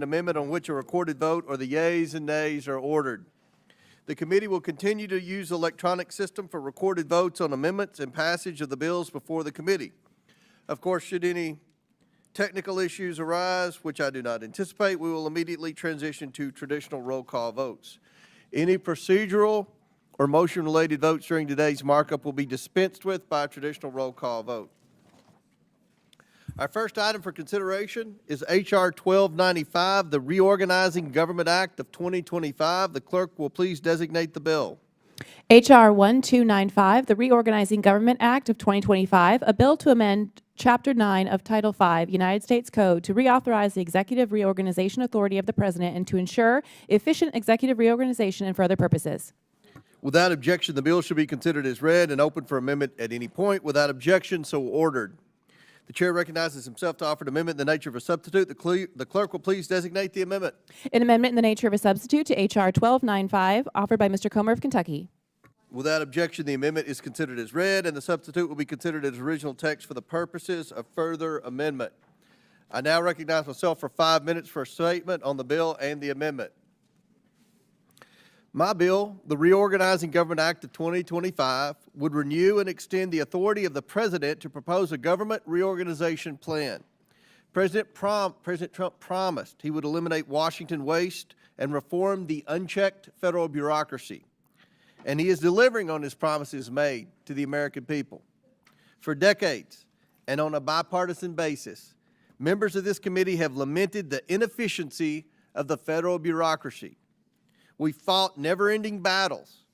An amendment on which a recorded vote or the yeas and nays are ordered. The committee will continue to use the electronic system for recorded votes on amendments and passage of the bills before the committee. Of course, should any technical issues arise, which I do not anticipate, we will immediately transition to traditional roll call votes. Any procedural or motion-related votes during today's markup will be dispensed with by a traditional roll call vote. Our first item for consideration is H.R. 1295, the Reorganizing Government Act of 2025. The clerk will please designate the bill. H.R. 1295, the Reorganizing Government Act of 2025, a bill to amend Chapter 9 of Title 5, United States Code, to reauthorize the executive reorganization authority of the President and to ensure efficient executive reorganization and for other purposes. Without objection, the bill shall be considered as read and open for amendment at any point. Without objection, so ordered. The chair recognizes himself to offer an amendment in the nature of a substitute. The clerk will please designate the amendment. An amendment in the nature of a substitute to H.R. 1295, offered by Mr. Comer of Kentucky. Without objection, the amendment is considered as read, and the substitute will be considered as original text for the purposes of further amendment. I now recognize myself for 5 minutes for a statement on the bill and the amendment. My bill, the Reorganizing Government Act of 2025, would renew and extend the authority of the President to propose a government reorganization plan. President Trump promised he would eliminate Washington waste and reform the unchecked federal bureaucracy. And he is delivering on his promises made to the American people. For decades, and on a bipartisan basis, members of this committee have lamented the inefficiency of the federal bureaucracy. We fought never-ending battles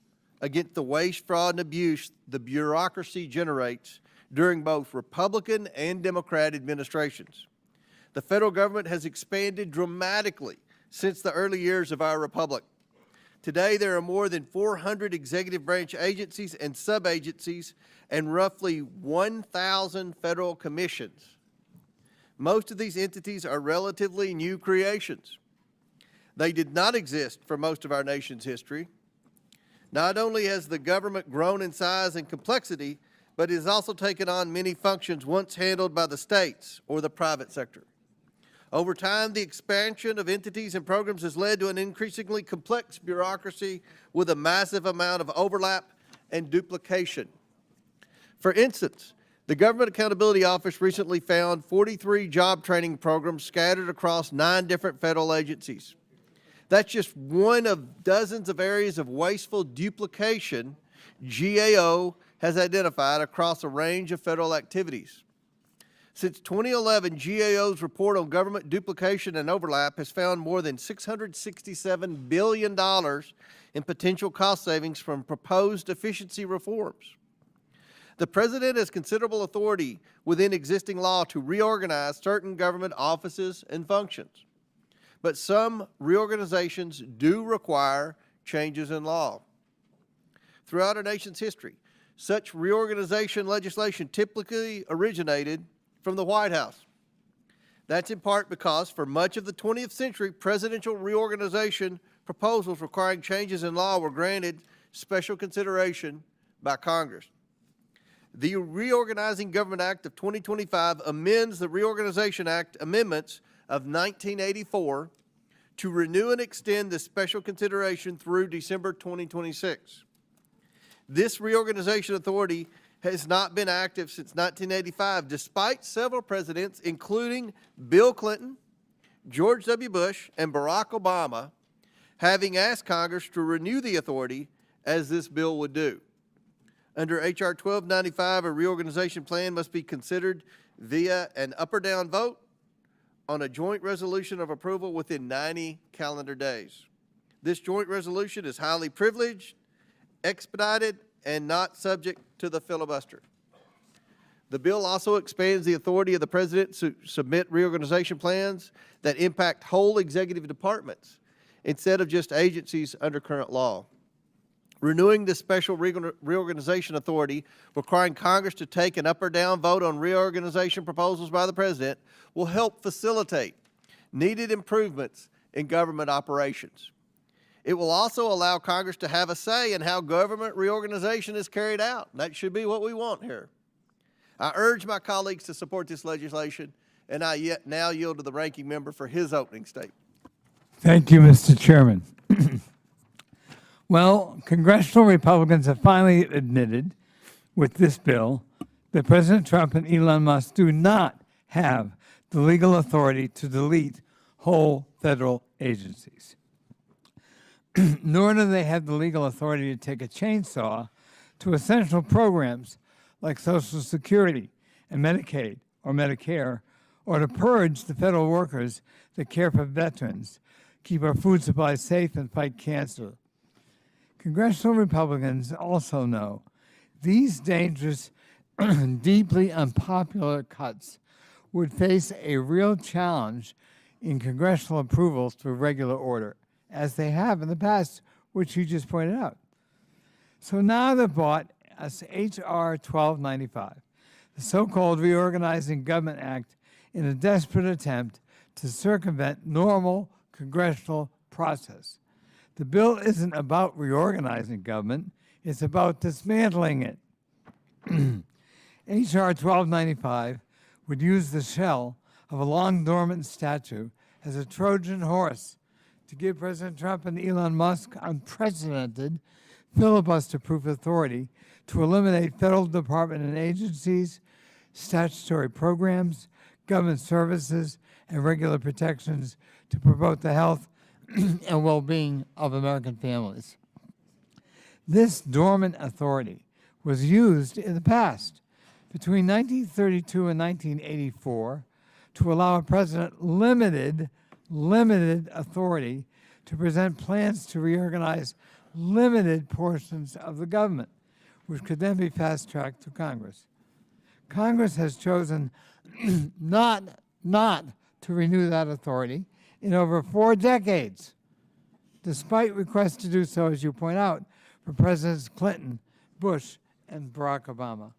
against the waste, fraud, and abuse the bureaucracy generates during both Republican and Democrat administrations. The federal government has expanded dramatically since the early years of our republic. Today, there are more than 400 executive branch agencies and sub-agencies and roughly 1,000 federal commissions. Most of these entities are relatively new creations. They did not exist for most of our nation's history. Not only has the government grown in size and complexity, but it has also taken on many functions once handled by the states or the private sector. Over time, the expansion of entities and programs has led to an increasingly complex bureaucracy with a massive amount of overlap and duplication. For instance, the Government Accountability Office recently found 43 job training programs scattered across 9 different federal agencies. That's just one of dozens of areas of wasteful duplication GAO has identified across a range of federal activities. Since 2011, GAO's report on government duplication and overlap has found more than $667 billion in potential cost savings from proposed efficiency reforms. The President has considerable authority within existing law to reorganize certain government offices and functions. But some reorganizations do require changes in law. Throughout our nation's history, such reorganization legislation typically originated from the White House. That's in part because for much of the 20th century, presidential reorganization proposals requiring changes in law were granted special consideration by Congress. The Reorganizing Government Act of 2025 amends the Reorganization Act amendments of 1984 to renew and extend the special consideration through December 2026. This reorganization authority has not been active since 1985, despite several presidents, including Bill Clinton, George W. Bush, and Barack Obama, having asked Congress to renew the authority as this bill would do. Under H.R. 1295, a reorganization plan must be considered via an up or down vote on a joint resolution of approval within 90 calendar days. This joint resolution is highly privileged, expedited, and not subject to the filibuster. The bill also expands the authority of the President to submit reorganization plans that impact whole executive departments instead of just agencies under current law. Renewing the special reorganization authority, requiring Congress to take an up or down vote on reorganization proposals by the President, will help facilitate needed improvements in government operations. It will also allow Congress to have a say in how government reorganization is carried out. That should be what we want here. I urge my colleagues to support this legislation, and I now yield to the ranking member for his opening statement. Thank you, Mr. Chairman. Well, congressional Republicans have finally admitted with this bill that President Trump and Elon Musk do not have the legal authority to delete whole federal agencies. Nor do they have the legal authority to take a chainsaw to essential programs like Social Security and Medicaid or Medicare, or to purge the federal workers that care for veterans, keep our food supply safe, and fight cancer. Congressional Republicans also know these dangerous, deeply unpopular cuts would face a real challenge in congressional approval through regular order, as they have in the past, which you just pointed out. So now they've brought us H.R. 1295, the so-called Reorganizing Government Act, in a desperate attempt to circumvent normal congressional process. The bill isn't about reorganizing government, it's about dismantling it. H.R. 1295 would use the shell of a long dormant statue as a Trojan horse to give President Trump and Elon Musk unprecedented filibuster-proof authority to eliminate federal department and agencies, statutory programs, government services, and regular protections to promote the health and well-being of American families. This dormant authority was used in the past between 1932 and 1984 to allow a president limited authority to present plans to reorganize limited portions of the government, which could then be fast-tracked to Congress. Congress has chosen not to renew that authority in over 4 decades, despite requests to do so, as you point out, from Presidents Clinton, Bush, and Barack Obama.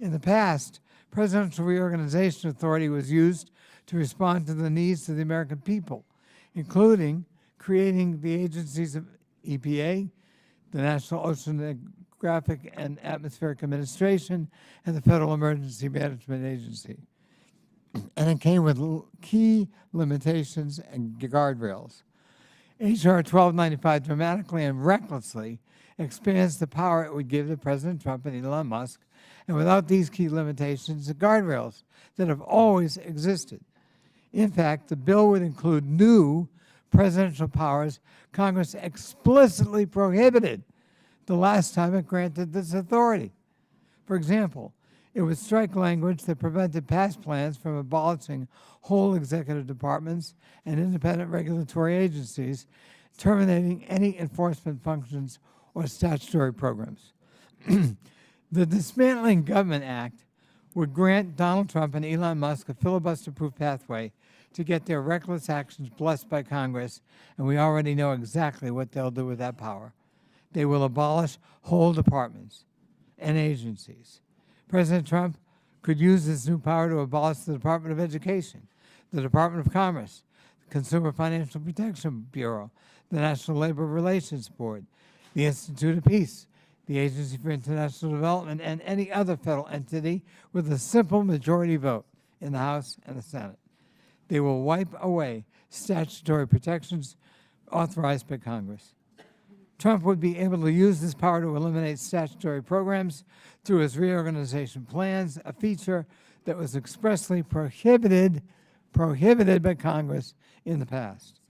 In the past, presidential reorganization authority was used to respond to the needs of the American people, including creating the agencies of EPA, the National Oceanographic and Atmospheric Administration, and the Federal Emergency Management Agency. And it came with key limitations and guardrails. H.R. 1295 dramatically and recklessly expands the power it would give to President Trump and Elon Musk, and without these key limitations and guardrails that have always existed. In fact, the bill would include new presidential powers Congress explicitly prohibited the last time it granted this authority. For example, it would strike language that prevented past plans from abolishing whole executive departments and independent regulatory agencies, terminating any enforcement functions or statutory programs. The Dismantling Government Act would grant Donald Trump and Elon Musk a filibuster-proof pathway to get their reckless actions blessed by Congress, and we already know exactly what they'll do with that power. They will abolish whole departments and agencies. President Trump could use this new power to abolish the Department of Education, the Department of Commerce, the Consumer Financial Protection Bureau, the National Labor Relations Board, the Institute of Peace, the Agency for International Development, and any other federal entity with a simple majority vote in the House and the Senate. They will wipe away statutory protections authorized by Congress. Trump would be able to use this power to eliminate statutory programs through his reorganization plans, a feature that was expressly prohibited by Congress in the past.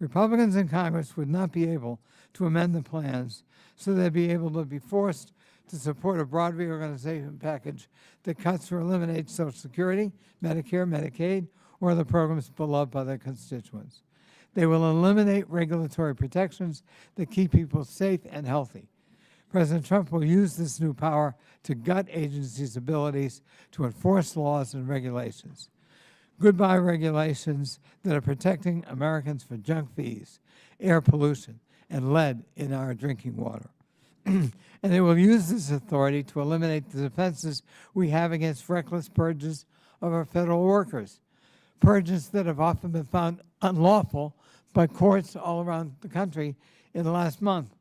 Republicans in Congress would not be able to amend the plans, so they'd be able to be forced to support a broad reorganization package that cuts or eliminates Social Security, Medicare, Medicaid, or other programs beloved by their constituents. They will eliminate regulatory protections that keep people safe and healthy. President Trump will use this new power to gut agencies' abilities to enforce laws and regulations. Goodbye regulations that are protecting Americans from junk fees, air pollution, and lead in our drinking water. And they will use this authority to eliminate the defenses we have against reckless purges of our federal workers, purges that have often been found unlawful by courts all around the country in the last month.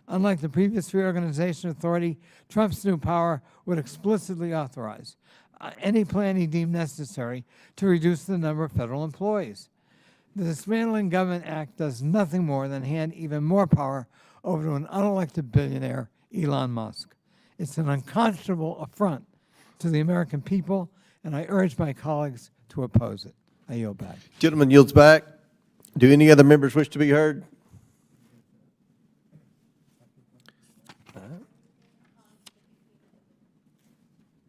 Unlike the previous reorganization authority, Trump's new power would explicitly authorize any plan he deemed necessary to reduce the number of federal employees. The Dismantling Government Act does nothing more than hand even more power over to an unelected billionaire, Elon Musk. It's an unconscionable affront to the American people, and I urge my colleagues to oppose it. I yield back. Gentleman yields back. Do any other members wish to be heard? All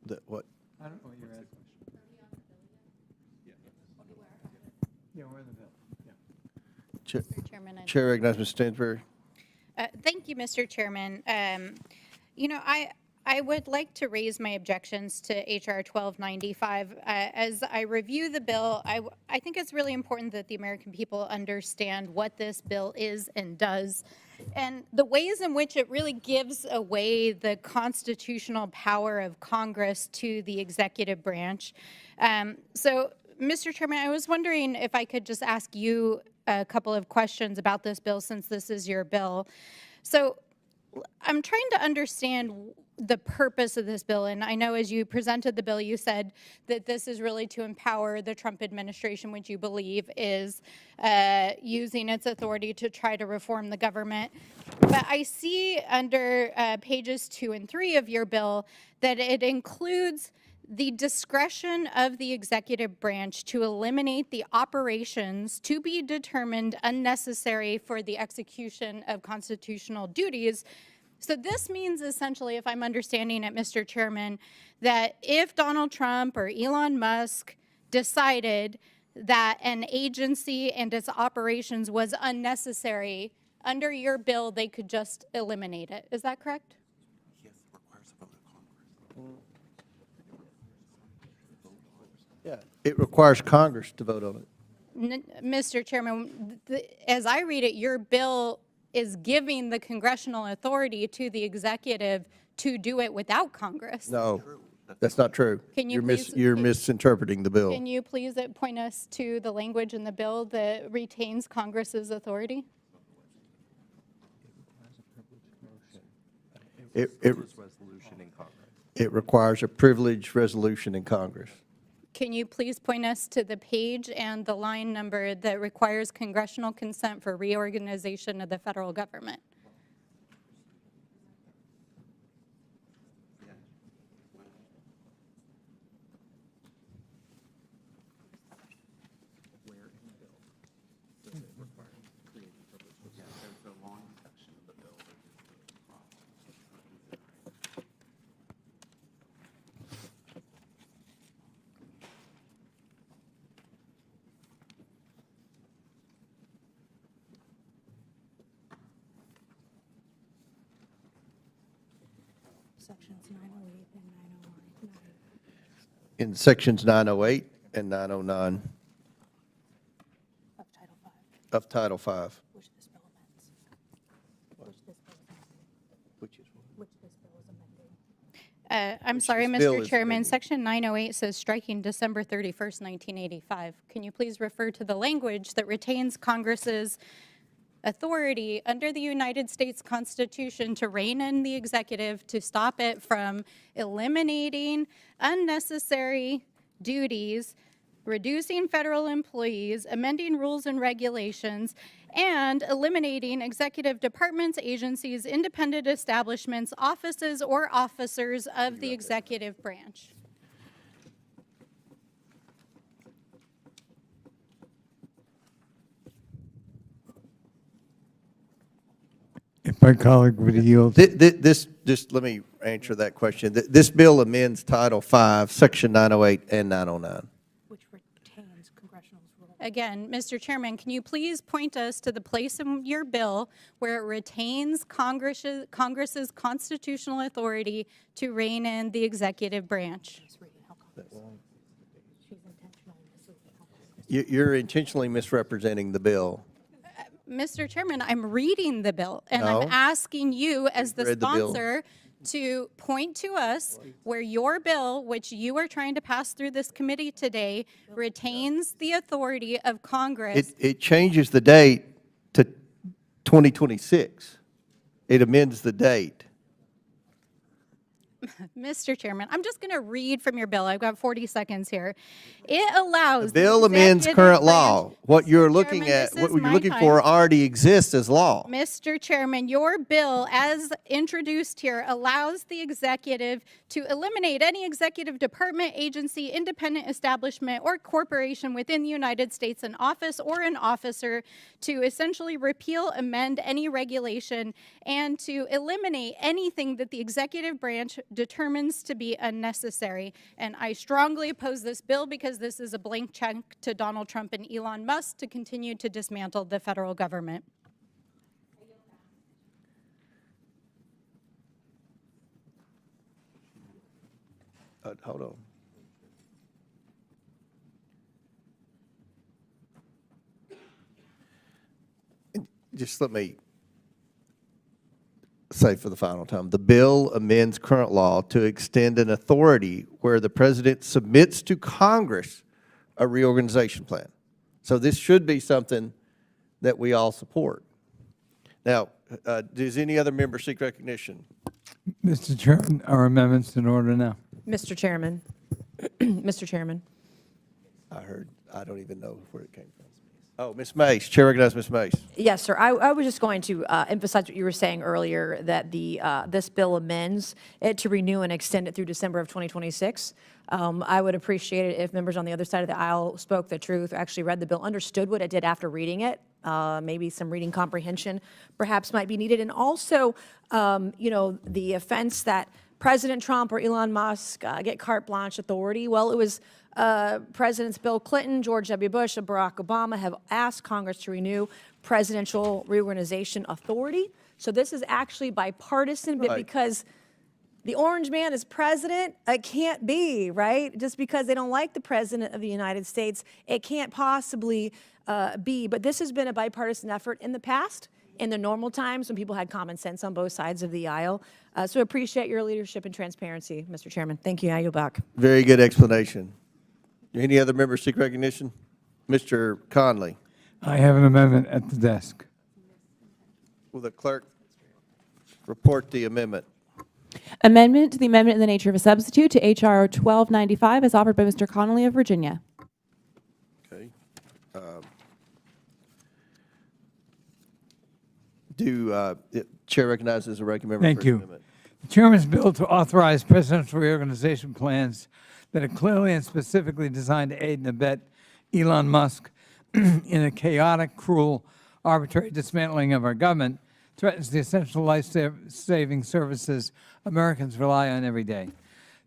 right. What? I don't know what you're asking. Yeah, we're in the bill. Yeah. Mr. Chairman, Chair recognizes Ms. Stansbury. thank you, Mr. Chairman. You know, I would like to raise my objections to H.R. 1295. As I review the bill, I think it's really important that the American people understand what this bill is and does, and the ways in which it really gives away the constitutional power of Congress to the executive branch. So, Mr. Chairman, I was wondering if I could just ask you a couple of questions about this bill, since this is your bill. So I'm trying to understand the purpose of this bill, and I know as you presented the bill, you said that this is really to empower the Trump administration, which you believe is using its authority to try to reform the government. But I see under pages 2 and 3 of your bill that it includes the discretion of the executive branch to eliminate the operations to be determined unnecessary for the execution of constitutional duties. So this means essentially, if I'm understanding it, Mr. Chairman, that if Donald Trump or Elon Musk decided that an agency and its operations was unnecessary, under your bill, they could just eliminate it. Is that correct? Yes, it requires a vote of Congress. Yeah, it requires Congress to vote on it. Mr. Chairman, as I read it, your bill is giving the congressional authority to the executive to do it without Congress. No, that's not true. Can you You're misinterpreting the bill. Can you please point us to the language in the bill that retains Congress's authority? It requires a privileged resolution in Congress. Can you please point us to the page and the line number that requires congressional consent for reorganization of the federal government? Sections 908 and 909. In sections 908 and 909 Of Title V, of Title V. which this bill amends. Which this bill is amending. Which is Which this bill is amending. I'm sorry, this bill Mr. is Chairman, amended. Section 908 says striking December 31st, 1985. Can you please refer to the language that retains Congress's authority under the United States Constitution to rein in the executive to stop it from eliminating unnecessary duties, reducing federal employees, amending rules and regulations, and eliminating executive departments, agencies, independent establishments, offices, or officers of the executive branch? If my colleague would yield. Just let me answer that question. This bill amends Title V, Section 908 and 909. Which retains congressional rule. Again, Mr. Chairman, can you please point us to the place in your bill where it retains Congress's constitutional authority to rein in the executive branch? She's reading how Congress. She's intentionally misleading how Congress. You're intentionally misrepresenting the bill. Mr. Chairman, I'm reading the bill, and No. I'm asking you as the read the bill. sponsor to point to us where your bill, which you are trying to pass through this committee today, retains the authority of Congress. It changes the date to 2026. It amends the date. Mr. Chairman, I'm just going to read from your bill. I've got 40 seconds here. It allows The bill amends executive current branch- law. What you're Mr. looking Chairman, at, this what is you're my looking time. for already exists as law. Mr. Chairman, your bill, as introduced here, allows the executive to eliminate any executive department, agency, independent establishment, or corporation within the United States, an office or an officer, to essentially repeal, amend any regulation, and to eliminate anything that the executive branch determines to be unnecessary. And I strongly oppose this bill because this is a blank check to Donald Trump and Elon Musk to continue to dismantle the federal government. Hold on. Just let me say for the final time, the bill amends current law to extend an authority where the president submits to Congress a reorganization plan. So this should be something that we all support. Now, does any other member seek recognition? Mr. Chairman, our amendments in order now. Mr. Chairman. Mr. Chairman. I don't even know where it came from. Oh, Ms. Mace, Chair recognizes Ms. Mace. Yes, sir. I was just going to emphasize what you were saying earlier, that this bill amends it to renew and extend it through December of 2026. I would appreciate it if members on the other side of the aisle spoke the truth, actually read the bill, understood what it did after reading it. Maybe some reading comprehension perhaps might be needed. And also, the offense that President Trump or Elon Musk get carte blanche authority. Well, it was Presidents Bill Clinton, George W. Bush, and Barack Obama have asked Congress to renew presidential reorganization authority. So this is actually bipartisan, but Right. because the orange man is president, it can't be, right? Just because they don't like the president of the United States, it can't possibly be. But this has been a bipartisan effort in the past, in the normal times when people had common sense on both sides of the aisle. So appreciate your leadership and transparency, Mr. Chairman. Thank you. I yield back. Very good explanation. Any other members seek recognition? Mr. Conley, I have an amendment at the desk. will the clerk report the amendment? Amendment to the amendment in the nature of a substitute to H.R. 1295 as offered by Mr. Connolly of Virginia. Okay. Chair recognizes the ranking member. Thank for his you. amendment. The Chairman's bill to authorize presidential reorganization plans that are clearly and specifically designed to aid and abet Elon Musk in a chaotic, cruel, arbitrary dismantling of our government threatens the essential life-saving services Americans rely on every day.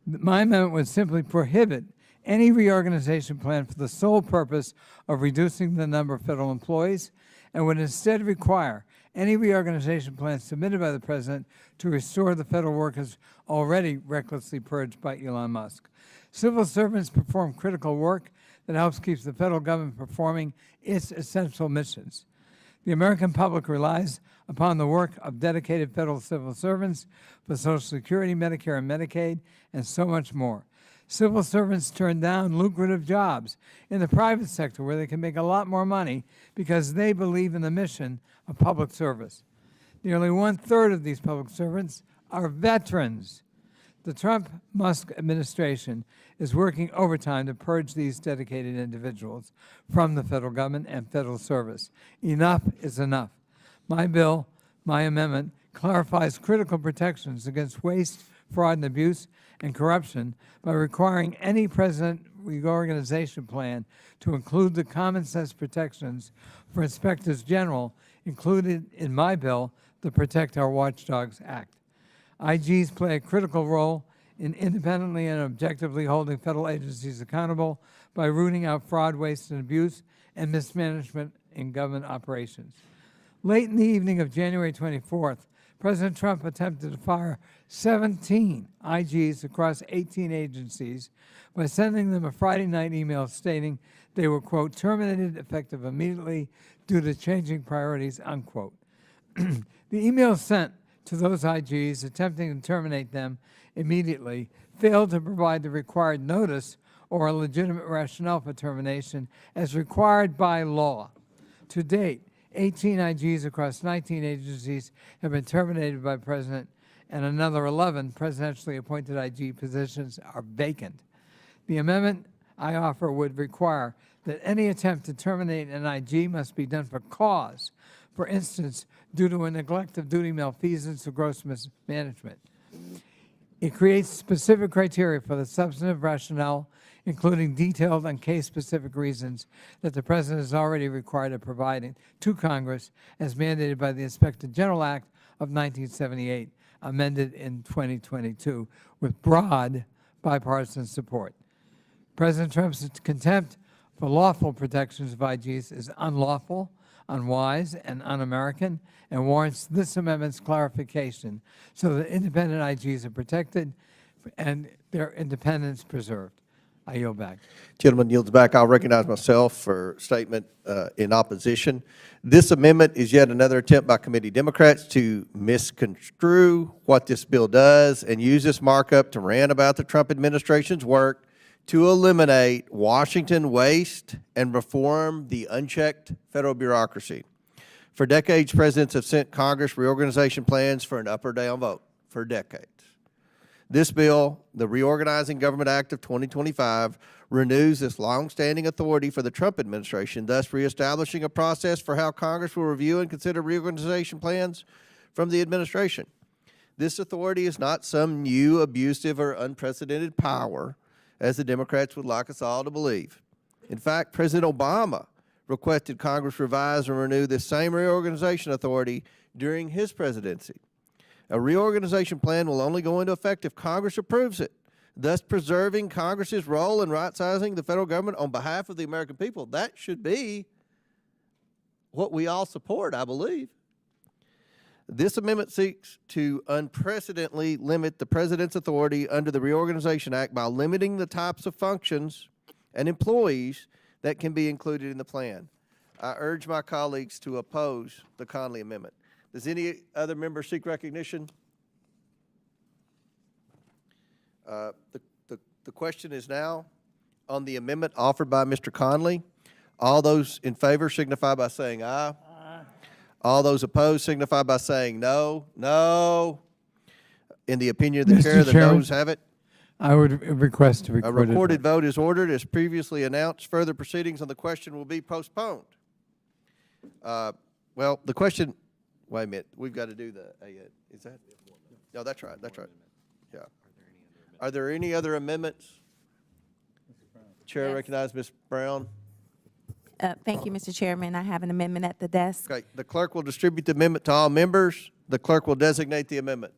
My amendment would simply prohibit any reorganization plan for the sole purpose of reducing the number of federal employees and would instead require any reorganization plan submitted by the president to restore the federal workers already recklessly purged by Elon Musk. Civil servants perform critical work that helps keep the federal government performing its essential missions. The American public relies upon the work of dedicated federal civil servants for Social Security, Medicare, and Medicaid, and so much more. Civil servants turn down lucrative jobs in the private sector where they can make a lot more money because they believe in the mission of public service. Nearly 1/3 of these public servants are veterans. The Trump-Musk administration is working overtime to purge these dedicated individuals from the federal government and federal service. Enough is enough. My bill, my amendment, clarifies critical protections against waste, fraud, and abuse and corruption by requiring any president reorganization plan to include the common sense protections for inspectors general included in my bill, the Protect Our Watchdogs Act. IGs play a critical role in independently and objectively holding federal agencies accountable by rooting out fraud, waste, and abuse and mismanagement in government operations. Late in the evening of January 24th, President Trump attempted to fire 17 IGs across 18 agencies by sending them a Friday night email stating they were, quote, terminated effective immediately due to changing priorities, unquote. The email sent to those IGs attempting to terminate them immediately failed to provide the required notice or a legitimate rationale for termination as required by law. To date, 18 IGs across 19 agencies have been terminated by the President and another 11 presidentially appointed IG positions are vacant. The amendment I offer would require that any attempt to terminate an IG must be done for cause, for instance, due to a neglect of duty malfeasance or gross mismanagement. It creates specific criteria for the substantive rationale, including detailed and case-specific reasons that the President is already required of providing to Congress as mandated by the Inspector General Act of 1978, amended in 2022, with broad bipartisan support. President Trump's contempt for lawful protections of IGs is unlawful, unwise, and un-American, and warrants this amendment's clarification so that independent IGs are protected and their independence preserved. I yield back. Gentleman yields back. I'll recognize myself for statement in opposition. This amendment is yet another attempt by committee Democrats to misconstrue what this bill does and use this markup to rant about the Trump administration's work to eliminate Washington waste and reform the unchecked federal bureaucracy. For decades, presidents have sent Congress reorganization plans for an up or down vote, for decades. This bill, the Reorganizing Government Act of 2025, renews this longstanding authority for the Trump administration, thus reestablishing a process for how Congress will review and consider reorganization plans from the administration. This authority is not some new, abusive, or unprecedented power, as the Democrats would like us all to believe. In fact, President Obama requested Congress revise and renew this same reorganization authority during his presidency. A reorganization plan will only go into effect if Congress approves it, thus preserving Congress's role in right-sizing the federal government on behalf of the American people. That should be what we all support, I believe. This amendment seeks to unprecedentedly limit the President's authority under the Reorganization Act by limiting the types of functions and employees that can be included in the plan. I urge my colleagues to oppose the Conley Amendment. Does any other member seek recognition? The question is now on the amendment offered by Mr. Conley. All those in favor signify by saying aye. Aye. All those opposed signify by saying no. No. In the opinion of the chair, the noes have it. I would request to record A recorded vote is ordered as previously announced. Further proceedings on the question will be postponed. Well, the question, wait a minute, we've got to do the, is that? No, that's right, that's right. Yeah. Are there any other amendments? Chair Yes. recognizes Ms. Brown. Thank you, Mr. Chairman. I have an amendment at the desk. Okay, the clerk will distribute the amendment to all members. The clerk will designate the amendment.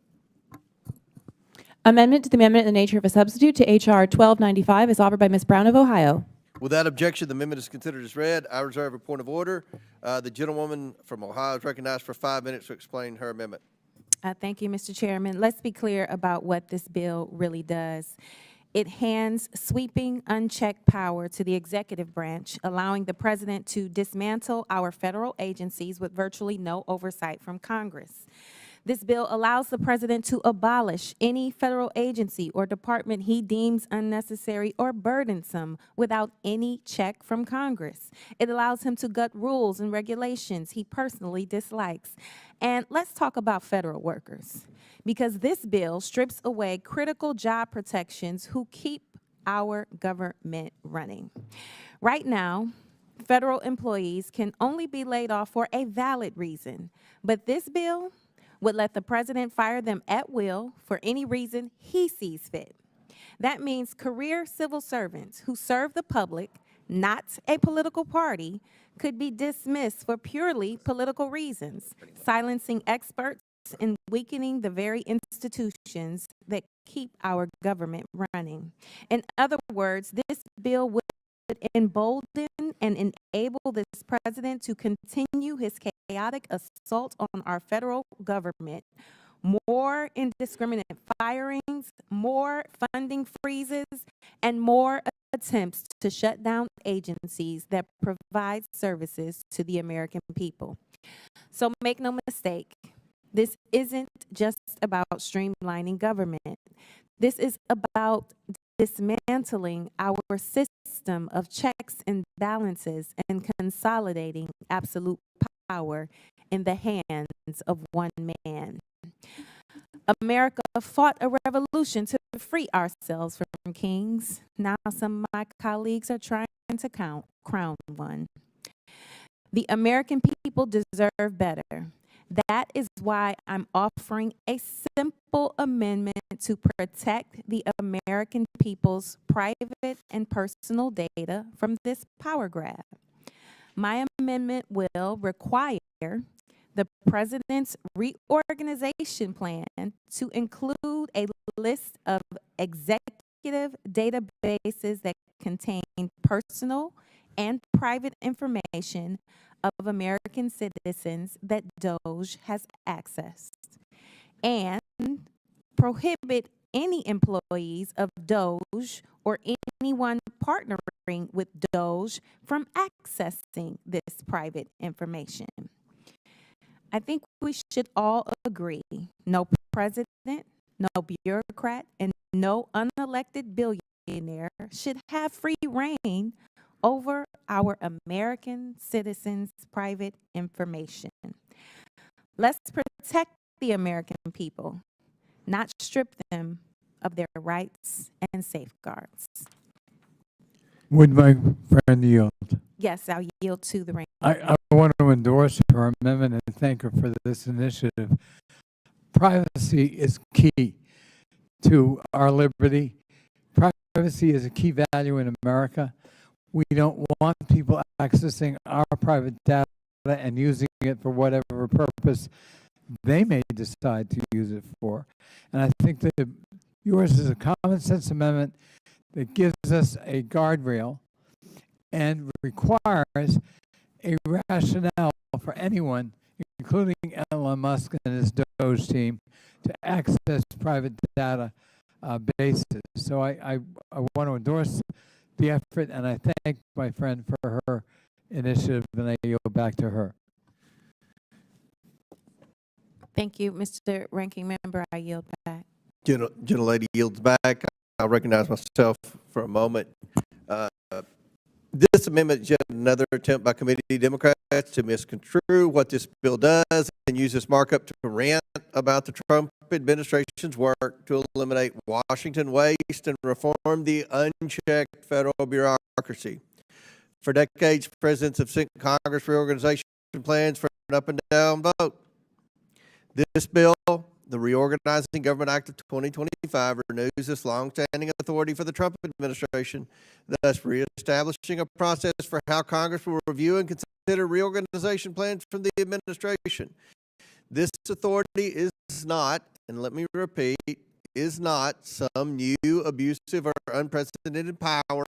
Amendment to the amendment in the nature of a substitute to H.R. 1295 is offered by Ms. Brown of Ohio. Without objection, the amendment is considered as read. I reserve a point of order. The gentlewoman from Ohio is recognized for 5 minutes to explain her amendment. Thank you, Mr. Chairman. Let's be clear about what this bill really does. It hands sweeping, unchecked power to the executive branch, allowing the president to dismantle our federal agencies with virtually no oversight from Congress. This bill allows the president to abolish any federal agency or department he deems unnecessary or burdensome without any check from Congress. It allows him to gut rules and regulations he personally dislikes. And let's talk about federal workers, because this bill strips away critical job protections who keep our government running. Right now, federal employees can only be laid off for a valid reason, but this bill would let the president fire them at will for any reason he sees fit. That means career civil servants who serve the public, not a political party, could be dismissed for purely political reasons, silencing experts and weakening the very institutions that keep our government running. In other words, this bill would embolden and enable this president to continue his chaotic assault on our federal government. More indiscriminate firings, more funding freezes, and more attempts to shut down agencies that provide services to the American people. So make no mistake, this isn't just about streamlining government. This is about dismantling our system of checks and balances and consolidating absolute power in the hands of one man. America fought a revolution to free ourselves from kings. Now some of my colleagues are trying to crown one. The American people deserve better. That is why I'm offering a simple amendment to protect the American people's private and personal data from this power grab. My amendment will require the president's reorganization plan to include a list of executive databases that contain personal and private information of American citizens that Doge has accessed, and prohibit any employees of Doge or anyone partnering with Doge from accessing this private information. I think we should all agree, no president, no bureaucrat, and no unelected billionaire should have free reign over our American citizens' private information. Let's protect the American people, not strip them of their rights and safeguards. Would my friend yield? Yes, I'll yield to the ranking. I want to endorse her amendment and thank her for this initiative. Privacy is key to our liberty. Privacy is a key value in America. We don't want people accessing our private data and using it for whatever purpose they may decide to use it for. And I think that yours is a common sense amendment that gives us a guardrail and requires a rationale for anyone, including Elon Musk and his Doge team, to access private data bases. So I want to endorse the effort, and I thank my friend for her initiative, and I yield back to her. Thank you, Mr. Ranking Member. I yield back. Gentlelady yields back. I'll recognize myself for a moment. This amendment is yet another attempt by committee Democrats to misconstrue what this bill does and use this markup to rant about the Trump administration's work to eliminate Washington waste and reform the unchecked federal bureaucracy. For decades, presidents have sent Congress reorganization plans for an up and down vote. This bill, the Reorganizing Government Act of 2025, renews this long-standing authority for the Trump administration, thus reestablishing a process for how Congress will review and consider reorganization plans from the administration. This authority is not, and let me repeat, is not some new abusive or unprecedented power,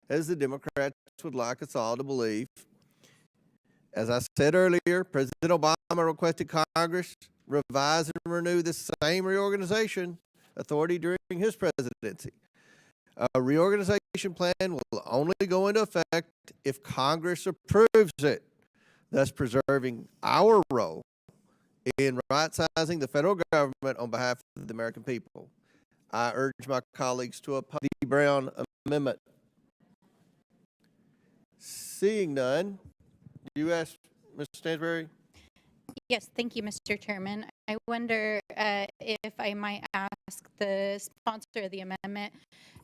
as the Democrats would like us all to believe. As I said earlier, President Obama requested Congress revise and renew this same reorganization authority during his presidency. A reorganization plan will only go into effect if Congress approves it, thus preserving our role in right-sizing the federal government on behalf of the American people. I urge my colleagues to oppose the Brown amendment. Seeing none, do you ask Mr. Stansbury? Yes, thank you, Mr. Chairman. I wonder if I might ask the sponsor of the amendment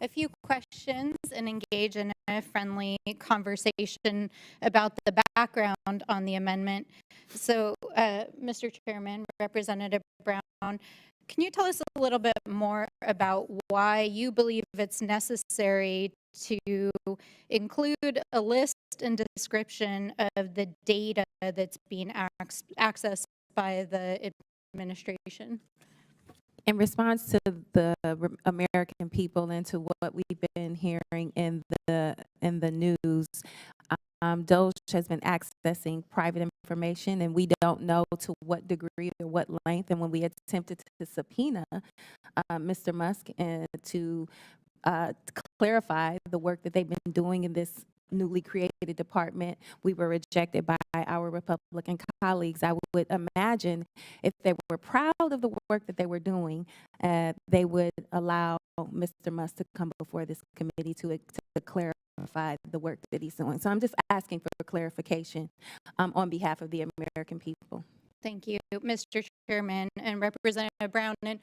a few questions and engage in a friendly conversation about the background on the amendment. So, Mr. Chairman, Representative Brown, can you tell us a little bit more about why you believe it's necessary to include a list and description of the data that's being accessed by the administration? In response to the American people and to what we've been hearing in the news, Doge has been accessing private information, and we don't know to what degree or what length. And when we attempted to subpoena Mr. Musk and to clarify the work that they've been doing in this newly created department, we were rejected by our Republican colleagues. I would imagine if they were proud of the work that they were doing, they would allow Mr. Musk to come before this committee to clarify the work that he's doing. So I'm just asking for clarification on behalf of the American people. Thank you, Mr. Chairman and Representative Brown. And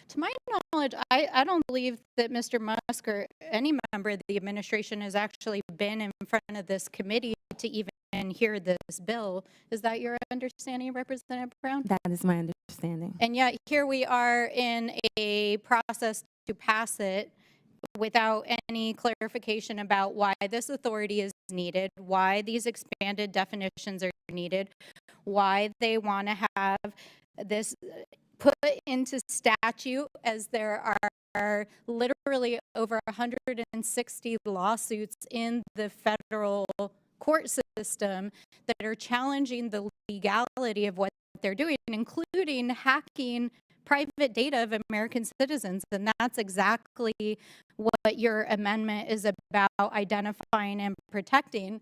to my knowledge, I don't believe that Mr. Musk or any member of the administration has actually been in front of this committee to even hear this bill. Is that your understanding, Representative Brown? That is my understanding. And yet here we are in a process to pass it without any clarification about why this authority is needed, why these expanded definitions are needed, why they want to have this put into statute, as there are literally over 160 lawsuits in the federal court system that are challenging the legality of what they're doing, including hacking private data of American citizens. And that's exactly what your amendment is about, identifying and protecting.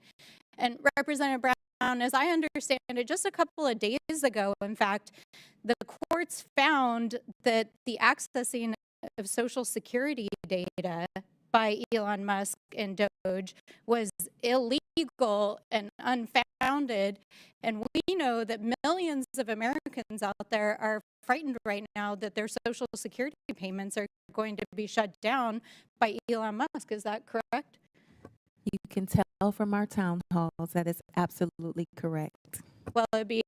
And Representative Brown, as I understand it, just a couple of days ago, in fact, the courts found that the accessing of Social Security data by Elon Musk and Doge was illegal and unfounded. And we know that millions of Americans out there are frightened right now that their Social Security payments are going to be shut down by Elon Musk. Is that correct? You can tell from our town halls that is absolutely correct. Well, it'd be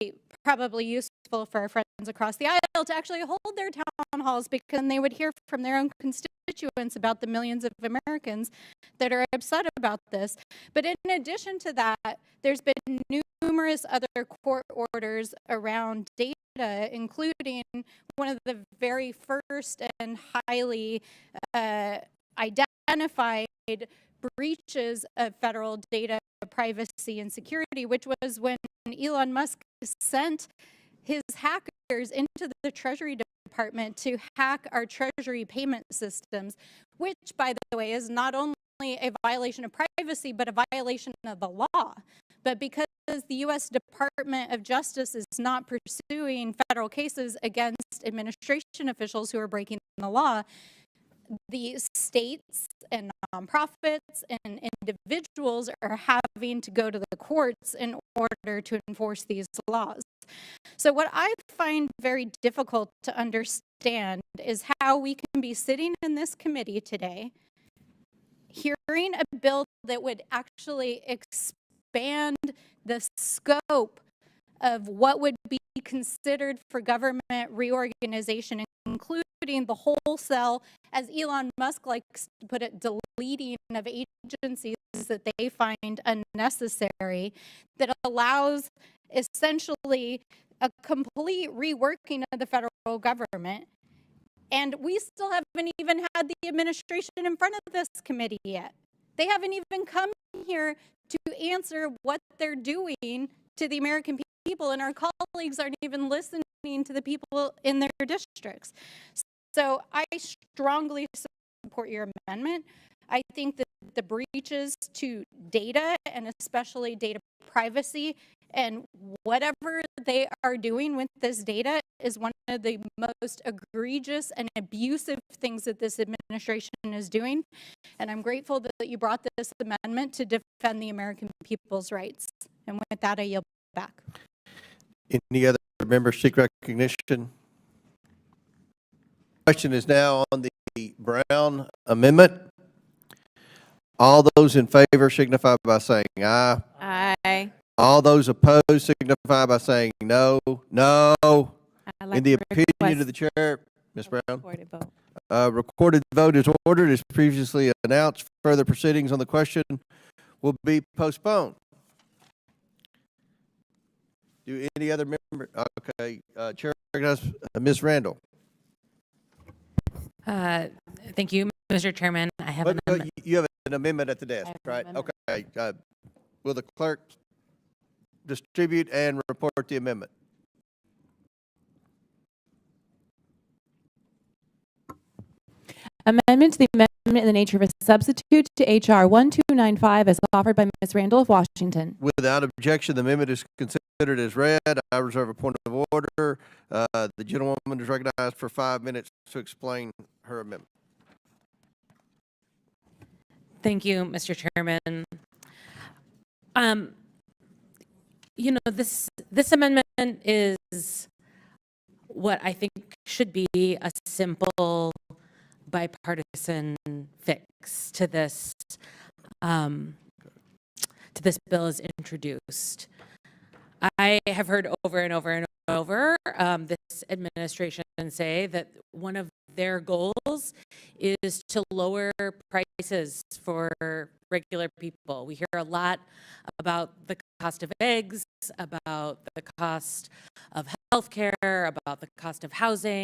probably useful for our friends across the aisle to actually hold their town halls, because then they would hear from their own constituents about the millions of Americans that are upset about this. But in addition to that, there's been numerous other court orders around data, including one of the very first and highly identified breaches of federal data privacy and security, which was when Elon Musk sent his hackers into the Treasury Department to hack our Treasury payment systems, which, by the way, is not only a violation of privacy, but a violation of the law. But because the U.S. Department of Justice is not pursuing federal cases against administration officials who are breaking the law, the states and nonprofits and individuals are having to go to the courts in order to enforce these laws. So what I find very difficult to understand is how we can be sitting in this committee today, hearing a bill that would actually expand the scope of what would be considered for government reorganization, including the wholesale, as Elon Musk likes to put it, deleting of agencies that they find unnecessary, that allows essentially a complete reworking of the federal government. And we still haven't even had the administration in front of this committee yet. They haven't even come here to answer what they're doing to the American people, and our colleagues aren't even listening to the people in their districts. So I strongly support your amendment. I think that the breaches to data, and especially data privacy, and whatever they are doing with this data, is one of the most egregious and abusive things that this administration is doing. And I'm grateful that you brought this amendment to defend the American people's rights. And with that, I yield back. Any other members seek recognition? Question is now on the Brown amendment. All those in favor signify by saying aye. Aye. All those opposed signify by saying no. No. I'd like In the to opinion of request the chair, Ms. Brown, recorded vote. recorded vote is ordered as previously announced. Further proceedings on the question will be postponed. Do any other member? Okay, Chair recognizes Ms. Randall. Thank you, Mr. Chairman. I have But you have an amendment at the desk, I have an right? amendment. Okay. Will the clerk distribute and report the amendment? Amendment to the amendment in the nature of a substitute to H.R. 1295 as offered by Ms. Randall of Washington. Without objection, the amendment is considered as read. I reserve a point of order. The gentlewoman is recognized for 5 minutes to explain her amendment. Thank you, Mr. Chairman. you know, this amendment is what I think should be a simple bipartisan fix to this bill as introduced. I have heard over and over and over this administration say that one of their goals is to lower prices for regular people. We hear a lot about the cost of eggs, about the cost of healthcare, about the cost of housing,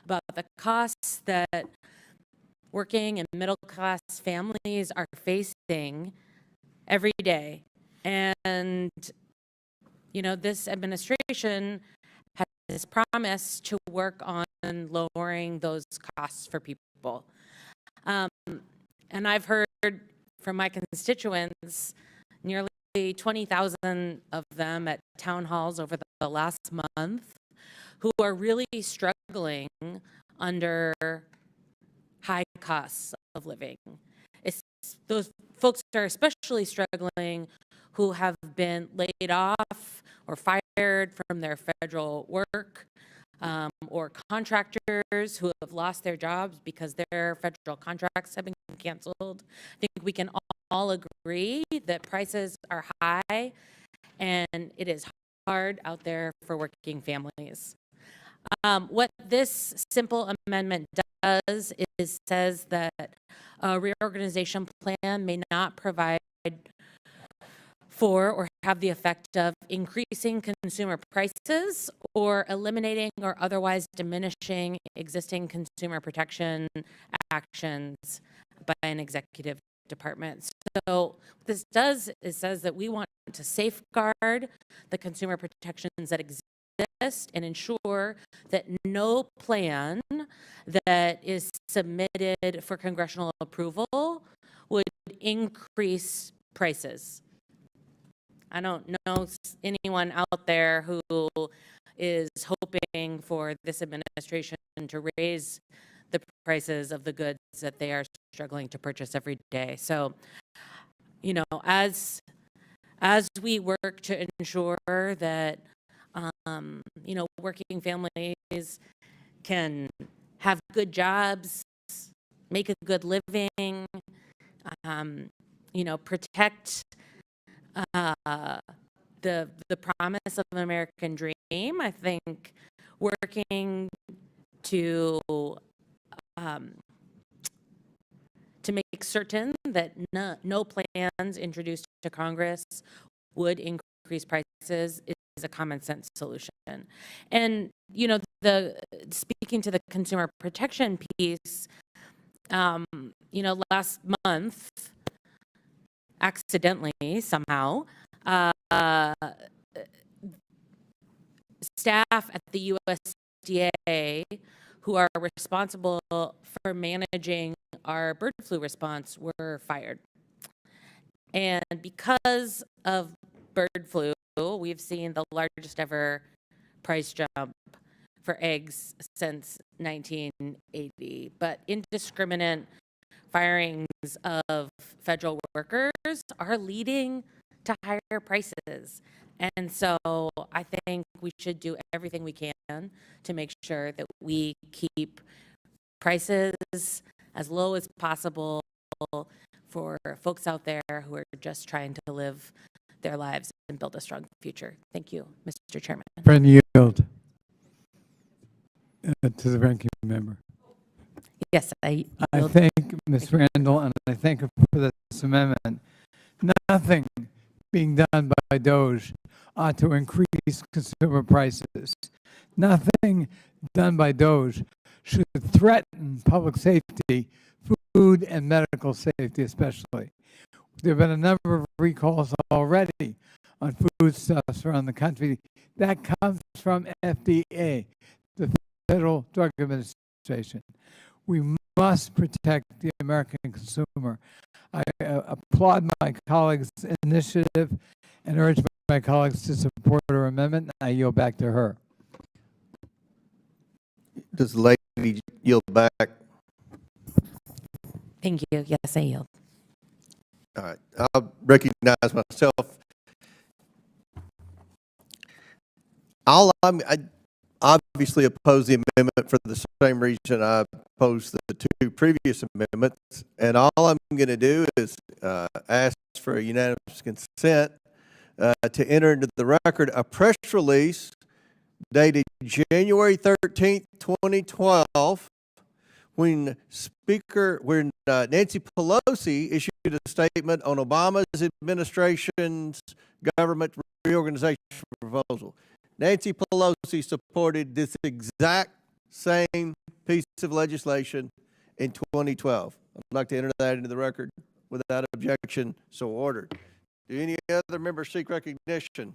about the costs that working and middle-class families are facing every day. And, you know, this administration has promised to work on lowering those costs for people. And I've heard from my constituents, nearly 20,000 of them at town halls over the last month, who are really struggling under high costs of living. Those folks are especially struggling who have been laid off or fired from their federal work, or contractors who have lost their jobs because their federal contracts have been canceled. I think we can all agree that prices are high and it is hard out there for working families. What this simple amendment does is says that a reorganization plan may not provide for or have the effect of increasing consumer prices or eliminating or otherwise diminishing existing consumer protection actions by an executive department. So what this does is says that we want to safeguard the consumer protections that exist and ensure that no plan that is submitted for congressional approval would increase prices. I don't know anyone out there who is hoping for this administration to raise the prices of the goods that they are struggling to purchase every day. So, you know, as we work to ensure that you know, working families can have good jobs, make a good living, you know, protect the promise of an American dream. I think working to make certain that no plans introduced to Congress would increase prices is a common sense solution. And, you know, speaking to the consumer protection piece, you know, last month, accidentally somehow, staff at the USDA who are responsible for managing our bird flu response were fired. And because of bird flu, we've seen the largest ever price jump for eggs since 1980. But indiscriminate firings of federal workers are leading to higher prices. And so I think we should do everything we can to make sure that we keep prices as low as possible for folks out there who are just trying to live their lives and build a strong future. Thank you, Mr. Chairman. Friend, yield to the ranking member. Yes, I yield. thank Ms. Randall, and I thank her for this amendment. Nothing being done by Doge ought to increase consumer prices. Nothing done by Doge should threaten public safety, food and medical safety especially. There have been a number of recalls already on foodstuffs around the country. That comes from FDA, the Federal Drug Administration. We must protect the American consumer. I applaud my colleagues' initiative and urge my colleagues to support her amendment. I yield back to her. Does the lady yield back? Thank you. Yes, I yield. All right. I'll recognize myself. I obviously oppose the amendment for the same reason I opposed the two previous amendments. And all I'm going to do is ask for a unanimous consent to enter into the record a press release dated January 13th, 2012, when Nancy Pelosi issued a statement on Obama's administration's government reorganization proposal. Nancy Pelosi supported this exact same piece of legislation in 2012. I'd like to enter that into the record without objection, so ordered. Do any other members seek recognition?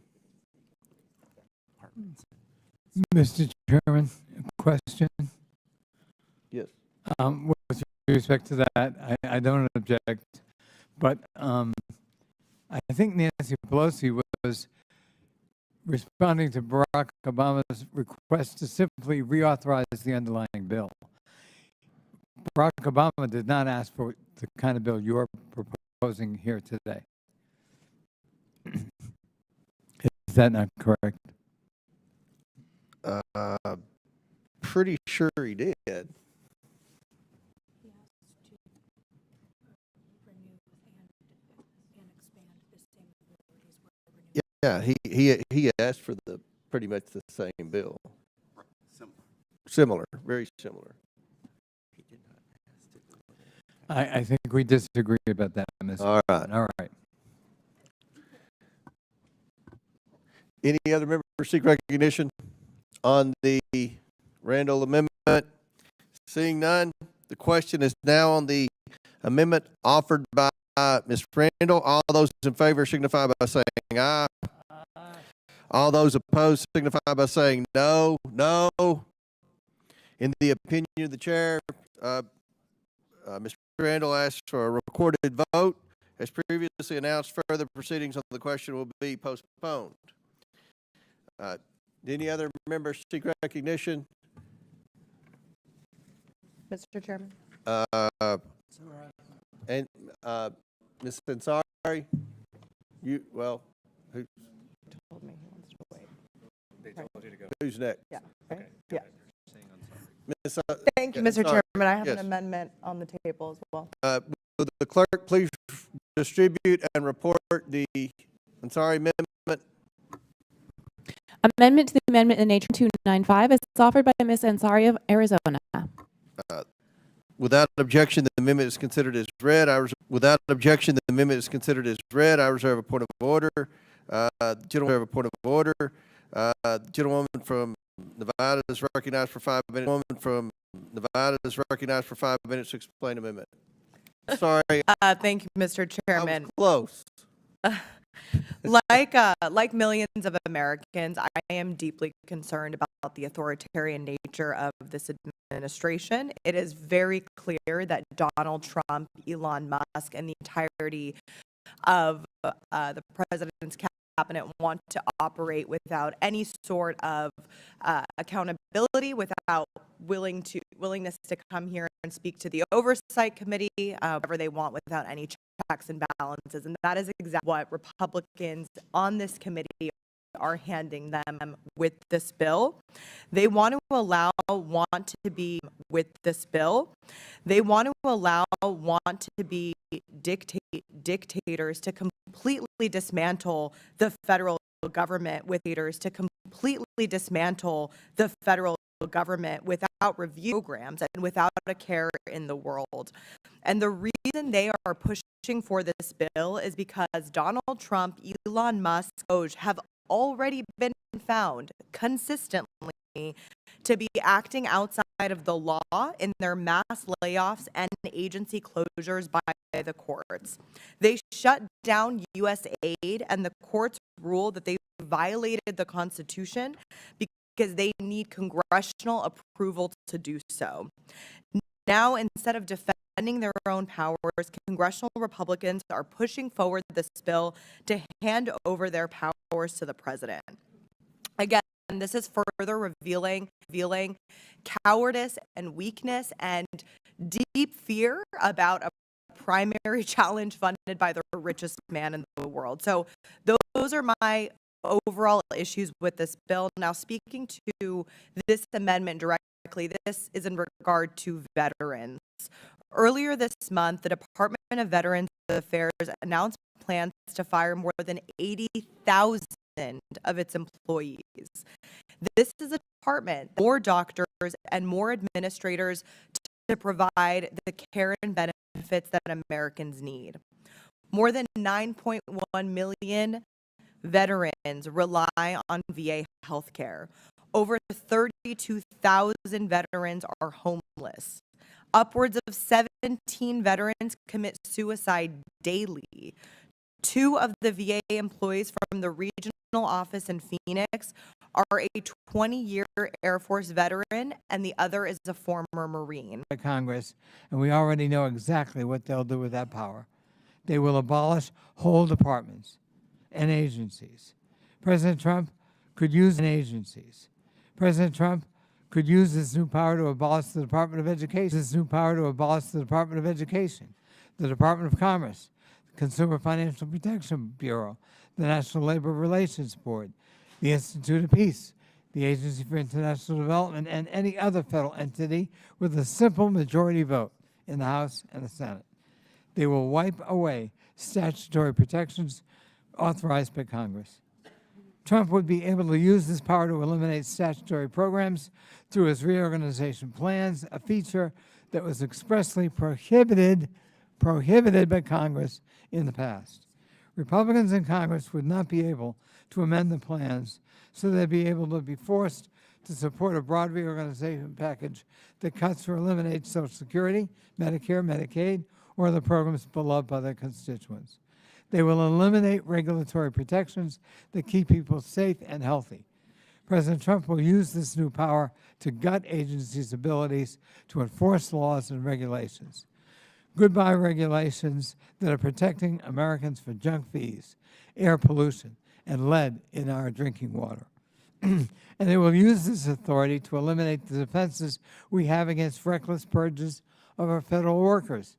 Mr. Chairman, a question. Yes. With respect to that, I don't object, but I think Nancy Pelosi was responding to Barack Obama's request to simply reauthorize the underlying bill. Barack Obama did not ask for the kind of bill you're proposing here today. Is that not correct? Pretty sure he did. Yeah, he asked for pretty much the same bill. Similar, very similar. I think we disagree about that, Mr. All right. Chairman. All right. Any other members seek recognition on the Randall Amendment? Seeing none, the question is now on the amendment offered by Ms. Randall. All those in favor signify by saying aye. All those opposed signify by saying no. No. In the opinion of the chair, Mr. Randall asks for a recorded vote. As previously announced, further proceedings on the question will be postponed. Any other members seek recognition? Mr. Chairman. And Ms. Ansari, who Told me he wants to wait. They told you to go. who's next? Yeah. Okay. Yeah. Ms. Thank you, yeah, Mr. sorry. Chairman. I have Yes. an amendment on the table as well. Will the clerk please distribute and report the Ansari amendment? Amendment to the amendment in nature 295 is offered by Ms. Ansari of Arizona. Without objection, the amendment is considered as read. Without objection, the amendment is considered as read. I reserve a point of order. Gentleman reserve a point of order. Gentlewoman from Nevada is recognized for 5 minutes. Woman from Nevada is recognized for 5 minutes to explain amendment. Sorry, Thank you, Mr. I was Chairman. close. Like millions of Americans, I am deeply concerned about the authoritarian nature of this administration. It is very clear that Donald Trump, Elon Musk, and the entirety of the president's cabinet want to operate without any sort of accountability, without willingness to come here and speak to the oversight committee, whatever they want, without any checks and balances. And that is exactly what Republicans on this committee are handing them with this bill. They want to allow want to be with this bill. They want to allow want to be dictators to completely dismantle the federal government, with leaders to completely dismantle the federal government without review programs and without a care in the world. And the reason they are pushing for this bill is because Donald Trump, Elon Musk, Doge have already been found consistently to be acting outside of the law in their mass layoffs and agency closures by the courts. They shut down USAID, and the courts ruled that they violated the Constitution because they need congressional approval to do so. Now, instead of defending their own powers, congressional Republicans are pushing forward this bill to hand over their powers to the president. Again, this is further revealing cowardice and weakness and deep fear about a primary challenge funded by the richest man in the world. So those are my overall issues with this bill. Now, speaking to this amendment directly, this is in regard to veterans. Earlier this month, the Department of Veterans Affairs announced plans to fire more than 80,000 of its employees. This is a department, more doctors and more administrators to provide the care and benefits that Americans need. More than 9.1 million veterans rely on VA healthcare. Over 32,000 veterans are homeless. Upwards of 17 veterans commit suicide daily. 2 of the VA employees from the regional office in Phoenix are a 20-year Air Force veteran, and the other is a former Marine. Congress, and we already know exactly what they'll do with that power. They will abolish whole departments and agencies. President Trump could use agencies. President Trump could use this new power to abolish the Department of Education. The Department of Commerce, the Consumer Financial Protection Bureau, the National Labor Relations Board, the Institute of Peace, the Agency for International Development, and any other federal entity with a simple majority vote in the House and the Senate. They will wipe away statutory protections authorized by Congress. Trump would be able to use this power to eliminate statutory programs through his reorganization plans, a feature that was expressly prohibited by Congress in the past. Republicans in Congress would not be able to amend the plans, so they'd be able to be forced to support a broad reorganization package that cuts or eliminates Social Security, Medicare, Medicaid, or the programs beloved by their constituents. They will eliminate regulatory protections that keep people safe and healthy. President Trump will use this new power to gut agencies' abilities to enforce laws and regulations. Goodbye regulations that are protecting Americans from junk fees, air pollution, and lead in our drinking water. And they will use this authority to eliminate the defenses we have against reckless purges of our federal workers,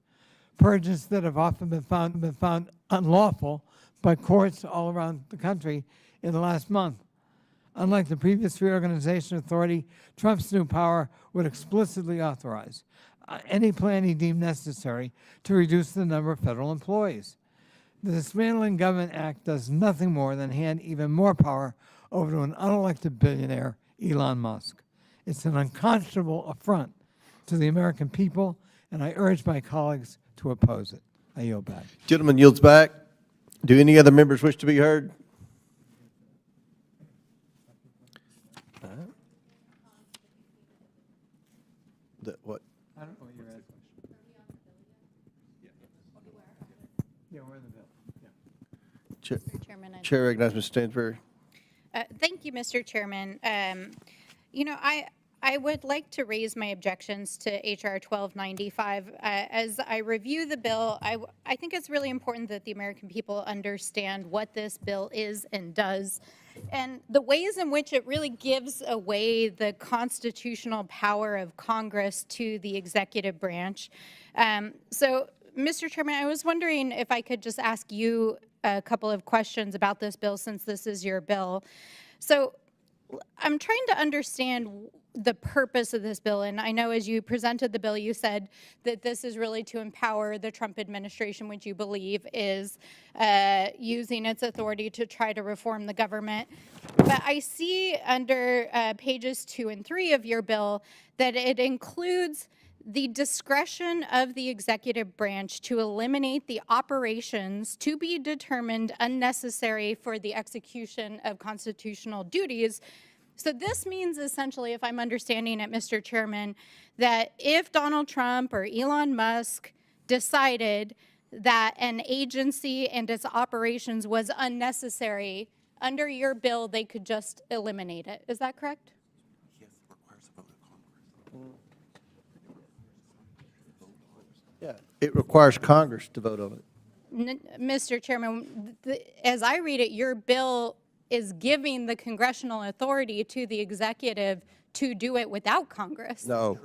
purges that have often been found unlawful by courts all around the country in the last month. Unlike the previous reorganization authority, Trump's new power would explicitly authorize any plan he deemed necessary to reduce the number of federal employees. The Dismantling Government Act does nothing more than hand even more power over to an unelected billionaire, Elon Musk. It's an unconscionable affront to the American people, and I urge my colleagues to oppose it. I yield back. Gentleman yields back. Do any other members wish to be heard? All right. What? I don't know what you're asking. Yeah, we're in the bill. Yeah. Mr. Chairman, Chair recognizes Ms. Stansbury. Thank you, Mr. Chairman. You know, I would like to raise my objections to H.R. 1295. As I review the bill, I think it's really important that the American people understand what this bill is and does, and the ways in which it really gives away the constitutional power of Congress to the executive branch. So, Mr. Chairman, I was wondering if I could just ask you a couple of questions about this bill, since this is your bill. So I'm trying to understand the purpose of this bill, and I know as you presented the bill, you said that this is really to empower the Trump administration, which you believe is using its authority to try to reform the government. But I see under pages 2 and 3 of your bill that it includes the discretion of the executive branch to eliminate the operations to be determined unnecessary for the execution of constitutional duties. So this means essentially, if I'm understanding it, Mr. Chairman, that if Donald Trump or Elon Musk decided that an agency and its operations was unnecessary, under your bill, they could just eliminate it. Is that correct? Yes, it requires a vote of Congress. Yeah, it requires Congress to vote on it. Mr. Chairman, as I read it, your bill is giving the congressional authority to the executive to do it without Congress. No,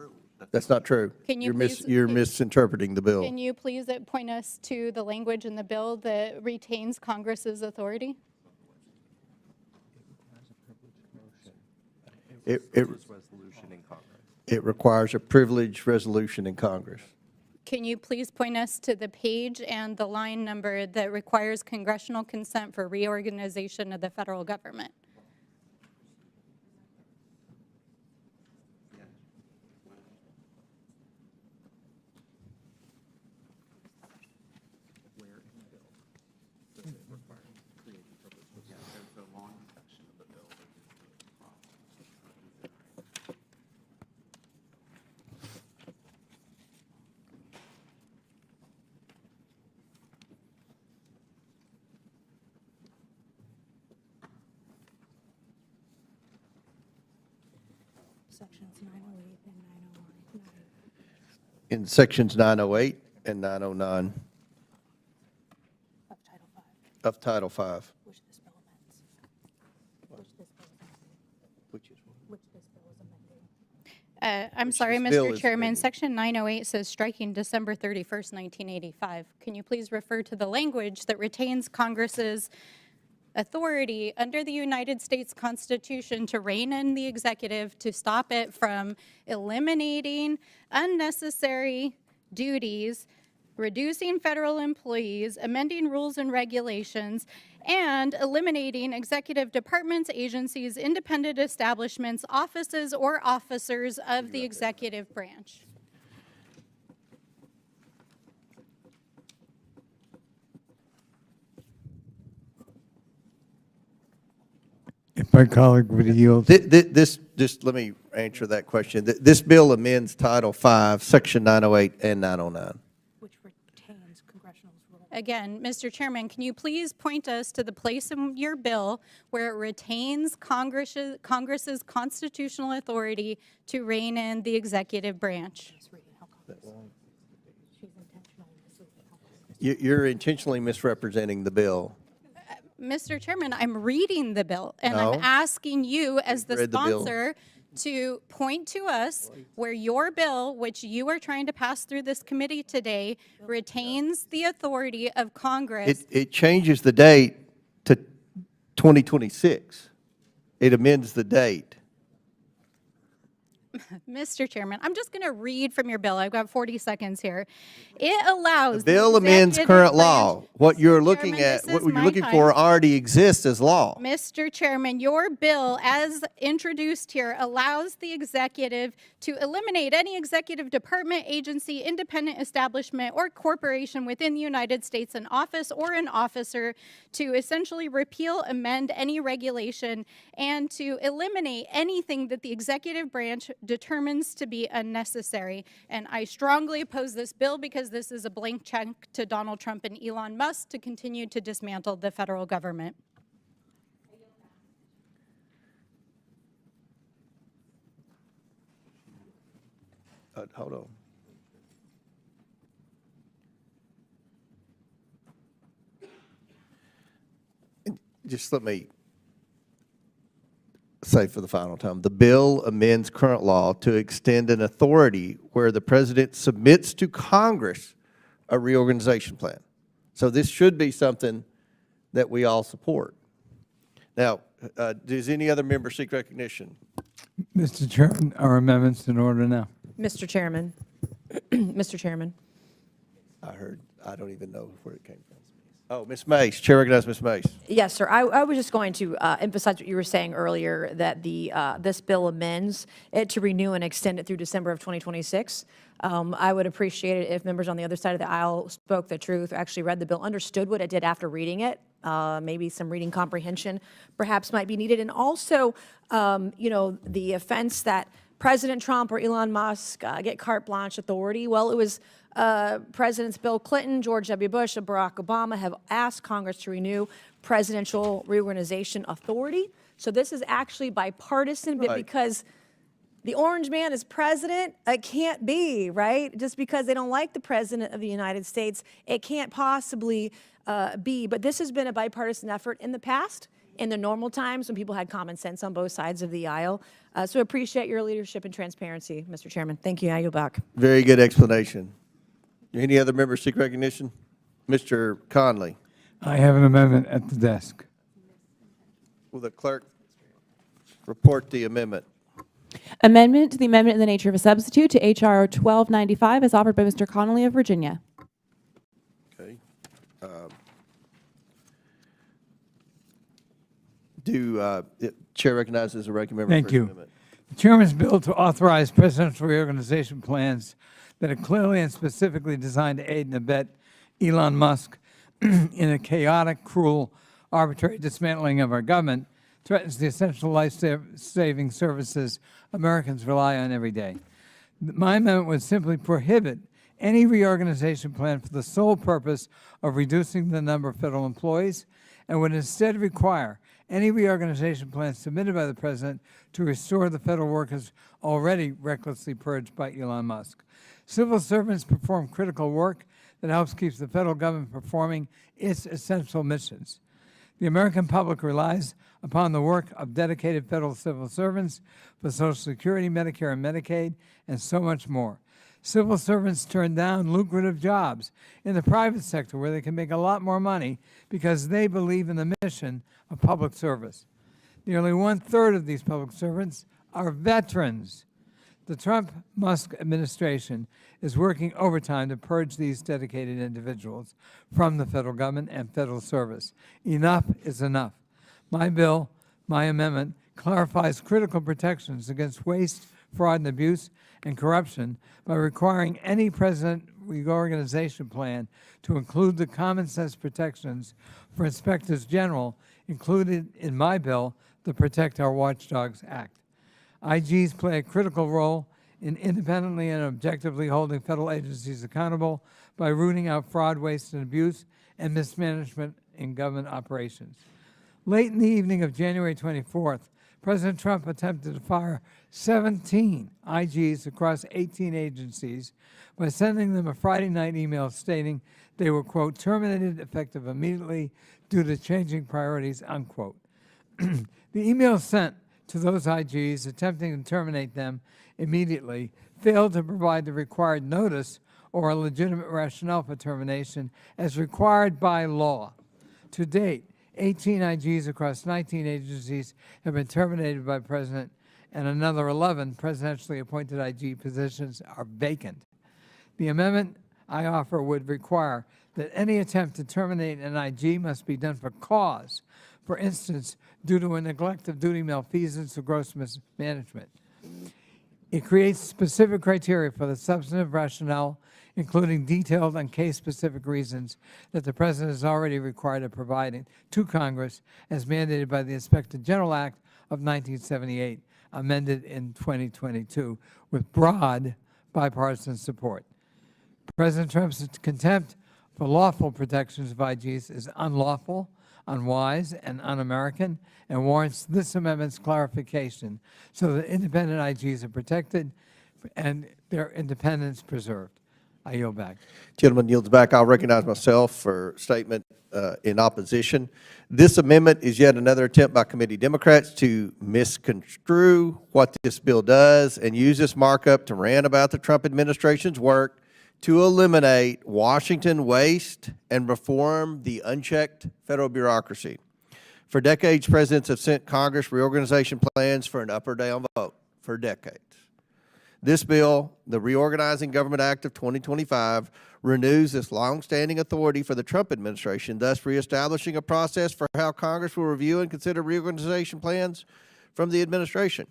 that's not true. Can you You're misinterpreting the bill. Can you please point us to the language in the bill that retains Congress's authority? Resolution in Congress. It requires a privileged resolution in Congress. Can you please point us to the page and the line number that requires congressional consent for reorganization of the federal government? In sections 908 and 909 of Title V. I'm sorry, this bill Mr. is Chairman, amending. Section 908 says striking December 31st, 1985. Can you please refer to the language that retains Congress's authority under the United States Constitution to rein in the executive to stop it from eliminating unnecessary duties, reducing federal employees, amending rules and regulations, and eliminating executive departments, agencies, independent establishments, offices, or officers of the executive branch? If my colleague would yield. This, just let me answer that question. This bill amends Title V, Section 908 and 909. Again, Mr. Chairman, can you please point us to the place in your bill where it retains Congress's constitutional authority to rein in the executive branch? You're intentionally misrepresenting the bill. Mr. Chairman, I'm reading the bill, and No. I'm asking you as the read the bill. sponsor to point to us where your bill, which you are trying to pass through this committee today, retains the authority of Congress. It changes the date to 2026. It amends the date. Mr. Chairman, I'm just going to read from your bill. I've got 40 seconds here. It allows The bill amends executive current branch- law. What you're Mr. looking Chairman, at, this what is you're my looking time. for already exists as law. Mr. Chairman, your bill, as introduced here, allows the executive to eliminate any executive department, agency, independent establishment, or corporation within the United States, an office or an officer, to essentially repeal, amend any regulation, and to eliminate anything that the executive branch determines to be unnecessary. And I strongly oppose this bill because this is a blank check to Donald Trump and Elon Musk to continue to dismantle the federal government. Hold on. Just let me say for the final time, the bill amends current law to extend an authority where the president submits to Congress a reorganization plan. So this should be something that we all support. Now, does any other member seek recognition? Mr. Chairman, our amendments in order now. Mr. Chairman, Mr. Chairman. I don't even know where it came from. Oh, Ms. Mace, Chair recognizes Ms. Mace. Yes, sir. I was just going to emphasize what you were saying earlier, that this bill amends it to renew and extend it through December of 2026. I would appreciate it if members on the other side of the aisle spoke the truth, actually read the bill, understood what it did after reading it. Maybe some reading comprehension perhaps might be needed. And also, the offense that President Trump or Elon Musk get carte blanche authority. Well, it was Presidents Bill Clinton, George W. Bush, and Barack Obama have asked Congress to renew presidential reorganization authority. So this is actually bipartisan, but Right. because the orange man is president, it can't be, right? Just because they don't like the president of the United States, it can't possibly be. But this has been a bipartisan effort in the past, in the normal times when people had common sense on both sides of the aisle. So appreciate your leadership and transparency, Mr. Chairman. Thank you. I yield back. Very good explanation. Any other members seek recognition? Mr. Conley, I have an amendment at the desk. will the clerk report the amendment? Amendment to the amendment in the nature of a substitute to H.R. 1295 is offered by Mr. Connolly of Virginia. Okay. Chair recognizes the ranking member. Thank for his you. amendment. The chairman's bill to authorize presidential reorganization plans that are clearly and specifically designed to aid and abet Elon Musk in a chaotic, cruel, arbitrary dismantling of our government threatens the essential life-saving services Americans rely on every day. My amendment would simply prohibit any reorganization plan for the sole purpose of reducing the number of federal employees and would instead require any reorganization plan submitted by the president to restore the federal workers already recklessly purged by Elon Musk. Civil servants perform critical work that helps keep the federal government performing its essential missions. The American public relies upon the work of dedicated federal civil servants for Social Security, Medicare, and Medicaid, and so much more. Civil servants turn down lucrative jobs in the private sector where they can make a lot more money because they believe in the mission of public service. Nearly 1/3 of these public servants are veterans. The Trump-Musk administration is working overtime to purge these dedicated individuals from the federal government and federal service. Enough is enough. My bill, my amendment, clarifies critical protections against waste, fraud, and abuse and corruption by requiring any president reorganization plan to include the common sense protections for inspectors general included in my bill, the Protect Our Watchdogs Act. IGs play a critical role in independently and objectively holding federal agencies accountable by rooting out fraud, waste, and abuse and mismanagement in government operations. Late in the evening of January 24th, President Trump attempted to fire 17 IGs across 18 agencies by sending them a Friday night email stating they were, quote, terminated effective immediately due to changing priorities, unquote. The email sent to those IGs attempting to terminate them immediately failed to provide the required notice or a legitimate rationale for termination as required by law. To date, 18 IGs across 19 agencies have been terminated by the President, and another 11 presidentially appointed IG positions are vacant. The amendment I offer would require that any attempt to terminate an IG must be done for cause, for instance, due to a neglect of duty malfeasance or gross mismanagement. It creates specific criteria for the substantive rationale, including detailed and case-specific reasons that the President is already required of providing to Congress as mandated by the Inspector General Act of 1978, amended in 2022, with broad bipartisan support. President Trump's contempt for lawful protections of IGs is unlawful, unwise, and un-American, and warrants this amendment's clarification so that independent IGs are protected and their independence preserved. I yield back. Gentleman yields back. I'll recognize myself for statement in opposition. This amendment is yet another attempt by committee Democrats to misconstrue what this bill does and use this markup to rant about the Trump administration's work to eliminate Washington waste and reform the unchecked federal bureaucracy. For decades, presidents have sent Congress reorganization plans for an up or down vote, for decades. This bill, the Reorganizing Government Act of 2025, renews this longstanding authority for the Trump administration, thus reestablishing a process for how Congress will review and consider reorganization plans from the administration.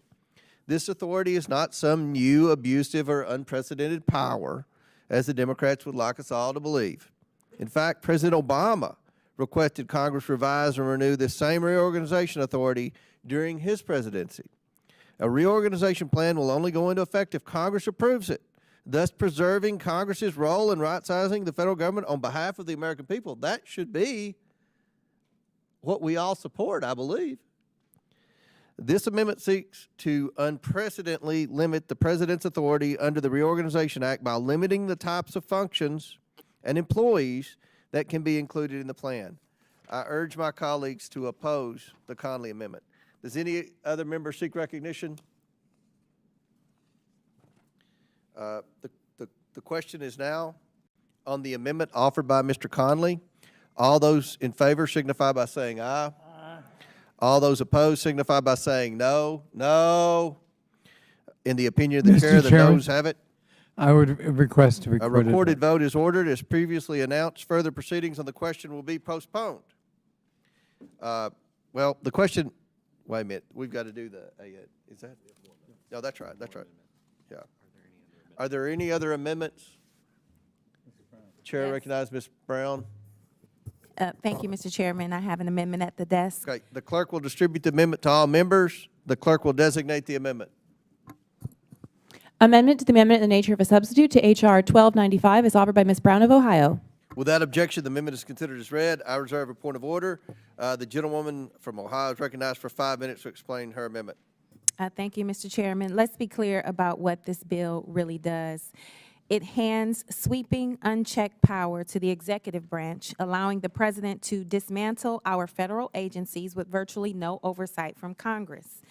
This authority is not some new, abusive, or unprecedented power, as the Democrats would like us all to believe. In fact, President Obama requested Congress revise and renew this same reorganization authority during his presidency. A reorganization plan will only go into effect if Congress approves it, thus preserving Congress's role in right-sizing the federal government on behalf of the American people. That should be what we all support, I believe. This amendment seeks to unprecedentedly limit the President's authority under the Reorganization Act by limiting the types of functions and employees that can be included in the plan. I urge my colleagues to oppose the Conley Amendment. Does any other member seek recognition? The question is now on the amendment offered by Mr. Conley. All those in favor signify by saying aye. All those opposed signify by saying no. No. In the opinion of the Mr. chair, the Chairman? noes have it. I would request to A record recorded vote is ordered as previously announced. Further proceedings on the question will be postponed. Well, the question, wait a minute, we've got to do the, is that? No, that's right, that's right. Yeah. Are there any other amendments? Chair recognizes Ms. Brown. Thank you, Mr. Chairman. I have an amendment at the desk. Okay, the clerk will distribute the amendment to all members. The clerk will designate the amendment. Amendment to the amendment in the nature of a substitute to H.R. 1295 is offered by Ms. Brown of Ohio. Without objection, the amendment is considered as read. I reserve a point of order. The gentlewoman from Ohio is recognized for 5 minutes to explain her amendment. Thank you, Mr. Chairman. Let's be clear about what this bill really does. It hands sweeping, unchecked power to the executive branch, allowing the president to dismantle our federal agencies with virtually no oversight from Congress.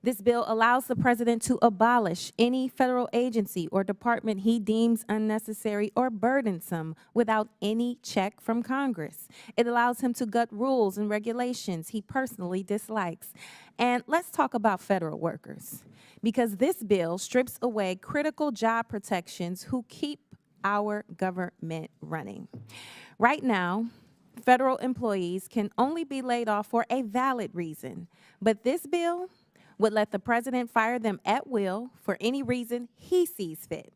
This bill allows the president to abolish any federal agency or department he deems unnecessary or burdensome without any check from Congress. It allows him to gut rules and regulations he personally dislikes. And let's talk about federal workers, because this bill strips away critical job protections who keep our government running. Right now, federal employees can only be laid off for a valid reason, but this bill would let the president fire them at will for any reason he sees fit.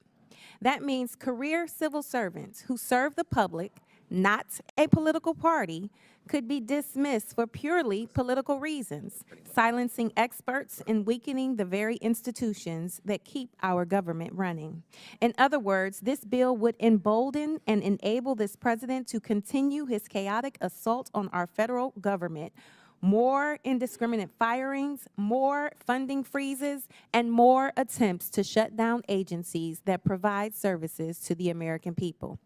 That means career civil servants who serve the public, not a political party, could be dismissed for purely political reasons, silencing experts and weakening the very institutions that keep our government running. In other words, this bill would embolden and enable this president to continue his chaotic assault on our federal government. More indiscriminate firings, more funding freezes, and more attempts to shut down agencies that provide services to the American people.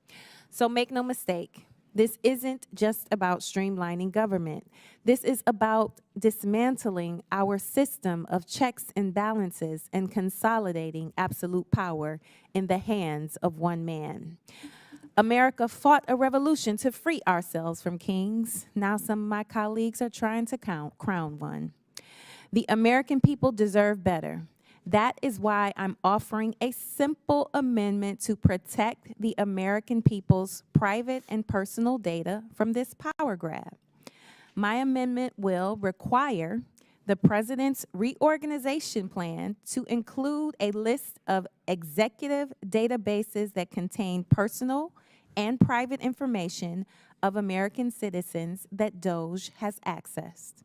So make no mistake, this isn't just about streamlining government. This is about dismantling our system of checks and balances and consolidating absolute power in the hands of one man. America fought a revolution to free ourselves from kings. Now some of my colleagues are trying to crown one. The American people deserve better. That is why I'm offering a simple amendment to protect the American people's private and personal data from this power grab. My amendment will require the president's reorganization plan to include a list of executive databases that contain personal and private information of American citizens that Doge has accessed,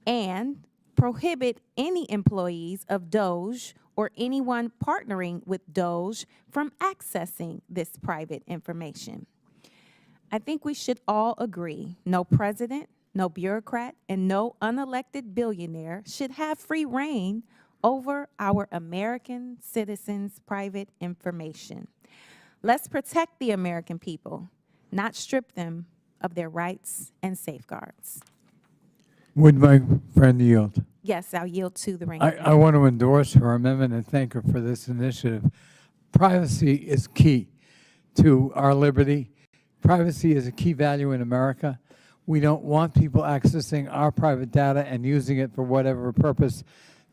and prohibit any employees of Doge or anyone partnering with Doge from accessing this private information. I think we should all agree no president, no bureaucrat, and no unelected billionaire should have free reign over our American citizens' private information. Let's protect the American people, not strip them of their rights and safeguards. Would my friend yield? Yes, I'll yield to the ranking. I want to endorse her amendment and thank her for this initiative. Privacy is key to our liberty. Privacy is a key value in America. We don't want people accessing our private data and using it for whatever purpose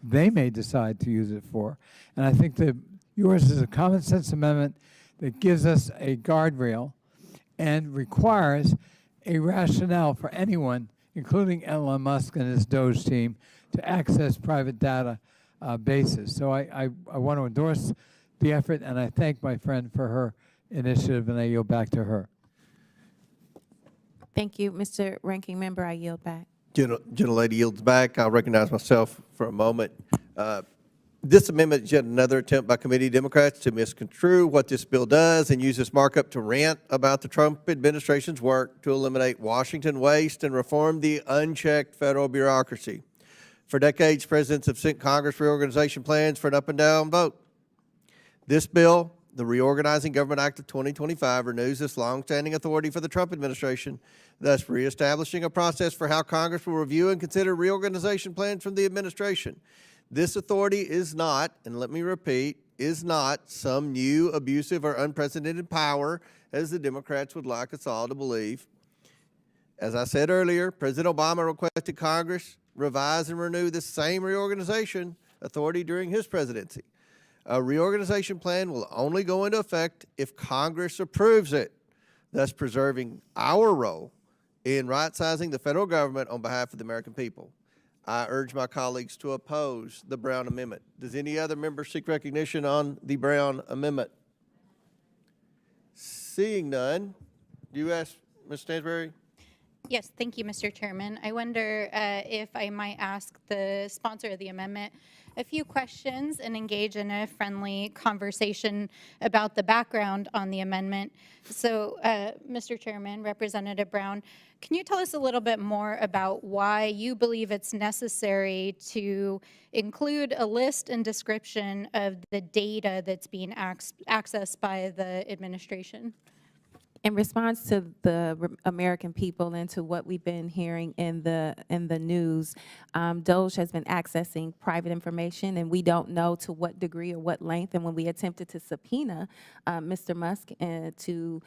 they may decide to use it for. And I think that yours is a common sense amendment that gives us a guardrail and requires a rationale for anyone, including Elon Musk and his Doge team, to access private data bases. So I want to endorse the effort, and I thank my friend for her initiative, and I yield back to her. Thank you, Mr. Ranking Member. I yield back. Gentlelady yields back. I'll recognize myself for a moment. This amendment is yet another attempt by committee Democrats to misconstrue what this bill does and use this markup to rant about the Trump administration's work to eliminate Washington waste and reform the unchecked federal bureaucracy. For decades, presidents have sent Congress reorganization plans for an up and down vote. This bill, the Reorganizing Government Act of 2025, renews this longstanding authority for the Trump administration, thus reestablishing a process for how Congress will review and consider reorganization plans from the administration. This authority is not, and let me repeat, is not some new abusive or unprecedented power, as the Democrats would like us all to believe. As I said earlier, President Obama requested Congress revise and renew this same reorganization authority during his presidency. A reorganization plan will only go into effect if Congress approves it, thus preserving our role in right-sizing the federal government on behalf of the American people. I urge my colleagues to oppose the Brown Amendment. Does any other member seek recognition on the Brown Amendment? Seeing none, do you ask, Ms. Stansberry? Yes, thank you, Mr. Chairman. I wonder if I might ask the sponsor of the amendment a few questions and engage in a friendly conversation about the background on the amendment. So, Mr. Chairman, Representative Brown, can you tell us a little bit more about why you believe it's necessary to include a list and description of the data that's being accessed by the administration? In response to the American people and to what we've been hearing in the news, Doge has been accessing private information, and we don't know to what degree or what length. And when we attempted to subpoena Mr. Musk to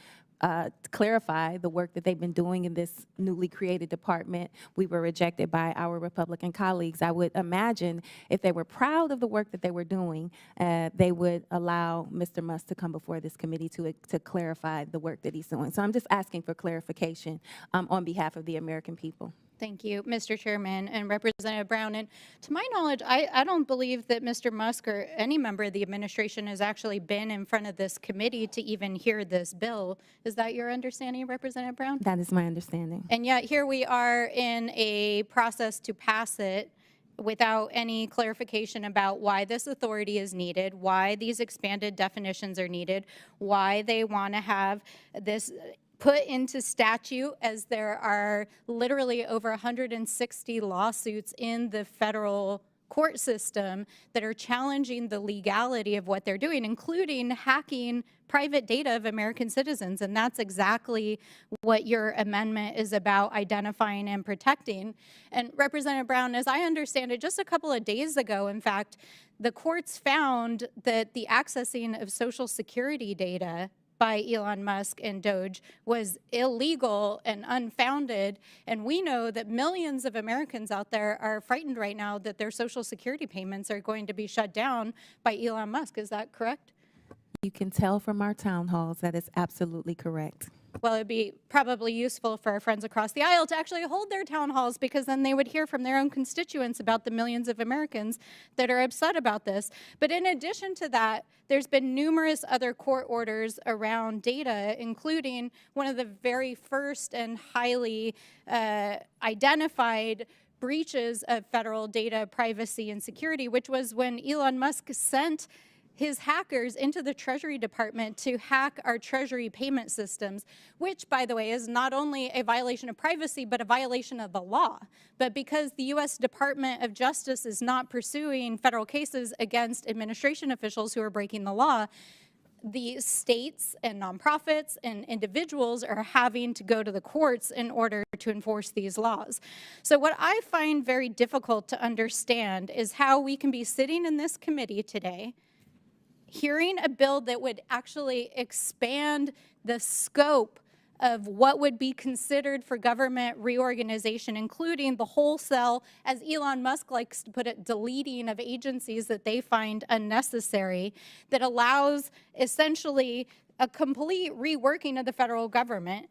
clarify the work that they've been doing in this newly created department, we were rejected by our Republican colleagues. I would imagine if they were proud of the work that they were doing, they would allow Mr. Musk to come before this committee to clarify the work that he's doing. So I'm just asking for clarification on behalf of the American people. Thank you, Mr. Chairman and Representative Brown. And to my knowledge, I don't believe that Mr. Musk or any member of the administration has actually been in front of this committee to even hear this bill. Is that your understanding, Representative Brown? That is my understanding. And yet here we are in a process to pass it without any clarification about why this authority is needed, why these expanded definitions are needed, why they want to have this put into statute, as there are literally over 160 lawsuits in the federal court system that are challenging the legality of what they're doing, including hacking private data of American citizens. And that's exactly what your amendment is about, identifying and protecting. And Representative Brown, as I understand it, just a couple of days ago, in fact, the courts found that the accessing of Social Security data by Elon Musk and Doge was illegal and unfounded. And we know that millions of Americans out there are frightened right now that their Social Security payments are going to be shut down by Elon Musk. Is that correct? You can tell from our town halls that is absolutely correct. Well, it'd be probably useful for our friends across the aisle to actually hold their town halls, because then they would hear from their own constituents about the millions of Americans that are upset about this. But in addition to that, there's been numerous other court orders around data, including one of the very first and highly identified breaches of federal data privacy and security, which was when Elon Musk sent his hackers into the Treasury Department to hack our Treasury payment systems, which, by the way, is not only a violation of privacy, but a violation of the law. But because the U.S. Department of Justice is not pursuing federal cases against administration officials who are breaking the law, the states and nonprofits and individuals are having to go to the courts in order to enforce these laws. So what I find very difficult to understand is how we can be sitting in this committee today hearing a bill that would actually expand the scope of what would be considered for government reorganization, including the wholesale, as Elon Musk likes to put it, deleting of agencies that they find unnecessary, that allows essentially a complete reworking of the federal government.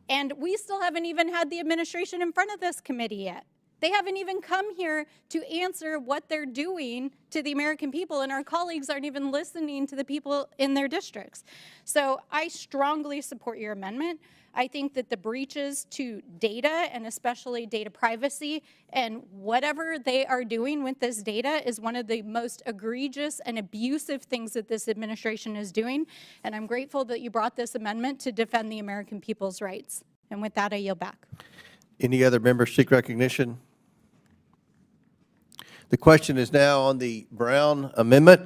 And we still haven't even had the administration in front of this committee yet. They haven't even come here to answer what they're doing to the American people, and our colleagues aren't even listening to the people in their districts. So I strongly support your amendment. I think that the breaches to data, and especially data privacy, and whatever they are doing with this data is one of the most egregious and abusive things that this administration is doing. And I'm grateful that you brought this amendment to defend the American people's rights. And with that, I yield back. Any other members seek recognition? The question is now on the Brown Amendment.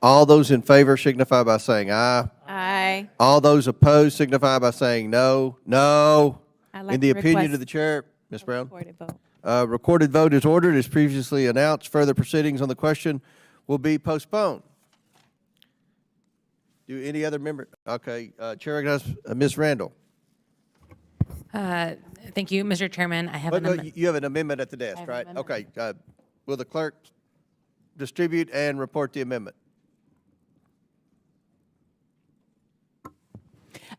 All those in favor signify by saying aye. Aye. All those opposed signify by saying no. No. I'd like In the to opinion request of the chair, Ms. Brown? Recorded vote. Recorded vote is ordered as previously announced. Further proceedings on the question will be postponed. Do any other member? Okay, Chair recognizes Ms. Randall. Thank you, Mr. Chairman. I have But an no, amendment. you have an amendment at the desk, have an right? amendment. Okay, will the clerk distribute and report the amendment.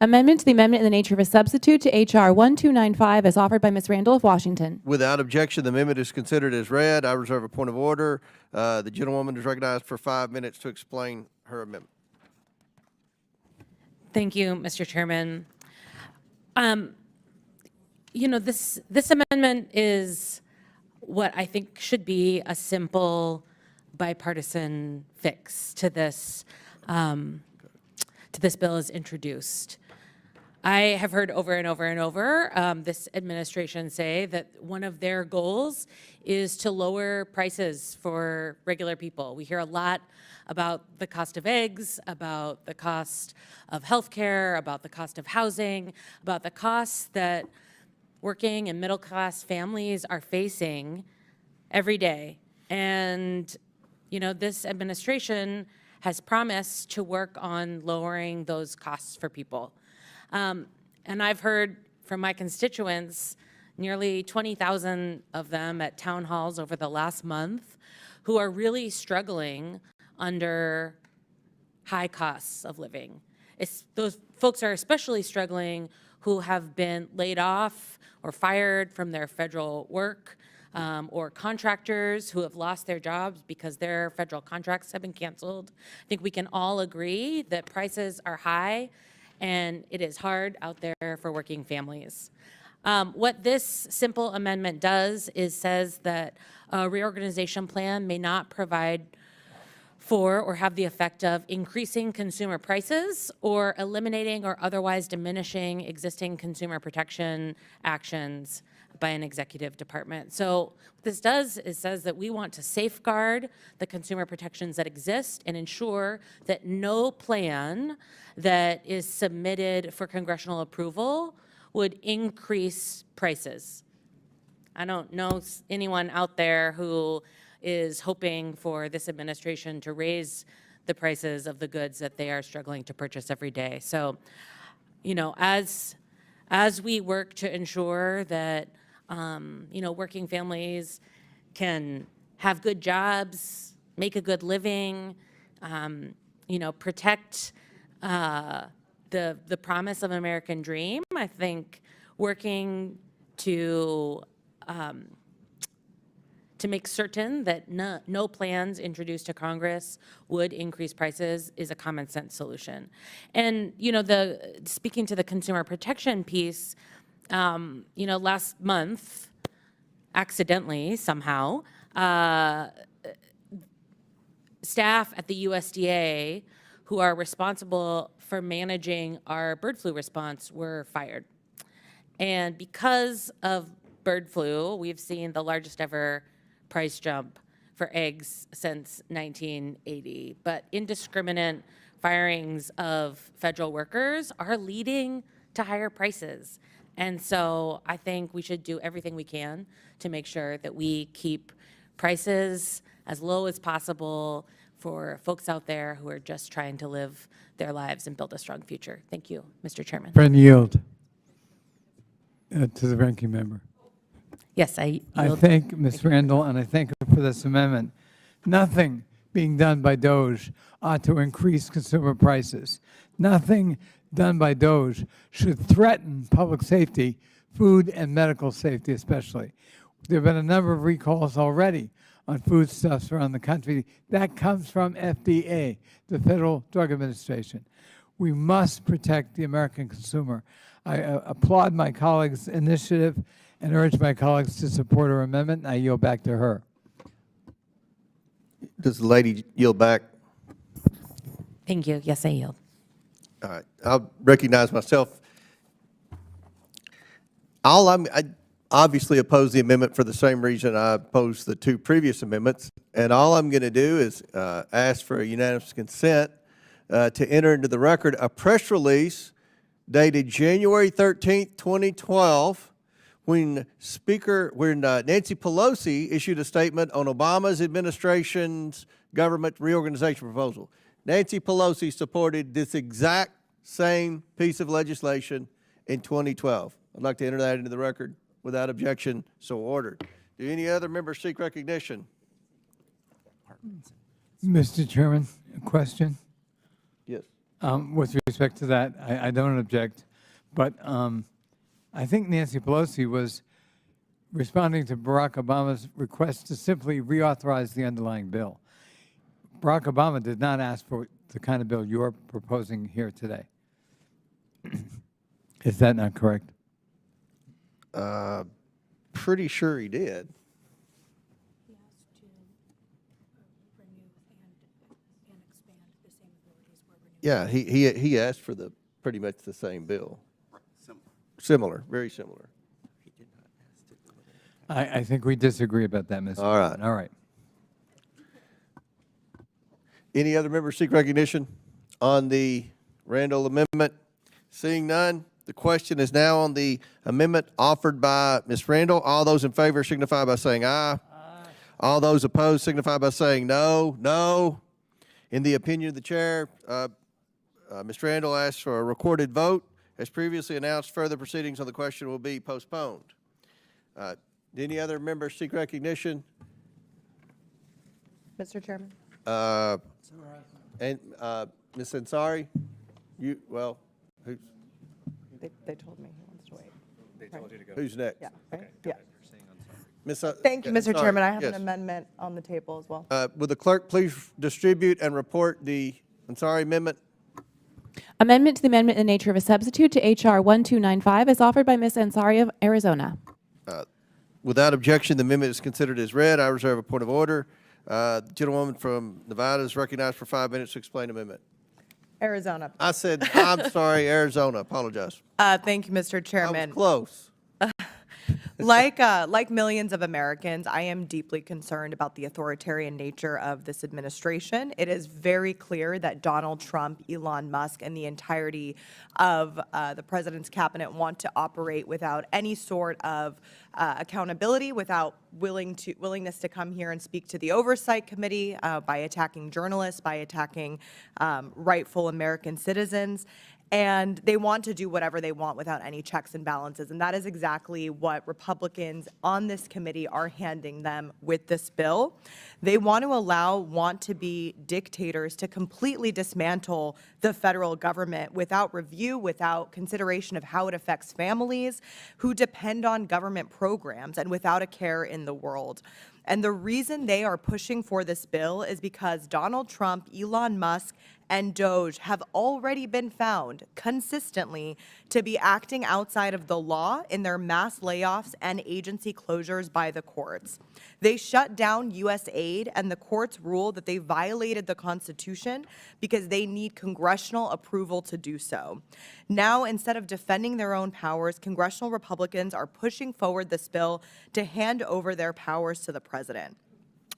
Amendment to the amendment in the nature of a substitute to H.R. 1295 as offered by Ms. Randall of Washington. Without objection, the amendment is considered as read. I reserve a point of order. The gentlewoman is recognized for 5 minutes to explain her amendment. Thank you, Mr. Chairman. This amendment is what I think should be a simple bipartisan fix to this bill as introduced. I have heard over and over and over this administration say that one of their goals is to lower prices for regular people. We hear a lot about the cost of eggs, about the cost of healthcare, about the cost of housing, about the costs that working and middle-class families are facing every day. And, this administration has promised to work on lowering those costs for people. And I've heard from my constituents, nearly 20,000 of them at town halls over the last month, who are really struggling under high costs of living. Those folks are especially struggling who have been laid off or fired from their federal work, or contractors who have lost their jobs because their federal contracts have been canceled. I think we can all agree that prices are high and it is hard out there for working families. What this simple amendment does is says that a reorganization plan may not provide for or have the effect of increasing consumer prices or eliminating or otherwise diminishing existing consumer protection actions by an executive department. So what this does is says that we want to safeguard the consumer protections that exist and ensure that no plan that is submitted for congressional approval would increase prices. I don't know anyone out there who is hoping for this administration to raise the prices of the goods that they are struggling to purchase every day. So, as we work to ensure that, working families can have good jobs, make a good living, protect the promise of an American dream, I think working to make certain that no plans introduced to Congress would increase prices is a common sense solution. And, speaking to the consumer protection piece, last month, accidentally somehow, staff at the USDA who are responsible for managing our bird flu response were fired. And because of bird flu, we've seen the largest ever price jump for eggs since 1980. But indiscriminate firings of federal workers are leading to higher prices. And so I think we should do everything we can to make sure that we keep prices as low as possible for folks out there who are just trying to live their lives and build a strong future. Thank you, Mr. Chairman. Friend, yield to the ranking member. Yes, I yield. thank Ms. Randall, and I thank her for this amendment. Nothing being done by Doge ought to increase consumer prices. Nothing done by Doge should threaten public safety, food and medical safety especially. There have been a number of recalls already on foodstuffs around the country. That comes from FDA, the Federal Drug Administration. We must protect the American consumer. I applaud my colleagues' initiative and urge my colleagues to support her amendment. I yield back to her. Does the lady yield back? Thank you. Yes, I yield. All right, I'll recognize myself. I obviously oppose the amendment for the same reason I opposed the two previous amendments, and all I'm going to do is ask for a unanimous consent to enter into the record a press release dated January 13th, 2012, when Nancy Pelosi issued a statement on Obama's administration's government reorganization proposal. Nancy Pelosi supported this exact same piece of legislation in 2012. I'd like to enter that into the record without objection, so ordered. Do any other members seek recognition? departments. Mr. Chairman, a question. Yes. With respect to that, I don't object, but I think Nancy Pelosi was responding to Barack Obama's request to simply reauthorize the underlying bill. Barack Obama did not ask for the kind of bill you're proposing here today. Is that not correct? Pretty sure he did. Yeah, he asked for the pretty much the same bill. Right, similar. Similar, very similar. He did not ask to eliminate that. I think we disagree about that, Mr. All right. Chairman. All right. Any other members seek recognition on the Randall Amendment? Seeing none, the question is now on the amendment offered by Ms. Randall. All those in favor signify by saying aye. Aye. All those opposed signify by saying no. No. In the opinion of the chair, Ms. Randall asks for a recorded vote. As previously announced, further proceedings on the question will be postponed. Any other members seek recognition? Mr. Chairman? And Ms. Ansari, who's They told me he wants to wait. They told you to go. who's next? Yeah, right? Yeah. Ms. Thank you, Mr. Ansari, Chairman. I have an yes. amendment on the table as well. Would the clerk please distribute and report the Ansari amendment? Amendment to the amendment in the nature of a substitute to H.R. 1295 is offered by Ms. Ansari of Arizona. Without objection, the amendment is considered as read. I reserve a point of order. Gentlewoman from Nevada is recognized for 5 minutes to explain amendment. Arizona. I said, I'm sorry, Arizona. Apologize. Thank you, Mr. I Chairman. was close. Like millions of Americans, I am deeply concerned about the authoritarian nature of this administration. It is very clear that Donald Trump, Elon Musk, and the entirety of the president's cabinet want to operate without any sort of accountability, without willingness to come here and speak to the Oversight Committee, by attacking journalists, by attacking rightful American citizens. And they want to do whatever they want without any checks and balances. And that is exactly what Republicans on this committee are handing them with this bill. They want to allow want-to-be dictators to completely dismantle the federal government without review, without consideration of how it affects families who depend on government programs, and without a care in the world. And the reason they are pushing for this bill is because Donald Trump, Elon Musk, and Doge have already been found consistently to be acting outside of the law in their mass layoffs and agency closures by the courts. They shut down USAID, and the courts ruled that they violated the Constitution because they need congressional approval to do so. Now, instead of defending their own powers, congressional Republicans are pushing forward this bill to hand over their powers to the president.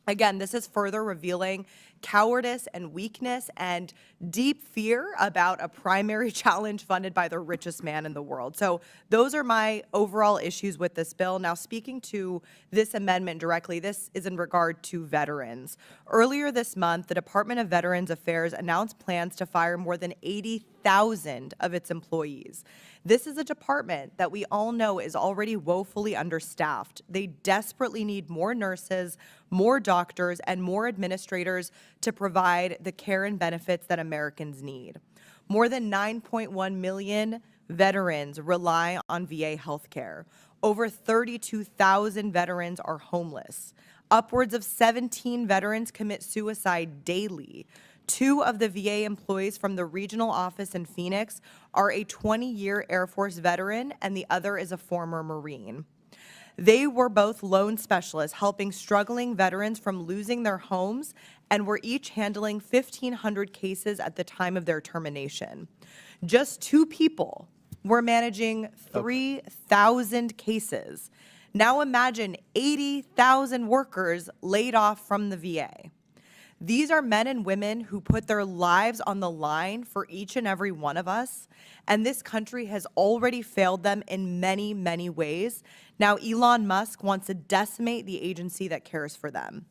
Again, this is further revealing cowardice and weakness and deep fear about a primary challenge funded by the richest man in the world. So those are my overall issues with this bill. Now, speaking to this amendment directly, this is in regard to veterans. Earlier this month, the Department of Veterans Affairs announced plans to fire more than 80,000 of its employees. This is a department that we all know is already woefully understaffed. They desperately need more nurses, more doctors, and more administrators to provide the care and benefits that Americans need. More than 9.1 million veterans rely on VA healthcare. Over 32,000 veterans are homeless. Upwards of 17 veterans commit suicide daily. 2 of the VA employees from the regional office in Phoenix are a 20-year Air Force veteran, and the other is a former Marine. They were both loan specialists helping struggling veterans from losing their homes, and were each handling 1,500 cases at the time of their termination. Just 2 people were managing 3,000 cases. Now imagine 80,000 workers laid off from the VA. These are men and women who put their lives on the line for each and every one of us, and this country has already failed them in many, many ways. Now, Elon Musk wants to decimate the agency that cares for them.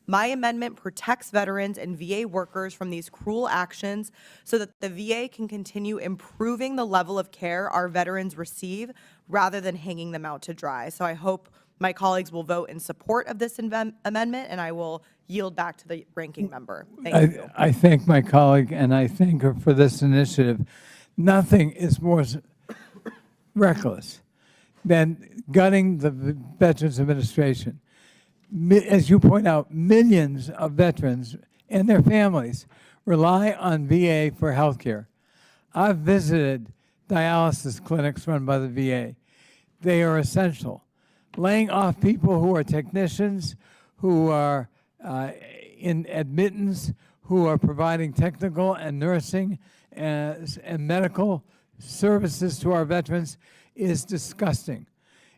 My amendment protects veterans and VA workers from these cruel actions so that the VA can continue improving the level of care our veterans receive rather than hanging them out to dry. So I hope my colleagues will vote in support of this amendment, and I will yield back to the ranking member. Thank you. I thank my colleague and I thank her for this initiative. Nothing is more reckless than gutting the Veterans Administration. As you point out, millions of veterans and their families rely on VA for health care. I've visited dialysis clinics run by the VA. They are essential. Laying off people who are technicians, who are in admittance, who are providing technical and nursing and medical services to our veterans is disgusting.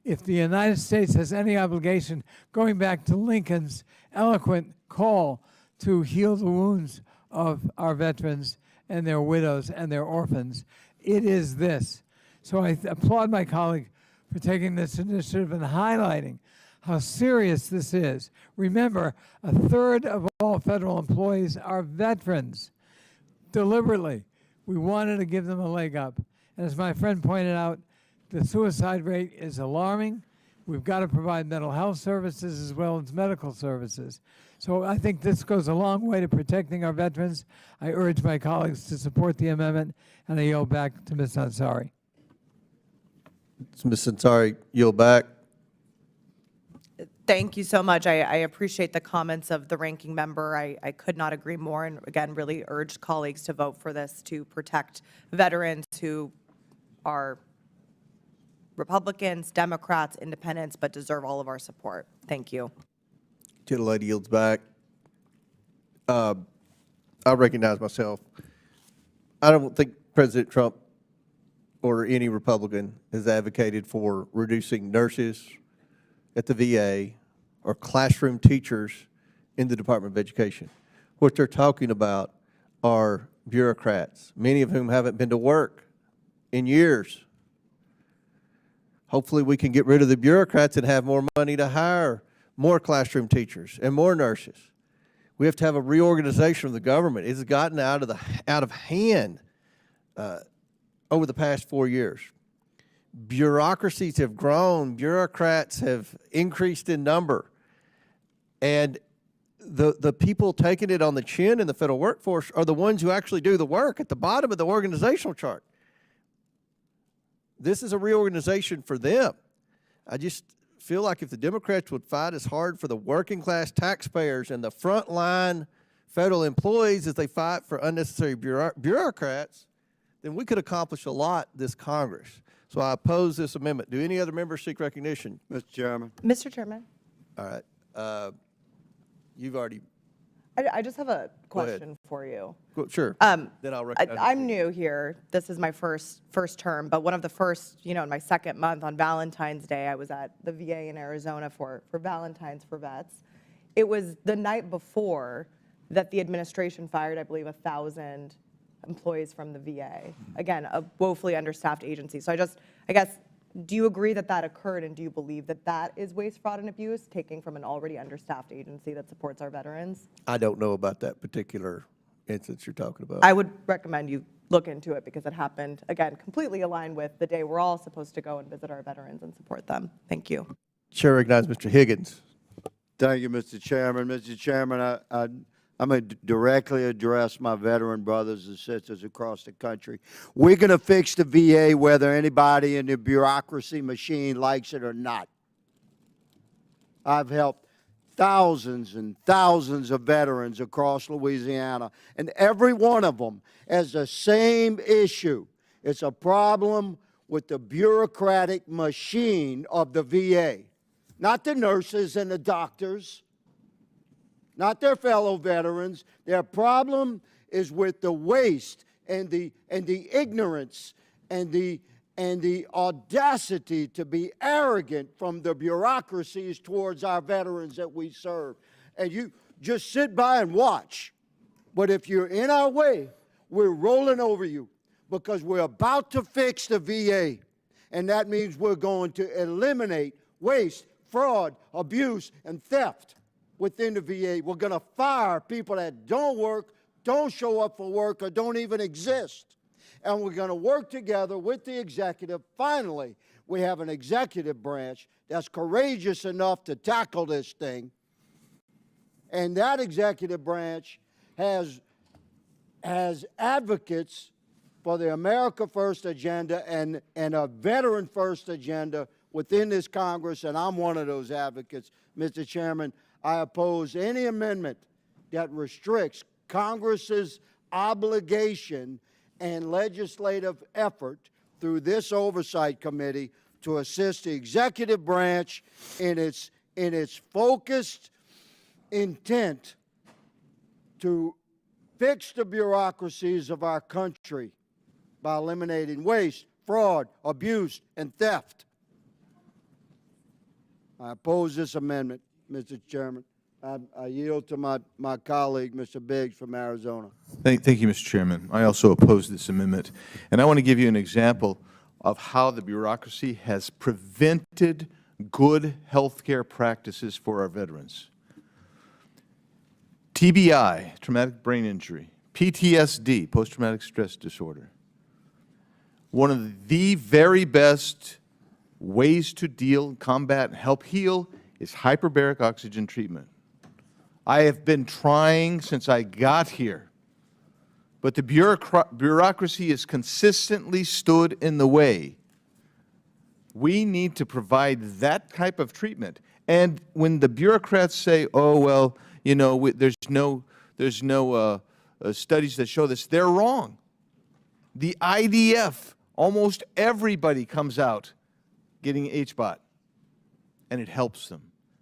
If the United States has any obligation, going back to Lincoln's eloquent call to heal the wounds of our veterans and their widows and their orphans, it is this. So I applaud my colleague for taking this initiative and highlighting how serious this is. Remember, a third of all federal employees are veterans. Deliberately, we wanted to give them a leg up. And as my friend pointed out, the suicide rate is alarming. We've got to provide mental health services as well as medical services. So I think this goes a long way to protecting our veterans. I urge my colleagues to support the amendment, and I yield back to Ms. Ansari. So Ms. Ansari, yield back. Thank you so much. I appreciate the comments of the ranking member. I could not agree more, and again, really urge colleagues to vote for this to protect veterans who are Republicans, Democrats, Independents, but deserve all of our support. Thank you. Gentle lady yields back. I recognize myself. I don't think President Trump or any Republican has advocated for reducing nurses at the VA or classroom teachers in the Department of Education. What they're talking about are bureaucrats, many of whom haven't been to work in years. Hopefully we can get rid of the bureaucrats and have more money to hire more classroom teachers and more nurses. We have to have a reorganization of the government. It's gotten out of hand over the past 4 years. Bureaucracies have grown, bureaucrats have increased in number, and the people taking it on the chin in the federal workforce are the ones who actually do the work at the bottom of the organizational chart. This is a reorganization for them. I just feel like if the Democrats would fight as hard for the working class taxpayers and the frontline federal employees as they fight for unnecessary bureaucrats, then we could accomplish a lot this Congress. So I oppose this amendment. Do any other members seek recognition? Mr. Chairman. Mr. Chairman, All right. You've already, I just have a ahead. question for you. sure. Then I'll recognize. I'm new here. This is my first term, but one of the first, in my second month on Valentine's Day, I was at the VA in Arizona for Valentine's for vets. It was the night before that the administration fired, I believe, 1,000 employees from the VA. Again, a woefully understaffed agency. So I guess, do you agree that that occurred, and do you believe that that is waste, fraud, and abuse, taking from an already understaffed agency that supports our veterans? I don't know about that particular instance you're talking about. I would recommend you look into it because it happened, again, completely aligned with the day we're all supposed to go and visit our veterans and support them. Thank you. Chair recognizes Mr. Higgins. Thank you, Mr. Chairman. Mr. Chairman, I'm going to directly address my veteran brothers and sisters across the country. We're going to fix the VA whether anybody in the bureaucracy machine likes it or not. I've helped thousands and thousands of veterans across Louisiana, and every one of them has the same issue. It's a problem with the bureaucratic machine of the VA, not the nurses and the doctors, not their fellow veterans. Their problem is with the waste and the ignorance and the audacity to be arrogant from the bureaucracies towards our veterans that we serve. And you just sit by and watch. But if you're in our way, we're rolling over you because we're about to fix the VA. And that means we're going to eliminate waste, fraud, abuse, and theft within the VA. We're going to fire people that don't work, don't show up for work, or don't even exist. And we're going to work together with the executive. Finally, we have an executive branch that's courageous enough to tackle this thing. And that executive branch has advocates for the America First agenda and a veteran first agenda within this Congress, and I'm one of those advocates. Mr. Chairman, I oppose any amendment that restricts Congress's obligation and legislative effort through this oversight committee to assist the executive branch in its focused intent to fix the bureaucracies of our country by eliminating waste, fraud, abuse, and theft. I oppose this amendment, Mr. Chairman. I yield to my colleague, Mr. Biggs from Arizona. Thank you, Mr. Chairman. I also oppose this amendment. And I want to give you an example of how the bureaucracy has prevented good health care practices for our veterans. TBI, traumatic brain injury, PTSD, post-traumatic stress disorder. One of the very best ways to deal, combat, and help heal is hyperbaric oxygen treatment. I have been trying since I got here, but the bureaucracy has consistently stood in the way. We need to provide that type of treatment. And when the bureaucrats say, oh, well, you know, there's no studies that show this, they're wrong. The IDF, almost everybody comes out getting HBOT, and it helps them.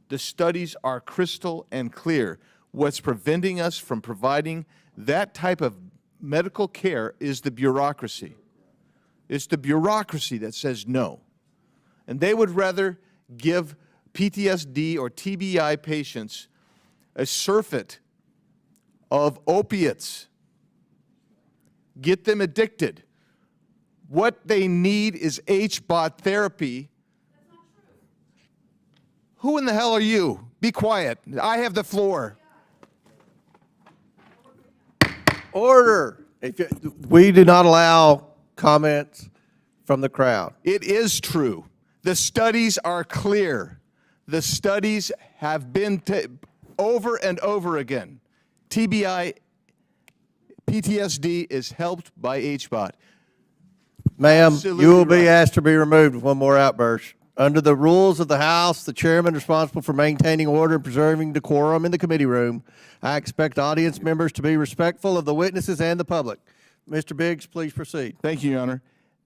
The studies are crystal and clear. What's preventing us from providing that type of medical care is the bureaucracy. It's the bureaucracy that says no. And they would rather give PTSD or TBI patients a surfeit of opiates, get them addicted. What they need is HBOT therapy. Who in the hell are you? Be quiet. I have the floor. Order. We do not allow comments from the crowd. It is true. The studies are clear. The studies have been over and over again. TBI, PTSD is helped by HBOT. Ma'am, Absolutely you will be right. asked to be removed with one more outburst. Under the rules of the House, the chairman responsible for maintaining order and preserving decorum in the committee room. I expect audience members to be respectful of the witnesses and the public. Mr. Biggs, please proceed. Thank you, Your Honor.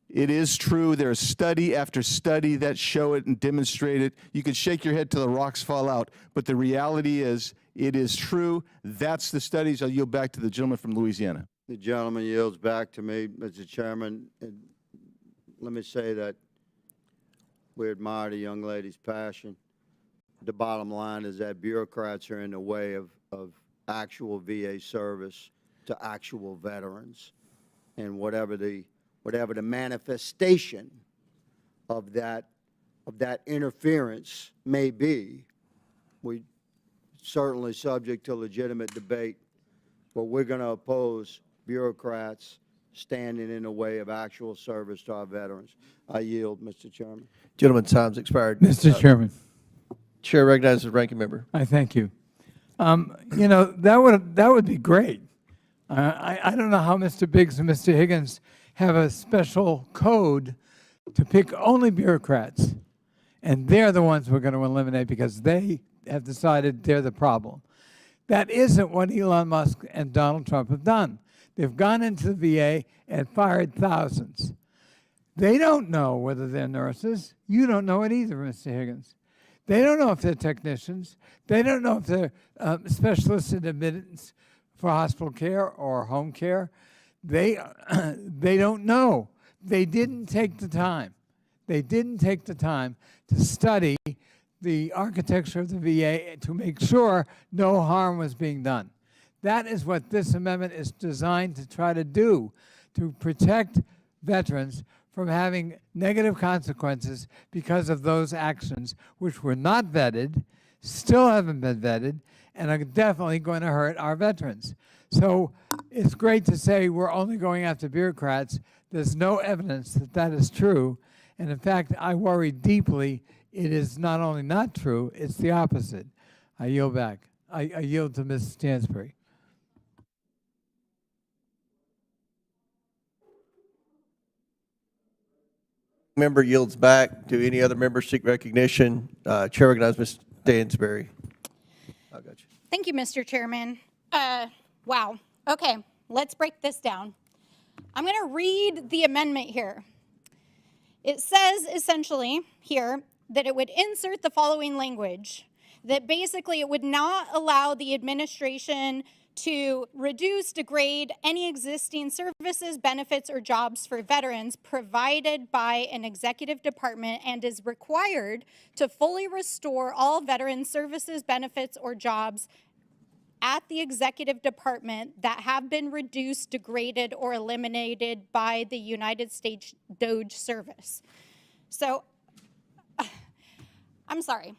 It is true. There is study after study that show it and demonstrate it. You can shake your head till the rocks fall out, but the reality is it is true. That's the studies. I'll yield back to the gentleman from Louisiana. The gentleman yields back to me, Mr. Chairman. And let me say that we admire the young lady's passion. The bottom line is that bureaucrats are in the way of actual VA service to actual veterans. And whatever the manifestation of that interference may be, we certainly subject to legitimate debate, but we're going to oppose bureaucrats standing in the way of actual service to our veterans. I yield, Mr. Chairman. Gentleman's time's expired. Mr. Chairman, Chair recognizes the ranking member. I thank you. You know, that would be great. I don't know how Mr. Biggs and Mr. Higgins have a special code to pick only bureaucrats, and they're the ones we're going to eliminate because they have decided they're the problem. That isn't what Elon Musk and Donald Trump have done. They've gone into the VA and fired thousands. They don't know whether they're nurses. You don't know it either, Mr. Higgins. They don't know if they're technicians. They don't know if they're specialists in admittance for hospital care or home care. They don't know. They didn't take the time. They didn't take the time to study the architecture of the VA to make sure no harm was being done. That is what this amendment is designed to try to do, to protect veterans from having negative consequences because of those actions, which were not vetted, still haven't been vetted, and are definitely going to hurt our veterans. So it's great to say we're only going after bureaucrats. There's no evidence that that is true, And in fact, I worry deeply it is not only not true, it's the opposite. I yield back. I yield to Ms. Stansbury. Member yields back. Do any other members seek recognition? Chair recognizes Ms. Stansbury. I got you. Thank you, Mr. Chairman. Wow. Okay, let's break this down. I'm going to read the amendment here. It says essentially here that it would insert the following language, that basically it would not allow the administration to reduce, degrade any existing services, benefits, or jobs for veterans provided by an executive department, and is required to fully restore all veteran services, benefits, or jobs at the executive department that have been reduced, degraded, or eliminated by the United States Doge service. So, I'm sorry.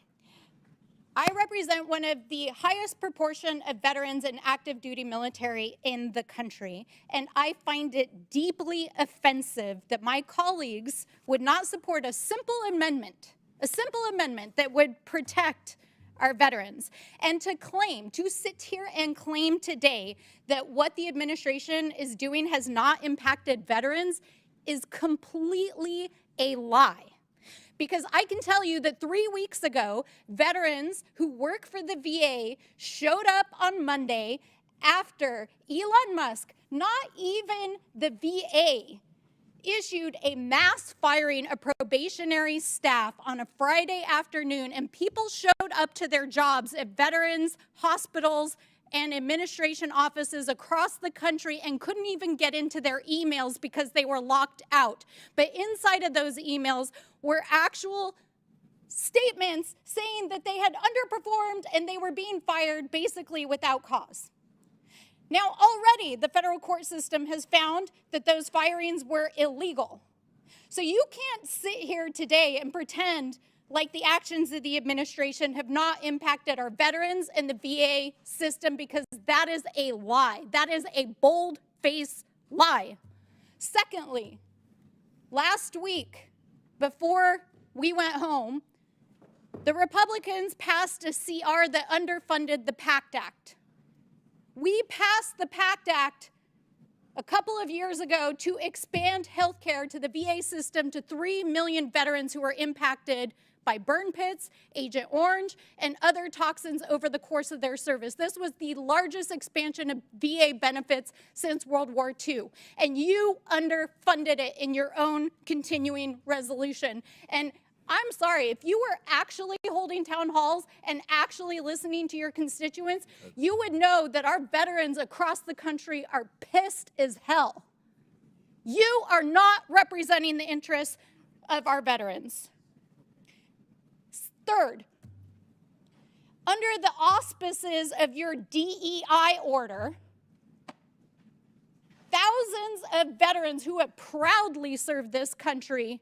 I represent one of the highest proportion of veterans in active duty military in the country, and I find it deeply offensive that my colleagues would not support a simple amendment that would protect our veterans. And to sit here and claim today that what the administration is doing has not impacted veterans is completely a lie. Because I can tell you that 3 weeks ago, veterans who work for the VA showed up on Monday after Elon Musk, not even the VA, issued a mass firing of probationary staff on a Friday afternoon, and people showed up to their jobs at veterans, hospitals, and administration offices across the country and couldn't even get into their emails because they were locked out. But inside of those emails were actual statements saying that they had underperformed and they were being fired basically without cause. Now, already the federal court system has found that those firings were illegal. So you can't sit here today and pretend like the actions of the administration have not impacted our veterans and the VA system, because that is a lie. That is a bold-faced lie. Secondly, last week, before we went home, the Republicans passed a CR that underfunded the PACT Act. We passed the PACT Act a couple of years ago to expand health care to the VA system to 3 million veterans who are impacted by burn pits, Agent Orange, and other toxins over the course of their service. This was the largest expansion of VA benefits since World War II. And you underfunded it in your own continuing resolution. And I'm sorry, if you were actually holding town halls and actually listening to your constituents, you would know that our veterans across the country are pissed as hell. You are not representing the interests of our veterans. Third, under the auspices of your DEI order, thousands of veterans who have proudly served this country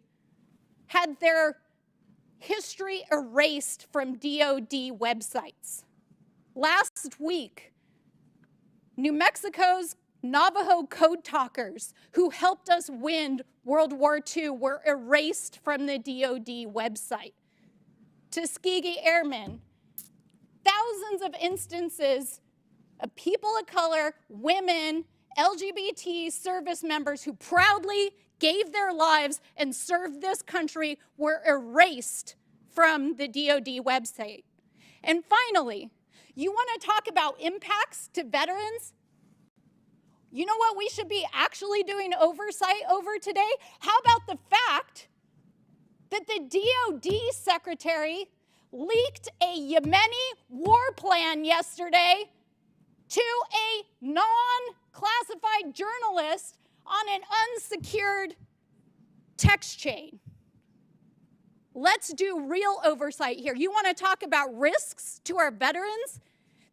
had their history erased from DoD websites. Last week, New Mexico's Navajo code talkers who helped us win World War II were erased from the DoD website. Tuskegee Airmen, thousands of instances of people of color, women, LGBT service members who proudly gave their lives and served this country were erased from the DoD website. And finally, you want to talk about impacts to veterans? You know what we should be actually doing oversight over today? How about the fact that the DoD secretary leaked a Yemeni war plan yesterday to a non-classified journalist on an unsecured text chain? Let's do real oversight here. You want to talk about risks to our veterans?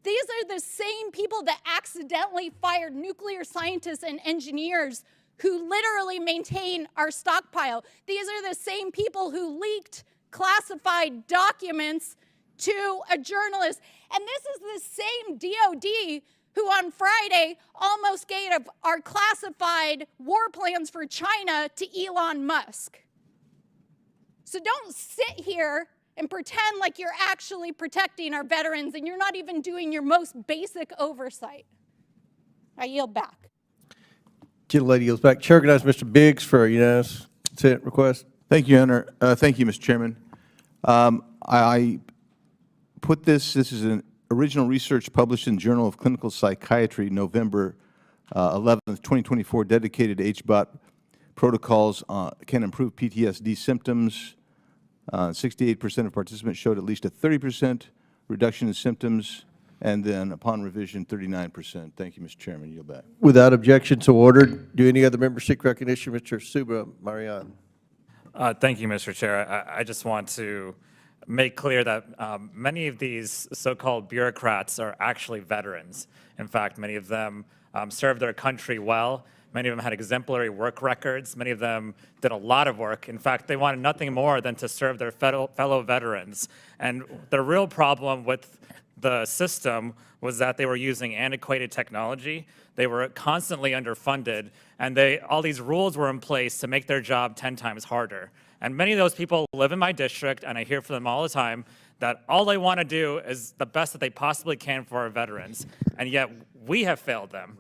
These are the same people that accidentally fired nuclear scientists and engineers who literally maintain our stockpile. These are the same people who leaked classified documents to a journalist. And this is the same DoD who on Friday almost gave our classified war plans for China to Elon Musk. So don't sit here and pretend like you're actually protecting our veterans and you're not even doing your most basic oversight. I yield back. Gentlelady yields back. Chair recognizes Mr. Biggs for a unanimous consent request. Thank you, Honor. Thank you, Mr. Chairman. I put this is an original research published in Journal of Clinical Psychiatry, November 11th, 2024, dedicated to HBOT protocols can improve PTSD symptoms. 68% of participants showed at least a 30% reduction in symptoms, and then upon revision, 39%. Thank you, Mr. Chairman. Yield back. Without objection, so ordered. Do any other members seek recognition? Mr. Subra Marian. Thank you, Mr. Chair. I just want to make clear that many of these so-called bureaucrats are actually veterans. In fact, many of them served their country well. Many of them had exemplary work records. Many of them did a lot of work. In fact, they wanted nothing more than to serve their fellow veterans. And the real problem with the system was that they were using antiquated technology. They were constantly underfunded, and all these rules were in place to make their job 10 times harder. And many of those people live in my district, and I hear from them all the time that all they want to do is the best that they possibly can for our veterans. And yet we have failed them.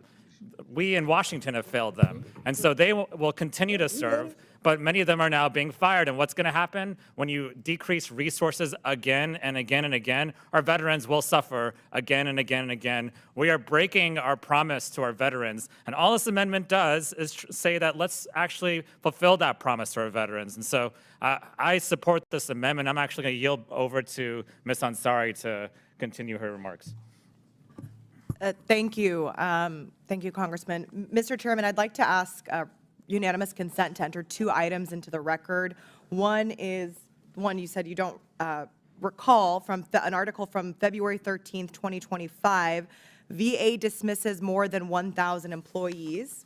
We in Washington have failed them. And so they will continue to serve, but many of them are now being fired. And what's going to happen when you decrease resources again and again and again? Our veterans will suffer again and again and again. We are breaking our promise to our veterans. And all this amendment does is say that let's actually fulfill that promise to our veterans. And so I support this amendment. I'm actually going to yield over to Ms. Ansari to continue her remarks. Thank you. Thank you, Congressman. Mr. Chairman, I'd like to ask unanimous consent to enter 2 items into the record. One is one you said you don't recall from an article from February 13th, 2025. VA dismisses more than 1,000 employees.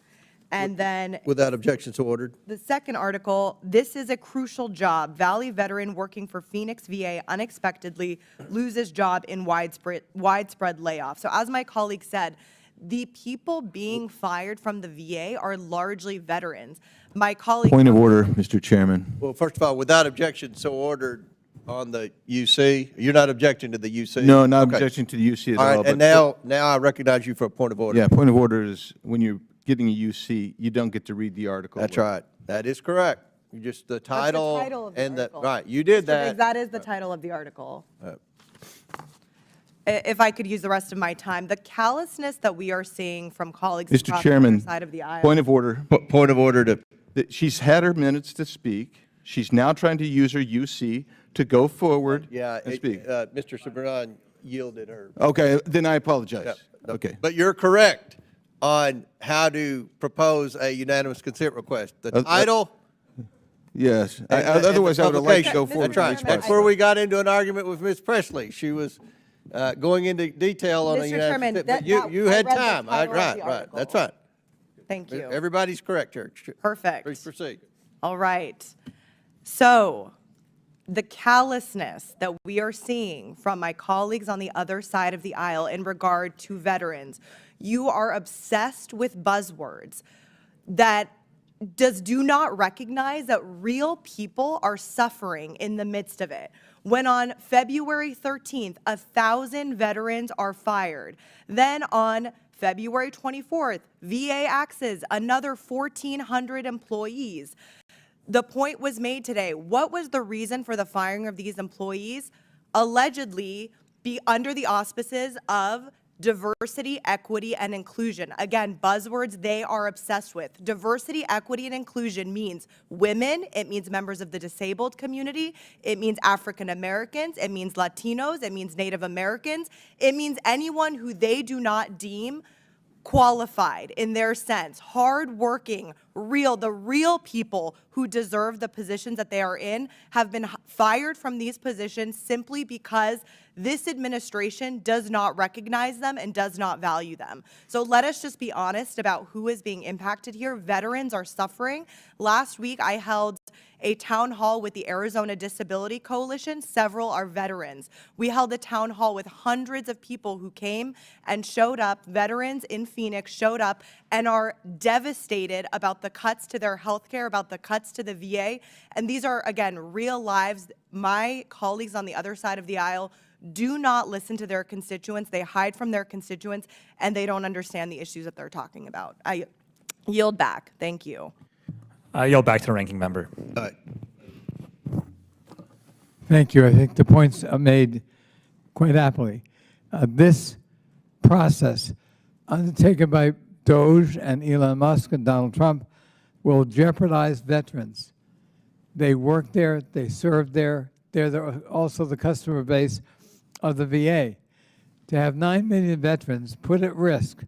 And then Without objection, so ordered. the second article, this is a crucial job. Valley veteran working for Phoenix VA unexpectedly loses job in widespread layoff. So as my colleague said, the people being fired from the VA are largely veterans. My colleague— Point of order, Mr. Chairman. Well, first of all, without objection, so ordered on the UC. You're not objecting to the UC? No, not Okay. objecting to the UC at All all. right, and now I recognize you for a point of order. Yeah, point of order is when you're getting a UC, you don't get to read the article. That's right. That is correct. You just, the title. That's the title of the and article. right, you did Mr. Biggs, that. that is the title of the article. If I could use the rest of my time, the callousness that we are seeing from colleagues Mr. across the Chairman, other side of the aisle. point of order. Point of order to, She's had her minutes to speak. She's now trying to use her UC to go forward yeah, and speak. Mr. Subramanian yielded her. Okay, then I apologize. Yeah, Okay. But you're correct on how to propose a unanimous consent request. The title. Yes. and the Otherwise, I would have liked to go publication. forward. That's right. with each That's question. where we got into an argument with Ms. Presley. She was going into detail on a Mr. unanimous Chairman, consent. that- But you, that- you I had read the time. title of the Right. article. That's right. Thank you. Everybody's correct, Church. Perfect. Please proceed. All right. So the callousness that we are seeing from my colleagues on the other side of the aisle in regard to veterans, you are obsessed with buzzwords that do not recognize that real people are suffering in the midst of it. When on February 13th, 1,000 veterans are fired. Then on February 24th, VA axes another 1,400 employees. The point was made today. What was the reason for the firing of these employees? Allegedly, be under the auspices of diversity, equity, and inclusion. Again, buzzwords they are obsessed with. Diversity, equity, and inclusion means women, it means members of the disabled community, it means African Americans, it means Latinos, it means Native Americans, it means anyone who they do not deem qualified in their sense, hardworking, the real people who deserve the positions that they are in have been fired from these positions simply because This administration does not recognize them and does not value them. So let us just be honest about who is being impacted here. Veterans are suffering. Last week, I held a town hall with the Arizona Disability Coalition. Several are veterans. We held a town hall with hundreds of people who came and showed up. Veterans in Phoenix showed up and are devastated about the cuts to their health care, about the cuts to the VA. And these are, again, real lives. My colleagues on the other side of the aisle do not listen to their constituents. They hide from their constituents, and they don't understand the issues that they're talking about. I yield back. Thank you. I yield back to the ranking member. All right. Thank you. I think the points are made quite aptly. This process undertaken by Doge and Elon Musk and Donald Trump will jeopardize veterans. They work there, they serve there, they're also the customer base of the VA. To have 9 million veterans put at risk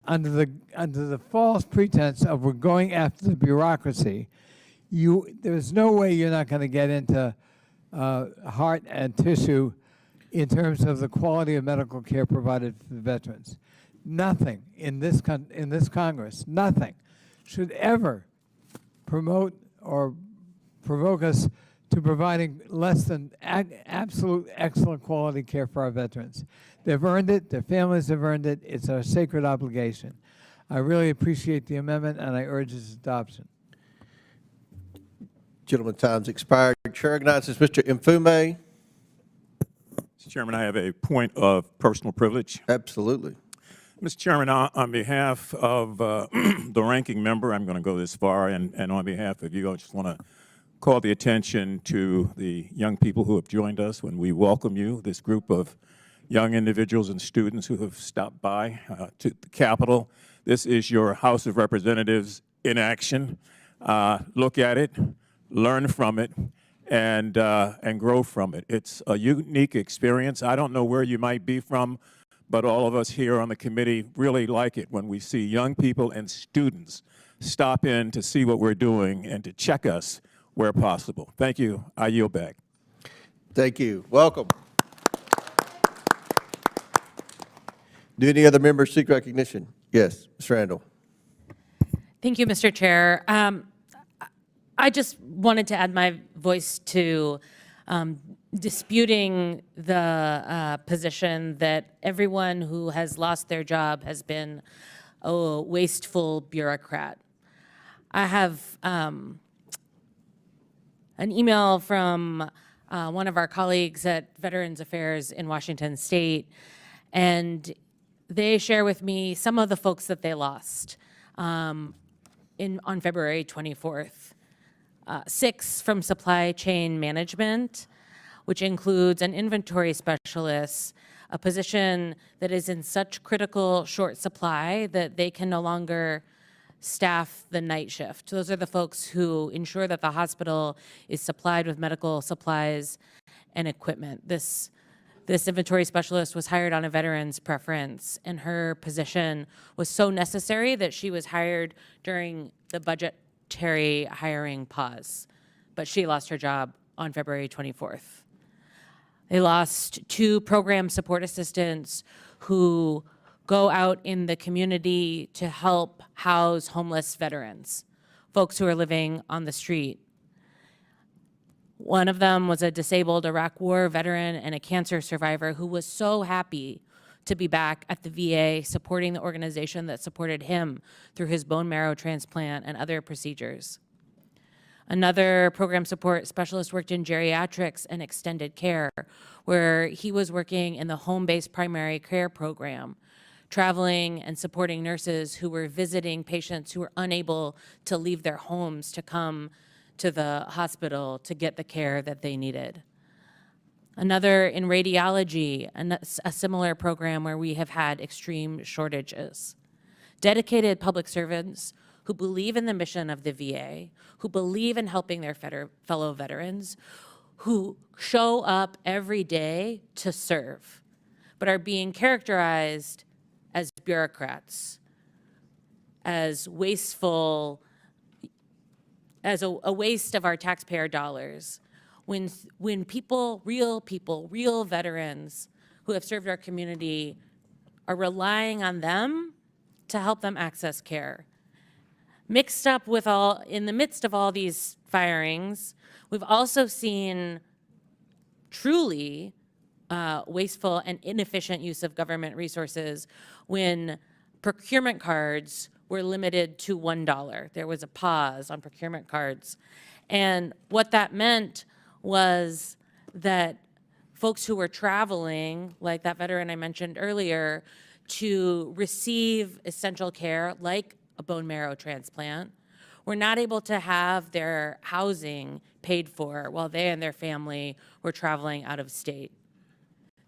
under the false pretense of we're going after the bureaucracy, there's no way you're not going to get into heart and tissue in terms of the quality of medical care provided for the veterans. Nothing in this Congress, nothing should ever promote or provoke us to providing less than absolute excellent quality care for our veterans. They've earned it, their families have earned it, it's our sacred obligation. I really appreciate the amendment and I urge its adoption. Gentleman, time's expired. Chair recognizes Mr. Mfume. Mr. Chairman, I have a point of personal privilege. Absolutely. Mr. Chairman, on behalf of the ranking member, I'm going to go this far, and on behalf of you, I just want to call the attention to the young people who have joined us when we welcome you, this group of young individuals and students who have stopped by to the Capitol. This is your House of Representatives in action. Look at it, learn from it, and grow from it. It's a unique experience. I don't know where you might be from, but all of us here on the committee really like it when we see young people and students stop in to see what we're doing and to check us where possible. Thank you. I yield back. Thank you. Welcome. Do any other members seek recognition? Yes, Ms. Randall. Thank you, Mr. Chair. I just wanted to add my voice to disputing the position that everyone who has lost their job has been a wasteful bureaucrat. I have an email from one of our colleagues at Veterans Affairs in Washington State, and they share with me some of the folks that they lost on February 24th. 6 from supply chain management, which includes an inventory specialist, a position that is in such critical short supply that they can no longer staff the night shift. Those are the folks who ensure that the hospital is supplied with medical supplies and equipment. This inventory specialist was hired on a veteran's preference, and her position was so necessary that she was hired during the budgetary hiring pause. But she lost her job on February 24th. They lost 2 program support assistants who go out in the community to help house homeless veterans, folks who are living on the street. One of them was a disabled Iraq War veteran and a cancer survivor who was so happy to be back at the VA supporting the organization that supported him through his bone marrow transplant and other procedures. Another program support specialist worked in geriatrics and extended care, where he was working in the home-based primary care program, traveling and supporting nurses who were visiting patients who were unable to leave their homes to come to the hospital to get the care that they needed. Another in radiology, a similar program where we have had extreme shortages. Dedicated public servants who believe in the mission of the VA, who believe in helping their fellow veterans, who show up every day to serve, but are being characterized as bureaucrats, as wasteful, as a waste of our taxpayer dollars. When people, real veterans, who have served our community are relying on them to help them access care. Mixed up with in the midst of all these firings, we've also seen truly wasteful and inefficient use of government resources when procurement cards were limited to $1. There was a pause on procurement cards. And what that meant was that folks who were traveling, like that veteran I mentioned earlier, to receive essential care like a bone marrow transplant, were not able to have their housing paid for while they and their family were traveling out of state.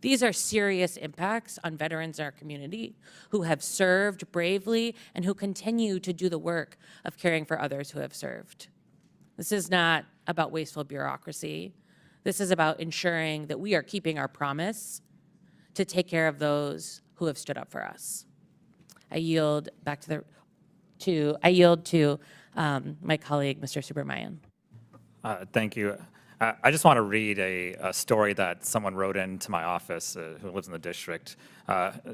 These are serious impacts on veterans in our community who have served bravely and who continue to do the work of caring for others who have served. This is not about wasteful bureaucracy. This is about ensuring that we are keeping our promise to take care of those who have stood up for us. I yield back to my colleague, Mr. Subramanian. Thank you. I just want to read a story that someone wrote into my office who lives in the district.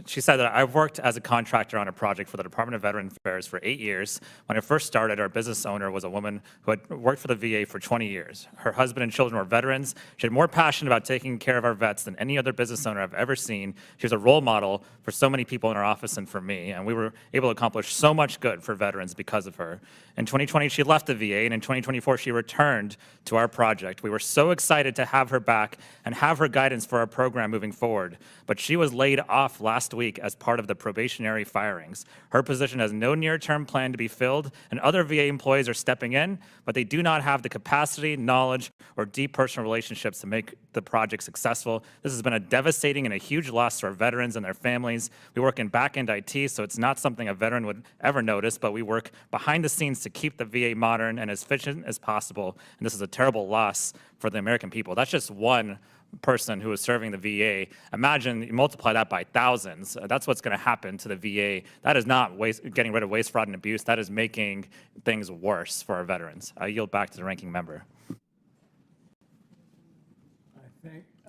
She said that I've worked as a contractor on a project for the Department of Veteran Affairs for 8 years. When I first started, our business owner was a woman who had worked for the VA for 20 years. Her husband and children were veterans. She had more passion about taking care of our vets than any other business owner I've ever seen. She was a role model for so many people in our office and for me, and we were able to accomplish so much good for veterans because of her. In 2020, she left the VA, and in 2024, she returned to our project. We were so excited to have her back and have her guidance for our program moving forward, but she was laid off last week as part of the probationary firings. Her position has no near-term plan to be filled, and other VA employees are stepping in, but they do not have the capacity, knowledge, or deep personal relationships to make the project successful. This has been a devastating and a huge loss to our veterans and their families. We work in back-end IT, so it's not something a veteran would ever notice, but we work behind the scenes to keep the VA modern and as efficient as possible, and this is a terrible loss for the American people. That's just one person who is serving the VA. Imagine you multiply that by thousands. That's what's going to happen to the VA. That is not getting rid of waste, fraud, and abuse. That is making things worse for our veterans. I yield back to the ranking member.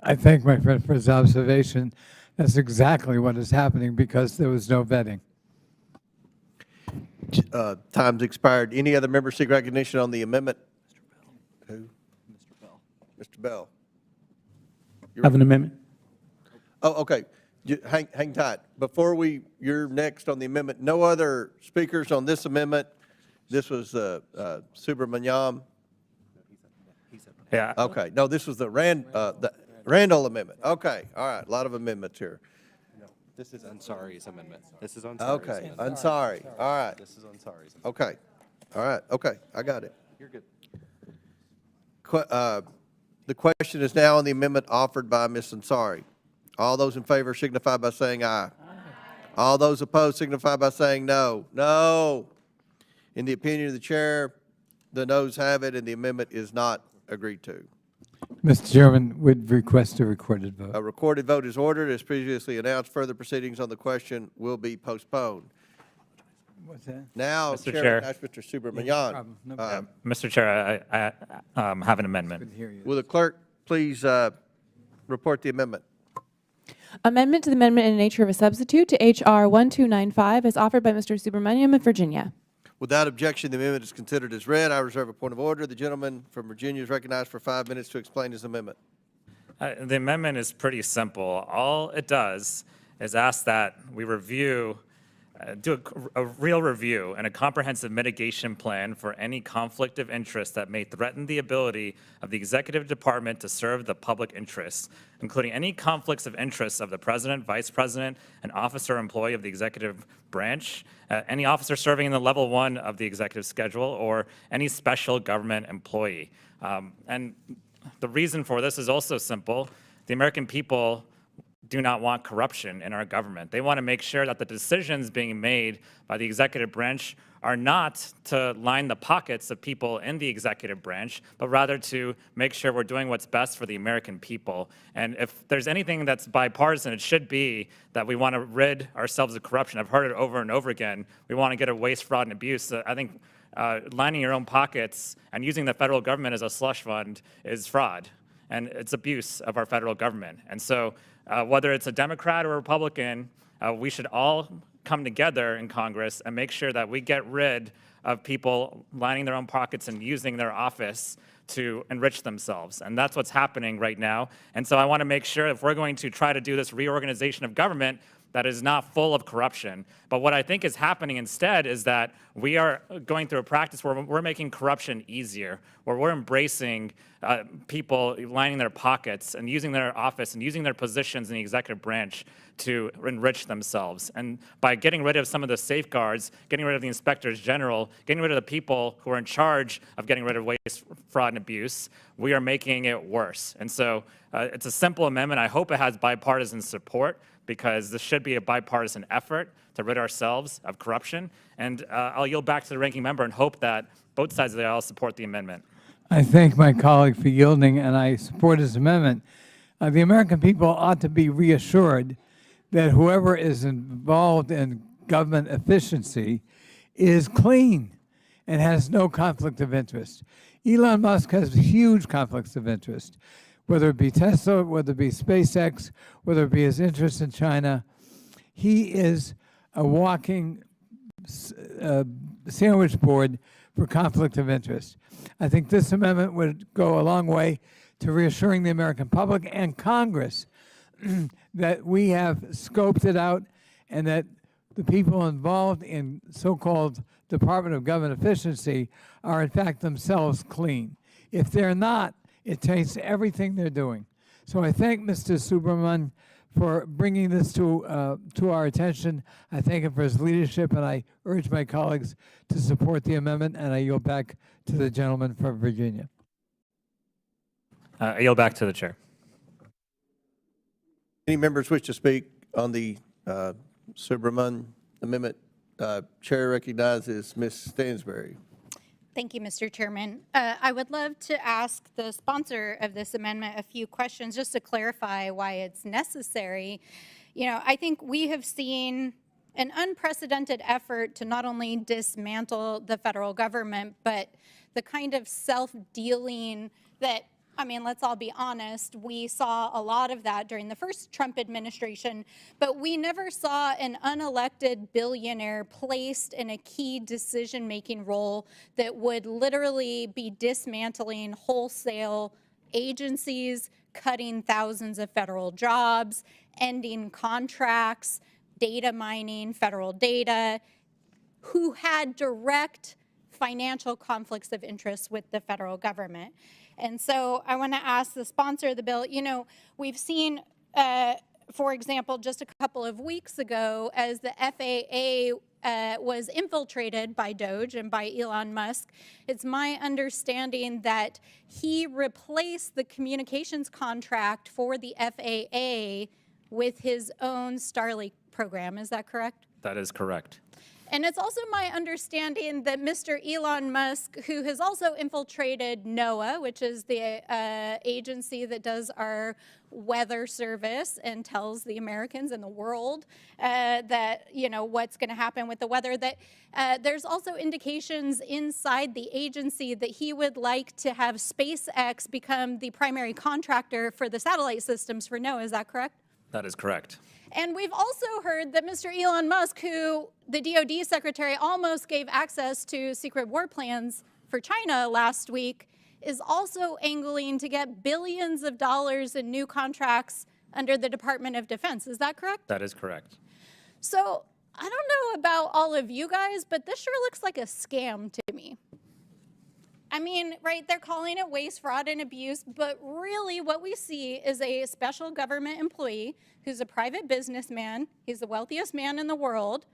I thank my friend for his observation. That's exactly what is happening because there was no vetting. Time's expired. Any other members seek recognition on the amendment? Mr. Bell. Who? Mr. Bell. Mr. Bell. Have an amendment. Oh, okay. Hang tight. Before you're next on the amendment. No other speakers on this amendment. This was Subramanian. Yeah. Okay. No, this was the Randall amendment. Okay. All right. A lot of amendments here. No, this is Ansari's amendment. This is Ansari's. Okay. Ansari. All right. This is Ansari's. Okay. All right. Okay. I got it. You're good. The question is now on the amendment offered by Ms. Ansari. All those in favor signify by saying aye. All those opposed signify by saying no. No. In the opinion of the chair, the noes have it, and the amendment is not agreed to. Mr. Chairman, would request a recorded vote. A recorded vote is ordered. As previously announced, further proceedings on the question will be postponed. What's that? Now, Mr. Chairman, Chair. ask Mr. Subramanian. problem. No problem. Mr. Chair, I have an amendment. Will the clerk please report the amendment? Amendment to the amendment in the nature of a substitute to H.R. 1295 is offered by Mr. Subramanian of Virginia. Without objection, the amendment is considered as read. I reserve a point of order. The gentleman from Virginia is recognized for 5 minutes to explain his amendment. The amendment is pretty simple. All it does is ask that we review, do a real review and a comprehensive mitigation plan for any conflict of interest that may threaten the ability of the executive department to serve the public interest, including any conflicts of interest of the president, vice president, an officer or employee of the executive branch, any officer serving in the level 1 of the executive schedule, or any special government employee. And the reason for this is also simple. The American people do not want corruption in our government. They want to make sure that the decisions being made by the executive branch are not to line the pockets of people in the executive branch, but rather to make sure we're doing what's best for the American people. And if there's anything that's bipartisan, it should be that we want to rid ourselves of corruption. I've heard it over and over again. We want to get rid of waste, fraud, and abuse. I think lining your own pockets and using the federal government as a slush fund is fraud. and it's abuse of our federal government. And so whether it's a Democrat or a Republican, we should all come together in Congress and make sure that we get rid of people lining their own pockets and using their office to enrich themselves. And that's what's happening right now. And so I want to make sure if we're going to try to do this reorganization of government that is not full of corruption. But what I think is happening instead is that we are going through a practice where we're making corruption easier, where we're embracing people lining their pockets and using their office and using their positions in the executive branch to enrich themselves. And by getting rid of some of the safeguards, getting rid of the inspectors general, getting rid of the people who are in charge of getting rid of waste, fraud, and abuse, we are making it worse. And so it's a simple amendment. I hope it has bipartisan support, because this should be a bipartisan effort to rid ourselves of corruption. And I'll yield back to the ranking member and hope that both sides of the aisle support the amendment. I thank my colleague for yielding, and I support his amendment. The American people ought to be reassured that whoever is involved in government efficiency is clean and has no conflict of interest. Elon Musk has huge conflicts of interest, whether it be Tesla, whether it be SpaceX, whether it be his interest in China. He is a walking sandwich board for conflict of interest. I think this amendment would go a long way to reassuring the American public and Congress that we have scoped it out and that the people involved in so-called Department of Government Efficiency are in fact themselves clean. If they're not, it taints everything they're doing. So I thank Mr. Subramanian for bringing this to our attention. I thank him for his leadership, and I urge my colleagues to support the amendment, and I yield back to the gentleman from Virginia. I yield back to the chair. Any members wish to speak on the Subramanian amendment? Chair recognizes Ms. Stansbury. Thank you, Mr. Chairman. I would love to ask the sponsor of this amendment a few questions just to clarify why it's necessary. You know, I think we have seen an unprecedented effort to not only dismantle the federal government, but the kind of self-dealing that, I mean, let's all be honest, we saw a lot of that during the first Trump administration, but we never saw an unelected billionaire placed in a key decision-making role that would literally be dismantling wholesale agencies, cutting thousands of federal jobs, ending contracts, data mining federal data, who had direct financial conflicts of interest with the federal government. And so I want to ask the sponsor of the bill, you know, we've seen, for example, just a couple of weeks ago, as the FAA was infiltrated by Doge and by Elon Musk, it's my understanding that he replaced the communications contract for the FAA with his own Starlink program. Is that correct? That is correct. And it's also my understanding that Mr. Elon Musk, who has also infiltrated NOAA, which is the agency that does our weather service and tells the Americans and the world that, you know, what's going to happen with the weather, that there's also indications inside the agency that he would like to have SpaceX become the primary contractor for the satellite systems for NOAA. Is that correct? That is correct. And we've also heard that Mr. Elon Musk, who the DoD secretary almost gave access to secret war plans for China last week, is also angling to get billions of dollars in new contracts under the Department of Defense. Is that correct? That is correct. So I don't know about all of you guys, but this sure looks like a scam to me. I mean, right, they're calling it waste, fraud, and abuse, but really what we see is a special government employee who's a private businessman. He's the wealthiest man in the world,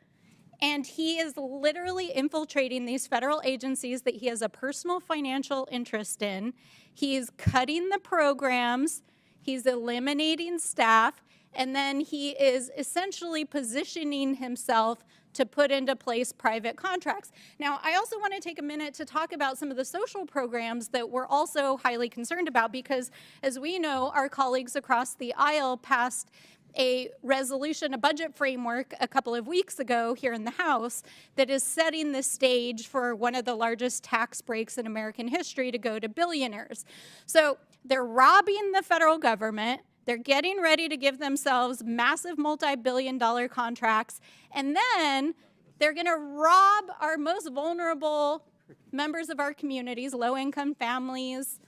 and he is literally infiltrating these federal agencies that he has a personal financial interest in. He's cutting the programs, he's eliminating staff, and then he is essentially positioning himself to put into place private contracts. Now, I also want to take a minute to talk about some of the social programs that we're also highly concerned about, because as we know, our colleagues across the aisle passed a resolution, a budget framework a couple of weeks ago here in the House that is setting the stage for one of the largest tax breaks in American history to go to billionaires. So they're robbing the federal government. They're getting ready to give themselves massive multi-billion-dollar contracts, and then they're going to rob our most vulnerable members of our communities, low-income families.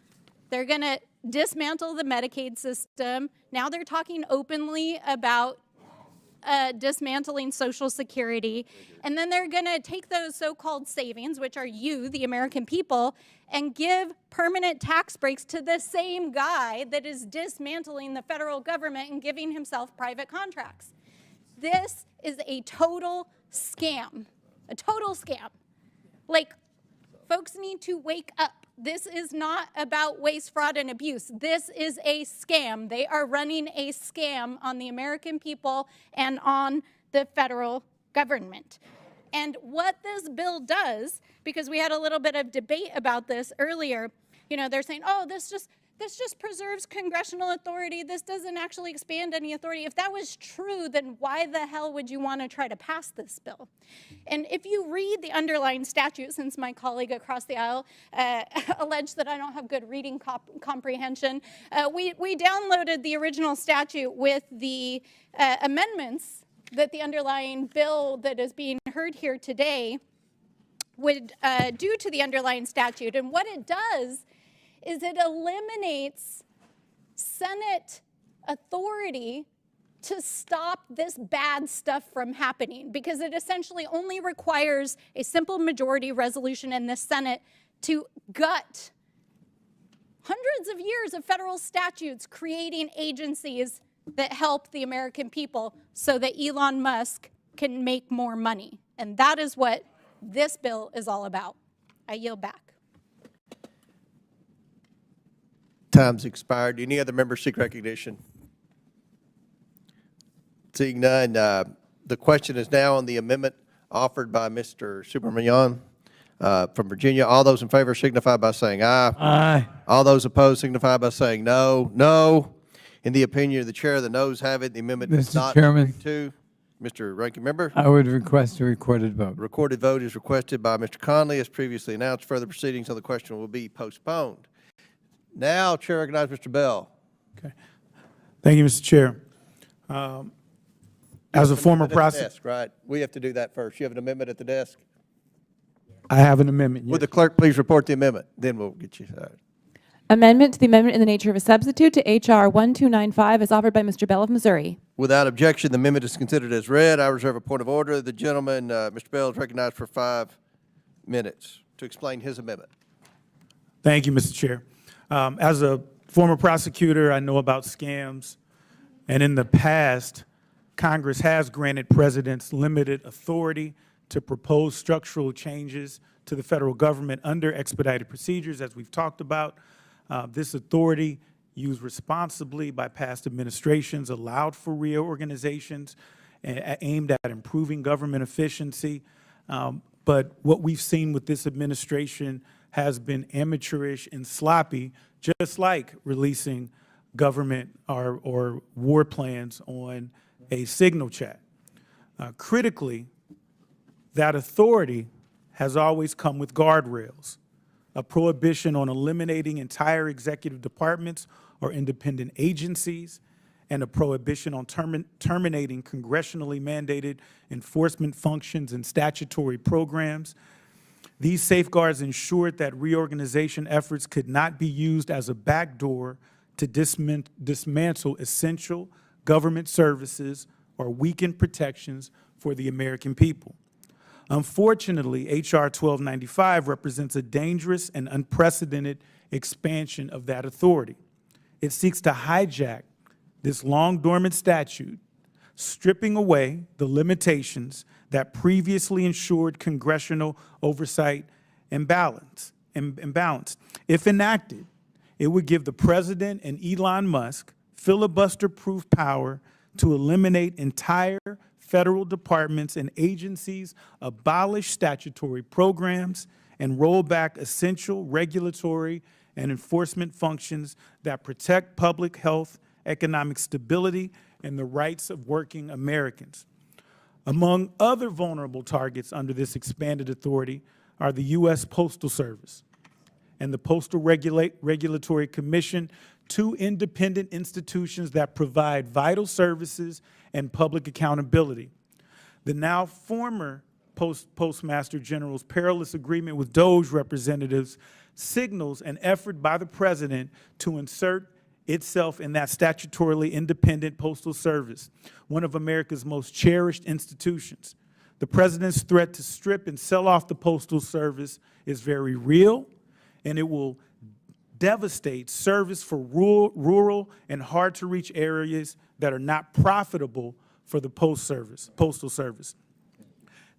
They're going to dismantle the Medicaid system. Now they're talking openly about dismantling Social Security. And then they're going to take those so-called savings, which are you, the American people, and give permanent tax breaks to the same guy that is dismantling the federal government and giving himself private contracts. This is a total scam, a total scam. Like, folks need to wake up. This is not about waste, fraud, and abuse. This is a scam. They are running a scam on the American people and on the federal government. And what this bill does, because we had a little bit of debate about this earlier, you know, they're saying, oh, this just preserves congressional authority. This doesn't actually expand any authority. If that was true, then why the hell would you want to try to pass this bill? And if you read the underlying statute, since my colleague across the aisle alleged that I don't have good reading comprehension, we downloaded the original statute with the amendments that the underlying bill that is being heard here today would do to the underlying statute. And what it does is it eliminates Senate authority to stop this bad stuff from happening, because it essentially only requires a simple majority resolution in the Senate to gut hundreds of years of federal statutes creating agencies that help the American people so that Elon Musk can make more money. And that is what this bill is all about. I yield back. Time's expired. Any other members seek recognition? Seeing none, the question is now on the amendment offered by Mr. Superman from Virginia. All those in favor signify by saying aye. Aye. All those opposed signify by saying no. No. In the opinion of the chair, the noes have it. The amendment is Mr. not Chairman. agreed to. Mr. Ranking Member? I would request a recorded vote. Recorded vote is requested by Mr. Conley. As previously announced, further proceedings on the question will be postponed. Now, Chair recognizes Mr. Bell. Okay. Thank you, Mr. Chair. As a former prosecutor, Right, we have to do that first. You have an amendment at the desk? I have an amendment. Would the clerk please report the amendment? Then we'll get you started. Amendment to the amendment in the nature of a substitute to H.R. 1295 is offered by Mr. Bell of Missouri. Without objection, the amendment is considered as read. I reserve a point of order. The gentleman, Mr. Bell, is recognized for 5 minutes to explain his amendment. Thank you, Mr. Chair. As a former prosecutor, I know about scams. And in the past, Congress has granted presidents limited authority to propose structural changes to the federal government under expedited procedures, as we've talked about. This authority, used responsibly by past administrations, allowed for reorganizations aimed at improving government efficiency. But what we've seen with this administration has been amateurish and sloppy, just like releasing government or war plans on a signal chat. Critically, that authority has always come with guardrails, a prohibition on eliminating entire executive departments or independent agencies, and a prohibition on terminating congressionally mandated enforcement functions and statutory programs. These safeguards ensured that reorganization efforts could not be used as a backdoor to dismantle essential government services or weaken protections for the American people. Unfortunately, H.R. 1295 represents a dangerous and unprecedented expansion of that authority. It seeks to hijack this long-dormant statute, stripping away the limitations that previously ensured congressional oversight and balance. If enacted, it would give the president and Elon Musk filibuster-proof power to eliminate entire federal departments and agencies, abolish statutory programs, and roll back essential regulatory and enforcement functions that protect public health economic stability, and the rights of working Americans. Among other vulnerable targets under this expanded authority are the U.S. Postal Service and the Postal Regulatory Commission, two independent institutions that provide vital services and public accountability. The now former Postmaster General's perilous agreement with Doge representatives signals an effort by the President to insert itself in that statutorily independent postal service, one of America's most cherished institutions. The President's threat to strip and sell off the Postal Service is very real, and it will devastate service for rural and hard-to-reach areas that are not profitable for the Postal Service.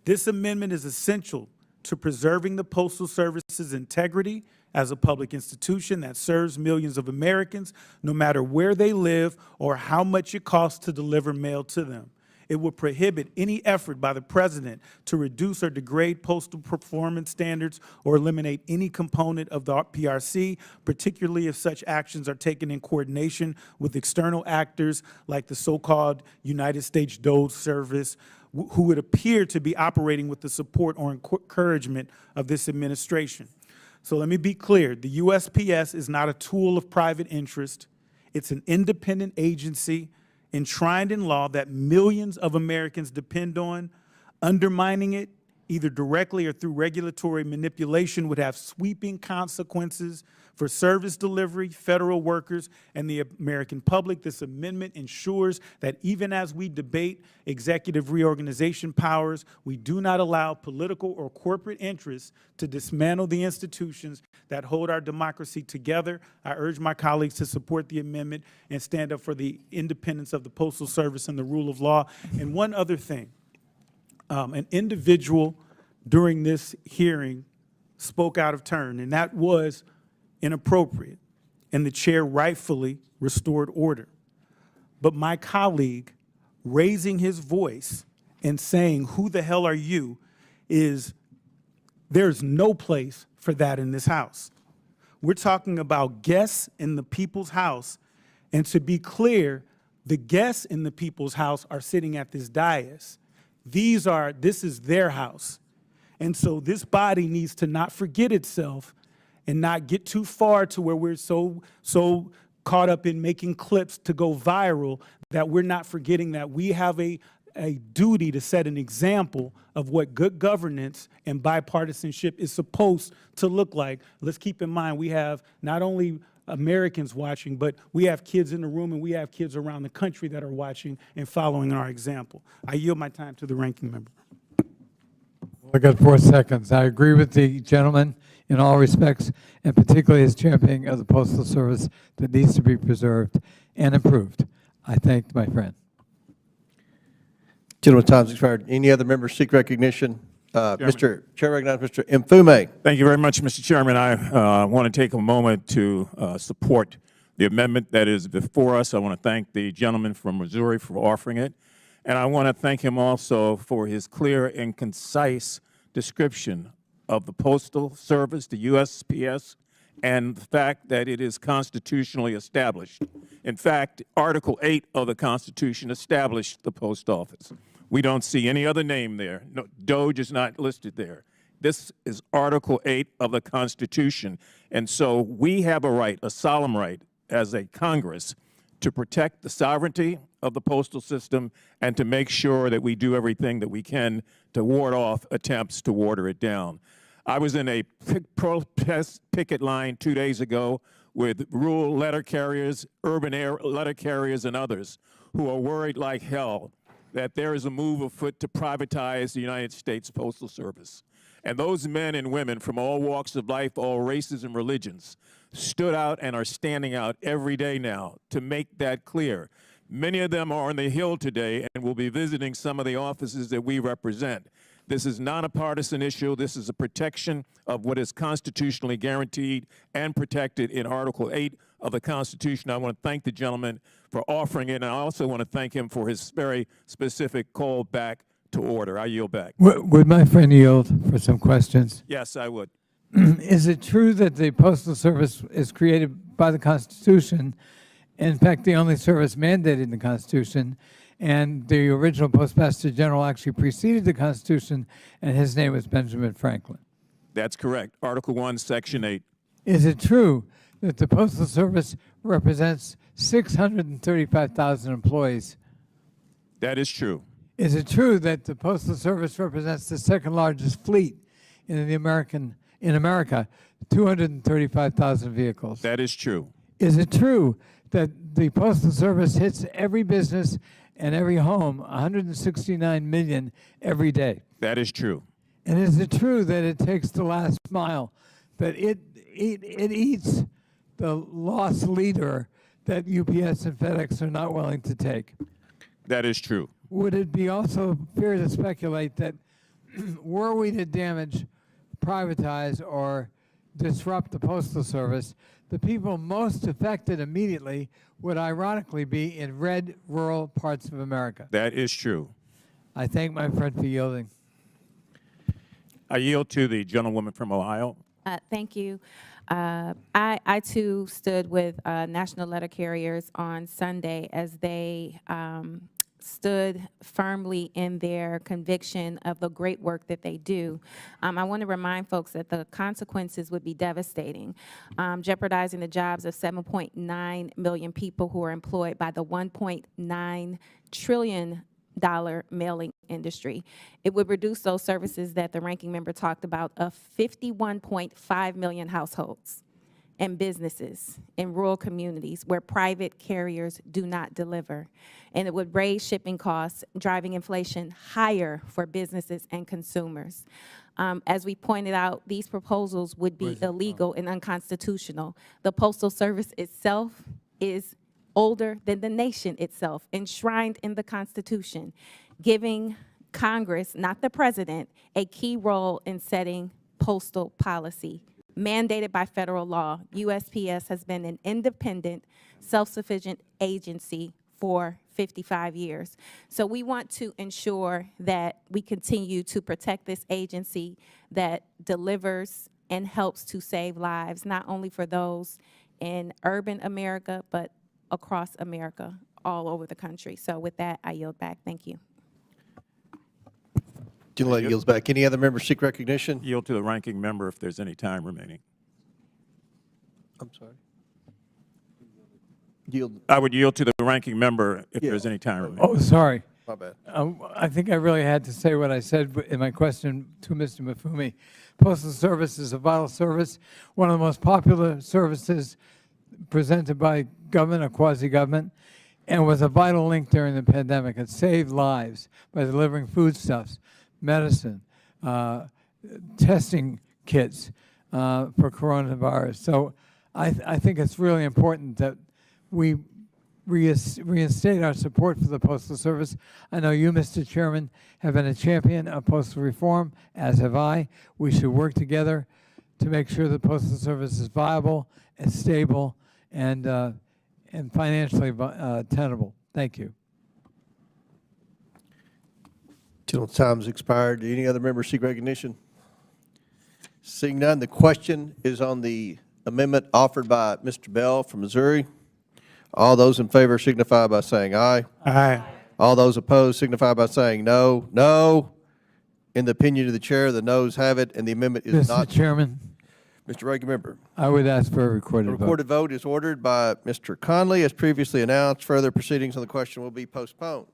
This amendment is essential to preserving the Postal Service's integrity as a public institution that serves millions of Americans, no matter where they live or how much it costs to deliver mail to them. It would prohibit any effort by the President to reduce or degrade postal performance standards or eliminate any component of the PRC, particularly if such actions are taken in coordination with external actors like the so-called United States Doge Service, who would appear to be operating with the support or encouragement of this administration. So let me be clear, the USPS is not a tool of private interest. It's an independent agency enshrined in law that millions of Americans depend on. Undermining it, either directly or through regulatory manipulation, would have sweeping consequences for service delivery, federal workers, and the American public. This amendment ensures that even as we debate executive reorganization powers, we do not allow political or corporate interests to dismantle the institutions that hold our democracy together. I urge my colleagues to support the amendment and stand up for the independence of the Postal Service and the rule of law. And one other thing, an individual during this hearing spoke out of turn, and that was inappropriate, and the chair rightfully restored order. But my colleague raising his voice and saying, "Who the hell are you?" there's no place for that in this House. We're talking about guests in the people's house, and to be clear, the guests in the people's house are sitting at this dais. This is their house. And so this body needs to not forget itself and not get too far to where we're so caught up in making clips to go viral that we're not forgetting that we have a duty to set an example of what good governance and bipartisanship is supposed to look like. Let's keep in mind we have not only Americans watching, but we have kids in the room and we have kids around the country that are watching and following our example. I yield my time to the ranking member. I got 4 seconds. I agree with the gentleman in all respects, and particularly his championing of the Postal Service that needs to be preserved and improved. I thank my friend. Gentleman's time has expired. Any other members seek recognition? Mr. Chair recognizes Mr. Mfume. Thank you very much, Mr. Chairman. I want to take a moment to support the amendment that is before us. I want to thank the gentleman from Missouri for offering it. And I want to thank him also for his clear and concise description of the Postal Service, the USPS, and the fact that it is constitutionally established. In fact, Article 8 of the Constitution established the Post Office. We don't see any other name there. No, Doge is not listed there. This is Article 8 of the Constitution. And so we have a right, a solemn right, as a Congress, to protect the sovereignty of the postal system and to make sure that we do everything that we can to ward off attempts to water it down. I was in a protest picket line 2 days ago with rural letter carriers, urban air letter carriers, and others who are worried like hell that there is a move afoot to privatize the United States Postal Service. And those men and women from all walks of life, all races and religions, stood out and are standing out every day now to make that clear. Many of them are on the Hill today and will be visiting some of the offices that we represent. This is not a partisan issue. This is a protection of what is constitutionally guaranteed and protected in Article 8 of the Constitution. I want to thank the gentleman for offering it, and I also want to thank him for his very specific call back to order. I yield back. Would my friend yield for some questions? Yes, I would. Is it true that the Postal Service is created by the Constitution In fact, the only service mandated in the Constitution, and the original Postmaster General actually preceded the Constitution, and his name was Benjamin Franklin. That's correct. Article 1, Section 8. Is it true that the Postal Service represents 635,000 employees? That is true. Is it true that the Postal Service represents the second largest fleet in America, 235,000 vehicles? That is true. Is it true that the Postal Service hits every business and every home, 169 million every day? That is true. And is it true that it takes the last mile, that it eats the loss leader that UPS and FedEx are not willing to take? That is true. Would it be also fair to speculate that were we to damage, privatize, or disrupt the Postal Service, the people most affected immediately would ironically be in red rural parts of America? That is true. I thank my friend for yielding. I yield to the gentlewoman from Ohio. Thank you. I too stood with national letter carriers on Sunday as they stood firmly in their conviction of the great work that they do. I want to remind folks that the consequences would be devastating, jeopardizing the jobs of 7.9 million people who are employed by the $1.9 trillion mailing industry. It would reduce those services that the ranking member talked about of 51.5 million households and businesses in rural communities where private carriers do not deliver. And it would raise shipping costs, driving inflation higher for businesses and consumers. As we pointed out, these proposals would be illegal and unconstitutional. The Postal Service itself is older than the nation itself, enshrined in the Constitution, giving Congress, not the president, a key role in setting postal policy. Mandated by federal law, USPS has been an independent, self-sufficient agency for 55 years. So we want to ensure that we continue to protect this agency that delivers and helps to save lives, not only for those in urban America, but across America, all over the country. So with that, I yield back. Thank you. Gentleman yields back. Any other members seek recognition? Yield to the ranking member if there's any time remaining. I'm sorry. Yield. I would yield to the ranking member if there's any time remaining. Oh, sorry. My bad. I think I really had to say what I said in my question to Mr. Mafumi. Postal Service is a vital service, one of the most popular services presented by government or quasi-government, and was a vital link during the pandemic. It saved lives by delivering foodstuffs, medicine, testing kits for coronavirus. So I think it's really important that we reinstate our support for the Postal Service. I know you, Mr. Chairman, have been a champion of postal reform, as have I. We should work together to make sure the Postal Service is viable and stable and financially tenable. Thank you. Gentleman's time has expired. Do any other members seek recognition? Seeing none, the question is on the amendment offered by Mr. Bell from Missouri. All those in favor signify by saying aye. Aye. All those opposed signify by saying no. No. In the opinion of the chair, the noes have it, and the amendment is not. Mr. Chairman, Mr. Ranking Member. I would ask for a recorded A vote. recorded vote is ordered by Mr. Conley. As previously announced, further proceedings on the question will be postponed.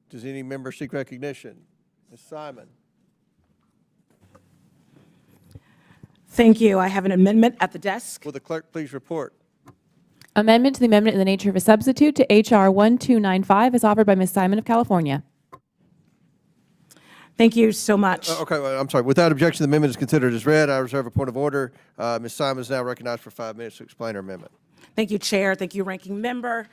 Does any member seek recognition? Ms. Simon. Thank you. I have an amendment at the desk. Will the clerk please report? Amendment to the amendment in the nature of a substitute to H.R. 1295 is offered by Ms. Simon of California. Thank you so much. Okay, well, I'm sorry. Without objection, the amendment is considered as read. I reserve a point of order. Ms. Simon is now recognized for 5 minutes to explain her amendment. Thank you, Chair. Thank you, Ranking Member.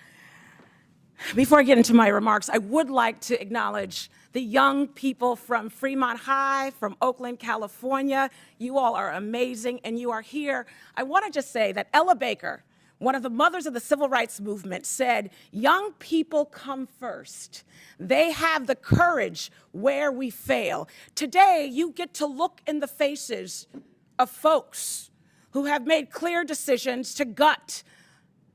Before I get into my remarks, I would like to acknowledge the young people from Fremont High, from Oakland, California. You all are amazing, and you are here. I want to just say that Ella Baker, one of the mothers of the civil rights movement, said, young people come first. They have the courage where we fail. Today, you get to look in the faces of folks who have made clear decisions to gut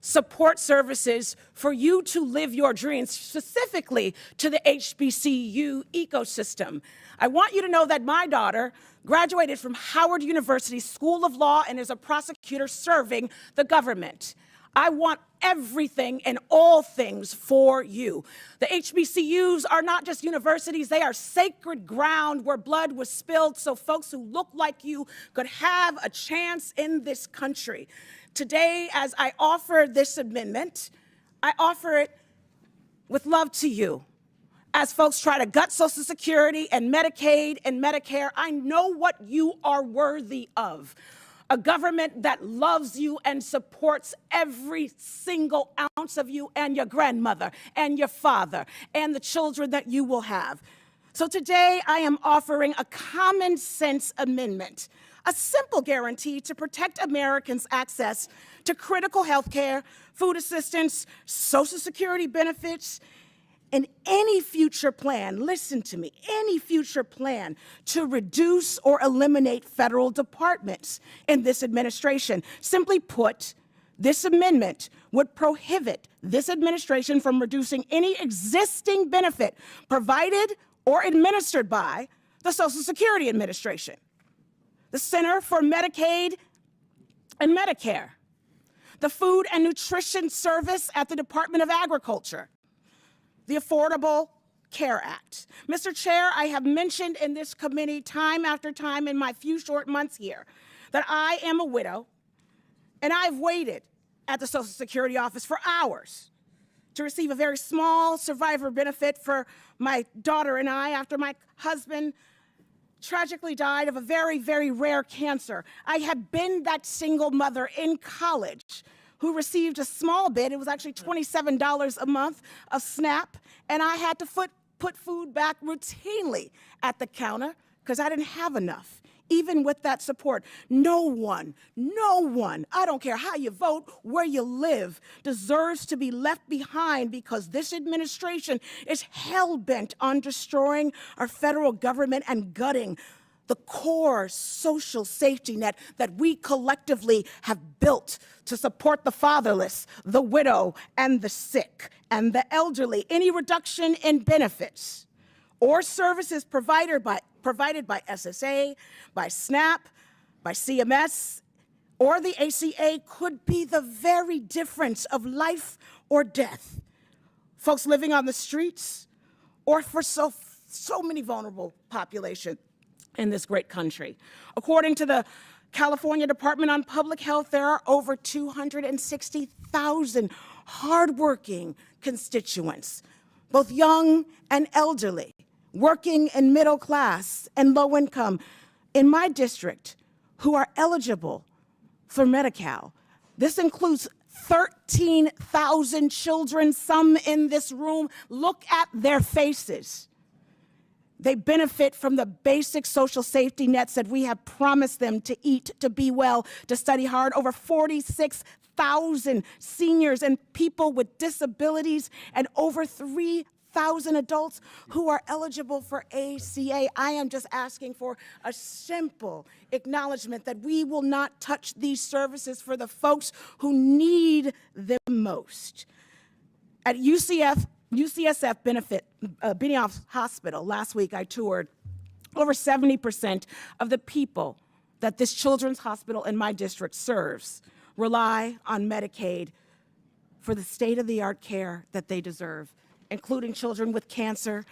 support services for you to live your dreams, specifically to the HBCU ecosystem. I want you to know that my daughter graduated from Howard University School of Law and is a prosecutor serving the government. I want everything and all things for you. The HBCUs are not just universities, they are sacred ground where blood was spilled so folks who look like you could have a chance in this country. Today, as I offer this amendment, I offer it with love to you. As folks try to gut Social Security and Medicaid and Medicare, I know what you are worthy of. A government that loves you and supports every single ounce of you and your grandmother and your father and the children that you will have. So today I am offering a common sense amendment, a simple guarantee to protect Americans' access to critical health care, food assistance, Social Security benefits, and any future plan, listen to me, any future plan to reduce or eliminate federal departments in this administration. Simply put, this amendment would prohibit this administration from reducing any existing benefit provided or administered by the Social Security Administration, the Center for Medicaid and Medicare, the Food and Nutrition Service at the Department of Agriculture, the Affordable Care Act. Mr. Chair, I have mentioned in this committee time after time in my few short months here that I am a widow, and I've waited at the Social Security office for hours to receive a very small survivor benefit for my daughter and I after my husband tragically died of a very, very rare cancer. I had been that single mother in college who received a small bit, it was actually $27 a month of SNAP, and I had to put food back routinely at the counter because I didn't have enough. Even with that support, no one, I don't care how you vote, where you live, deserves to be left behind because this administration is hell-bent on destroying our federal government and gutting the core social safety net that we collectively have built to support the fatherless, the widow, and the sick, and the elderly. Any reduction in benefits or services provided by SSA, by SNAP, by CMS, or the ACA could be the very difference of life or death. Folks living on the streets, or for so many vulnerable populations in this great country. According to the California Department on Public Health, there are over 260,000 hardworking constituents, both young and elderly, working in middle class and low income in my district who are eligible for Medi-Cal. This includes 13,000 children, some in this room. Look at their faces. They benefit from the basic social safety nets that we have promised them to eat, to be well, to study hard. Over 46,000 seniors and people with disabilities and over 3,000 adults who are eligible for ACA. I am just asking for a simple acknowledgement that we will not touch these services for the folks who need them most. At UCSF Benioff Hospital, last week I toured. Over 70% of the people that this children's hospital in my district serves rely on Medicaid for the state-of-the-art care that they deserve, including children with cancer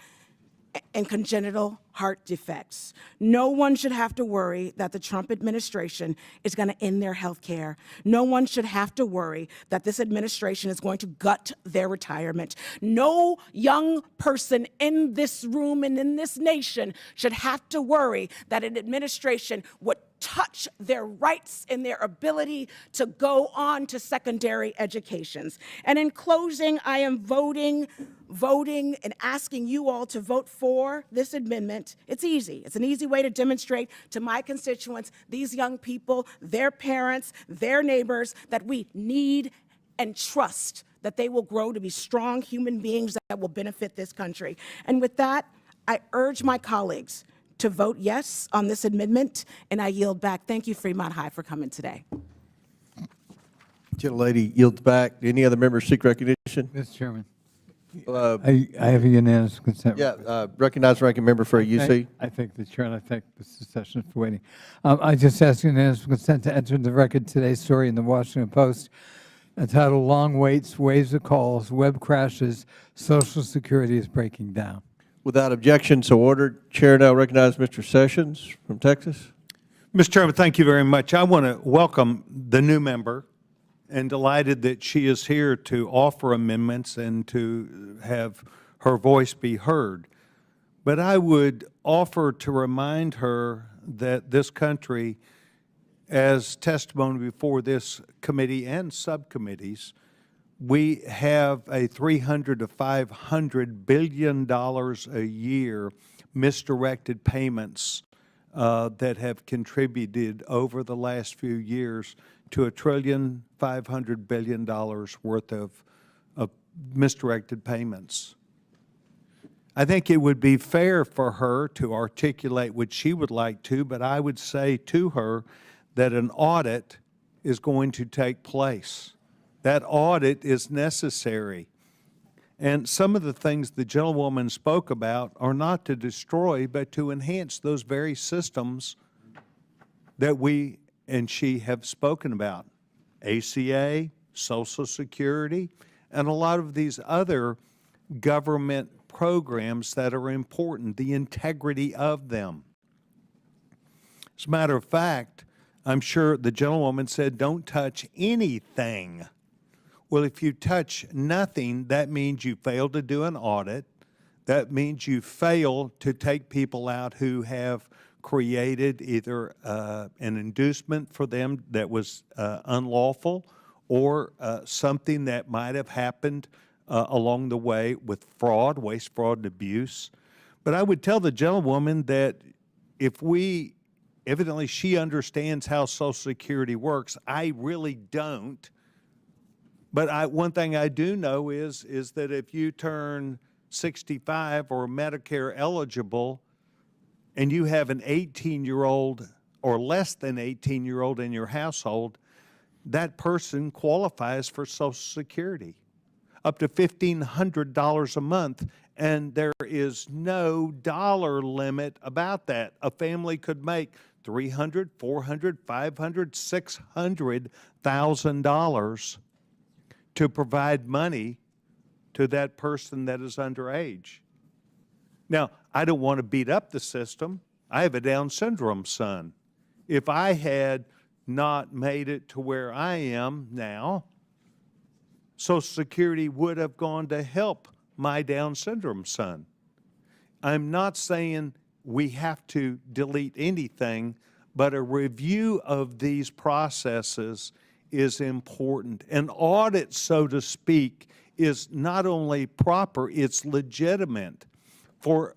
and congenital heart defects. No one should have to worry that the Trump administration is going to end their health care. No one should have to worry that this administration is going to gut their retirement. No young person in this room and in this nation should have to worry that an administration would touch their rights and their ability to go on to secondary educations. And in closing, I am voting and asking you all to vote for this amendment. It's easy. It's an easy way to demonstrate to my constituents, these young people, their parents, their neighbors, that we need and trust that they will grow to be strong human beings that will benefit this country. And with that, I urge my colleagues to vote yes on this amendment, and I yield back. Thank you, Fremont High, for coming today. Gentlelady yields back. Any other members seek recognition? Mr. Chairman, Uh, I have a unanimous consent. Yeah, recognize ranking member for a UC. I thank the chair and I thank Mr. Sessions for waiting. I just ask unanimous consent to enter into the record today's story in the Washington Post entitled "Long Waits, Waves of Calls, Web Crashes, Social Security is Breaking Down." Without objection, so ordered. Chair now recognizes Mr. Sessions from Texas. Mr. Chairman, thank you very much. I want to welcome the new member and delighted that she is here to offer amendments and to have her voice be heard. But I would offer to remind her that this country, as testimony before this committee and subcommittees, we have a $300 to $500 billion a year misdirected payments that have contributed over the last few years to $1.5 trillion worth of misdirected payments. I think it would be fair for her to articulate what she would like to, but I would say to her that an audit is going to take place. That audit is necessary. And some of the things the gentlewoman spoke about are not to destroy, but to enhance those very systems that we and she have spoken about. ACA, Social Security, and a lot of these other government programs that are important, the integrity of them. As a matter of fact, I'm sure the gentlewoman said, don't touch anything. Well, if you touch nothing, that means you fail to do an audit. That means you fail to take people out who have created either an inducement for them that was unlawful or something that might have happened along the way with fraud, waste, fraud, and abuse. But I would tell the gentlewoman that if we, evidently she understands how Social Security works, I really don't. But one thing I do know is that if you turn 65 or Medicare eligible and you have an 18-year-old or less than 18-year-old in your household, that person qualifies for Social Security, up to $1,500 a month, and there is no dollar limit about that. A family could make $300,000, $400,000, $500,000, $600,000 to provide money to that person that is underage. Now, I don't want to beat up the system. I have a Down syndrome son. If I had not made it to where I am now, Social Security would have gone to help my Down syndrome son. I'm not saying we have to delete anything, but a review of these processes is important. An audit, so to speak, is not only proper, it's legitimate for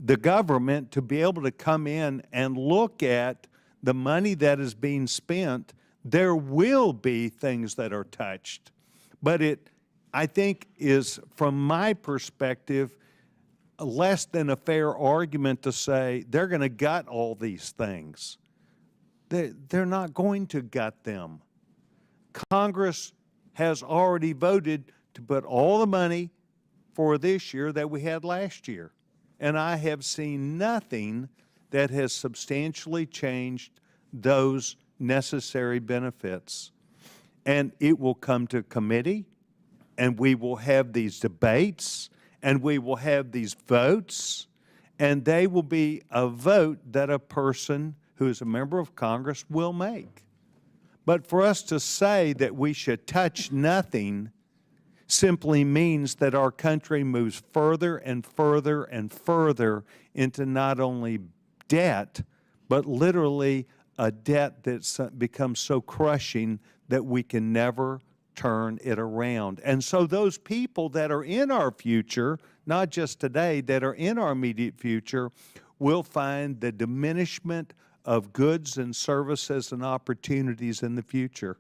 the government to be able to come in and look at the money that is being spent. There will be things that are touched, but it, I think, is, from my perspective, less than a fair argument to say they're going to gut all these things. They're not going to gut them. Congress has already voted to put all the money for this year that we had last year. And I have seen nothing that has substantially changed those necessary benefits. And it will come to committee, and we will have these debates, and we will have these votes, and they will be a vote that a person who is a member of Congress will make. But for us to say that we should touch nothing simply means that our country moves further and further and further into not only debt, but literally a debt that becomes so crushing that we can never turn it around. And so those people that are in our future, not just today, that are in our immediate future, will find the diminishment of goods and services and opportunities in the future.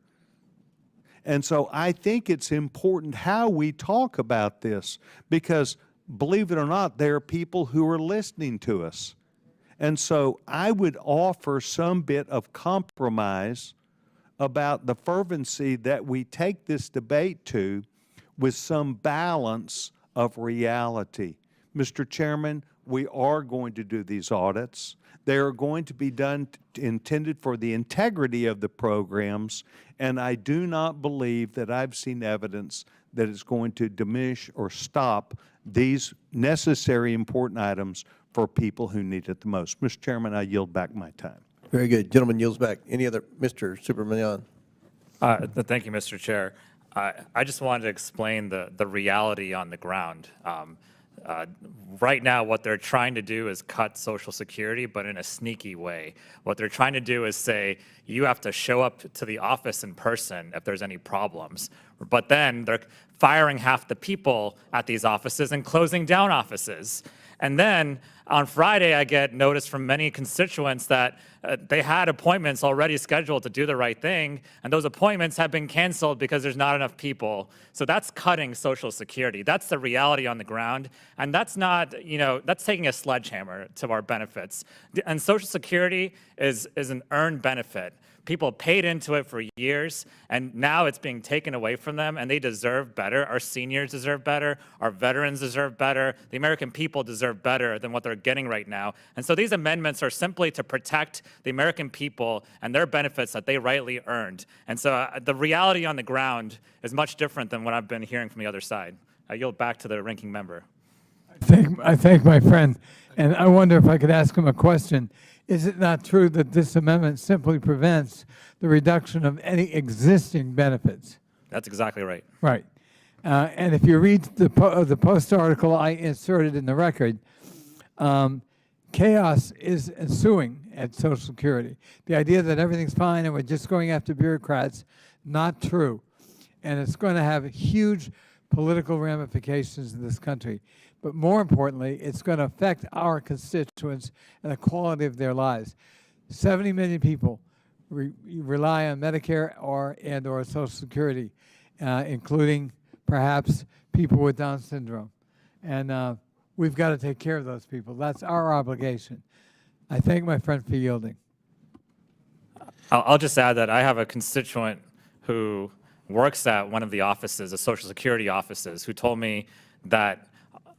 And so I think it's important how we talk about this, because believe it or not, there are people who are listening to us. And so I would offer some bit of compromise about the fervency that we take this debate to with some balance of reality. Mr. Chairman, we are going to do these audits. They are going to be done intended for the integrity of the programs, and I do not believe that I've seen evidence that it's going to diminish or stop these necessary important items for people who need it the most. Mr. Chairman, I yield back my time. Very good. Gentleman yields back. Any other? Mr. Superman. Thank you, Mr. Chair. I just wanted to explain the reality on the ground. Right now, what they're trying to do is cut Social Security, but in a sneaky way. What they're trying to do is say, you have to show up to the office in person if there's any problems. But then they're firing half the people at these offices and closing down offices. And then on Friday, I get notice from many constituents that they had appointments already scheduled to do the right thing, and those appointments have been canceled because there's not enough people. So that's cutting Social Security. That's the reality on the ground, and that's not, that's taking a sledgehammer to our benefits. And Social Security is an earned benefit. People paid into it for years, and now it's being taken away from them, and they deserve better. Our seniors deserve better. Our veterans deserve better. The American people deserve better than what they're getting right now. And so these amendments are simply to protect the American people and their benefits that they rightly earned. And so the reality on the ground is much different than what I've been hearing from the other side. I yield back to the ranking member. I thank my friend, and I wonder if I could ask him a question. Is it not true that this amendment simply prevents the reduction of any existing benefits? That's exactly right. Right. And if you read the Post article I inserted in the record, chaos is ensuing at Social Security. The idea that everything's fine and we're just going after bureaucrats, not true. And it's going to have huge political ramifications in this country. But more importantly, it's going to affect our constituents and the quality of their lives. 70 million people rely on Medicare or Social Security, including perhaps people with Down syndrome. And we've got to take care of those people. That's our obligation. I thank my friend for yielding. I'll just add that I have a constituent who works at one of the offices, the Social Security offices, who told me that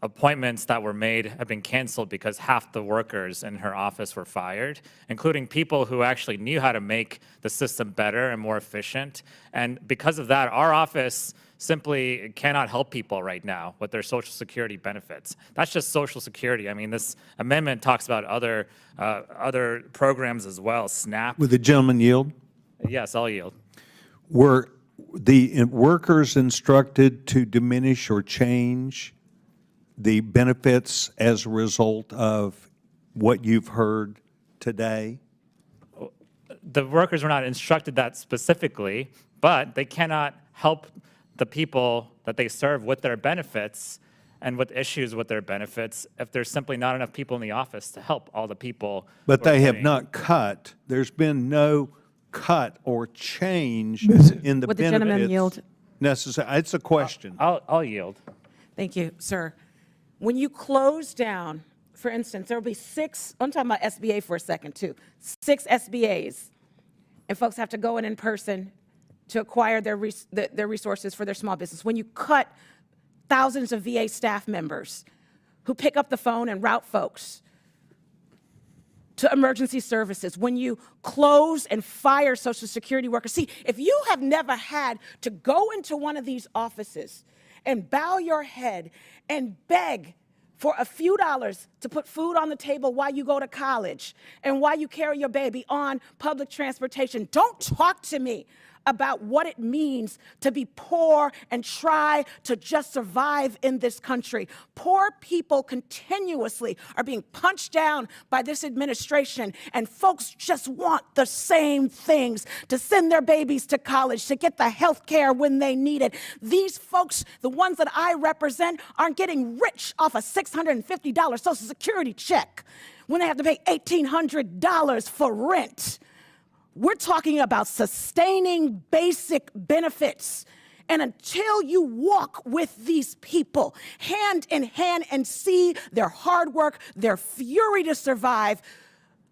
appointments that were made have been canceled because half the workers in her office were fired, including people who actually knew how to make the system better and more efficient. And because of that, our office simply cannot help people right now with their Social Security benefits. That's just Social Security. I mean, this amendment talks about other programs as well, SNAP. Would the gentleman yield? Yes, I'll yield. Were the workers instructed to diminish or change the benefits as a result of what you've heard today? The workers were not instructed that specifically, but they cannot help the people that they serve with their benefits and with issues with their benefits if there's simply not enough people in the office to help all the people. But they have not cut. There's been no cut or change in the Would the gentleman benefits yield? necessary. It's a question. I'll yield. Thank you, sir. When you close down, for instance, there will be 6, I'm talking about SBA for a second too, 6 SBAs, and folks have to go in person to acquire their resources for their small business. When you cut thousands of VA staff members who pick up the phone and route folks to emergency services, when you close and fire Social Security workers. See, if you have never had to go into one of these offices and bow your head and beg for a few dollars to put food on the table while you go to college and while you carry your baby on public transportation, don't talk to me about what it means to be poor and try to just survive in this country. Poor people continuously are being punched down by this administration, and folks just want the same things: to send their babies to college, to get the health care when they need it. These folks, the ones that I represent, aren't getting rich off a $650 Social Security check when they have to pay $1,800 for rent. We're talking about sustaining basic benefits. And until you walk with these people hand in hand and see their hard work, their fury to survive,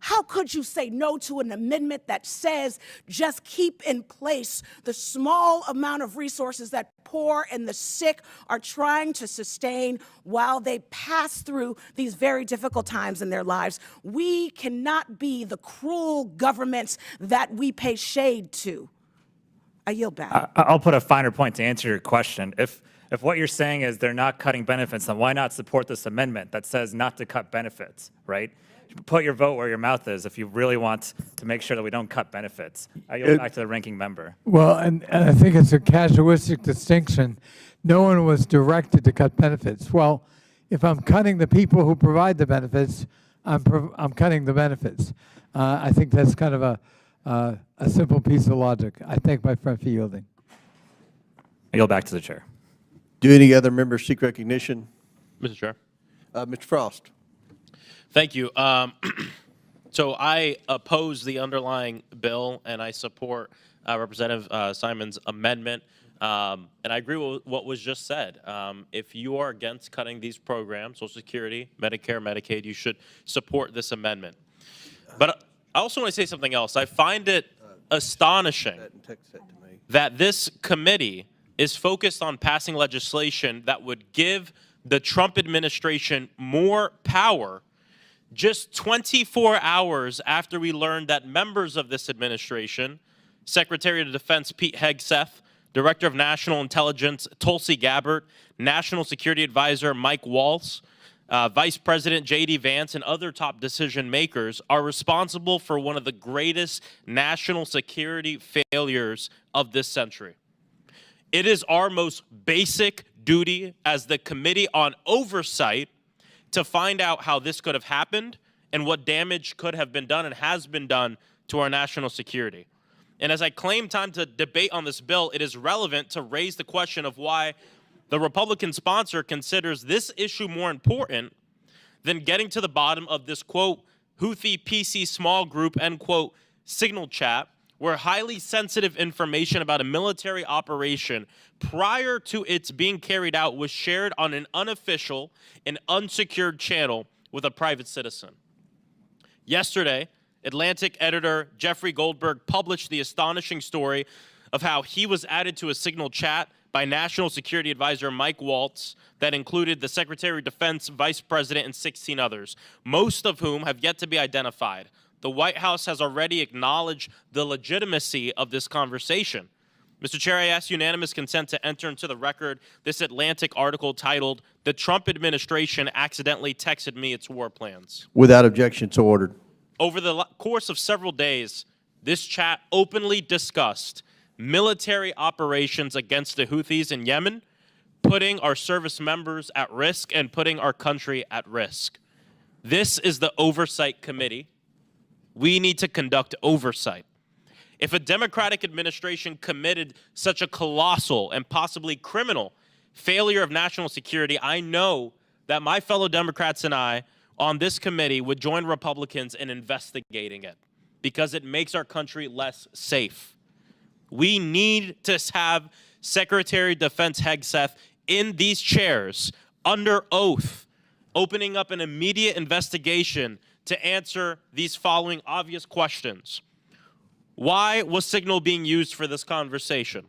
How could you say no to an amendment that says just keep in place the small amount of resources that poor and the sick are trying to sustain while they pass through these very difficult times in their lives? We cannot be the cruel governments that we pay shade to. I yield back. I'll put a finer point to answer your question. If what you're saying is they're not cutting benefits, then why not support this amendment that says not to cut benefits, right? Put your vote where your mouth is if you really want to make sure that we don't cut benefits. I yield back to the ranking member. Well, and I think it's a casuistic distinction. No one was directed to cut benefits. Well, if I'm cutting the people who provide the benefits, I'm cutting the benefits. I think that's kind of a simple piece of logic. I thank my friend for yielding. I yield back to the chair. Do any other members seek recognition? Mr. Chair. Mr. Frost. Thank you. So I oppose the underlying bill, and I support Representative Simon's amendment. And I agree with what was just said. If you are against cutting these programs, Social Security, Medicare, Medicaid, you should support this amendment. But I also want to say something else. I find it astonishing that this committee is focused on passing legislation that would give the Trump administration more power just 24 hours after we learned that members of this administration, Secretary of Defense Pete Hegseth, Director of National Intelligence Tulsi Gabbard, National Security Advisor Mike Waltz, Vice President J.D. Vance, and other top decision makers are responsible for one of the greatest national security failures of this century. It is our most basic duty as the Committee on Oversight to find out how this could have happened and what damage could have been done and has been done to our national security. And as I claim time to debate on this bill, it is relevant to raise the question of why the Republican sponsor considers this issue more important than getting to the bottom of this, quote, Houthi PC small group, end quote, signal chat, where highly sensitive information about a military operation prior to its being carried out was shared on an unofficial and unsecured channel with a private citizen. Yesterday, Atlantic editor Jeffrey Goldberg published the astonishing story of how he was added to a signal chat by National Security Advisor Mike Waltz that included the Secretary of Defense, Vice President, and 16 others, most of whom have yet to be identified. The White House has already acknowledged the legitimacy of this conversation. Mr. Chair, I ask unanimous consent to enter into the record this Atlantic article titled, "The Trump Administration Accidentally Texted Me Its War Plans." Without objection, so ordered. Over the course of several days, this chat openly discussed military operations against the Houthis in Yemen, putting our service members at risk and putting our country at risk. This is the Oversight Committee. We need to conduct oversight. If a Democratic administration committed such a colossal and possibly criminal failure of national security, I know that my fellow Democrats and I on this committee would join Republicans in investigating it because it makes our country less safe. We need to have Secretary of Defense Hegseth in these chairs under oath, opening up an immediate investigation to answer these following obvious questions. Why was Signal being used for this conversation?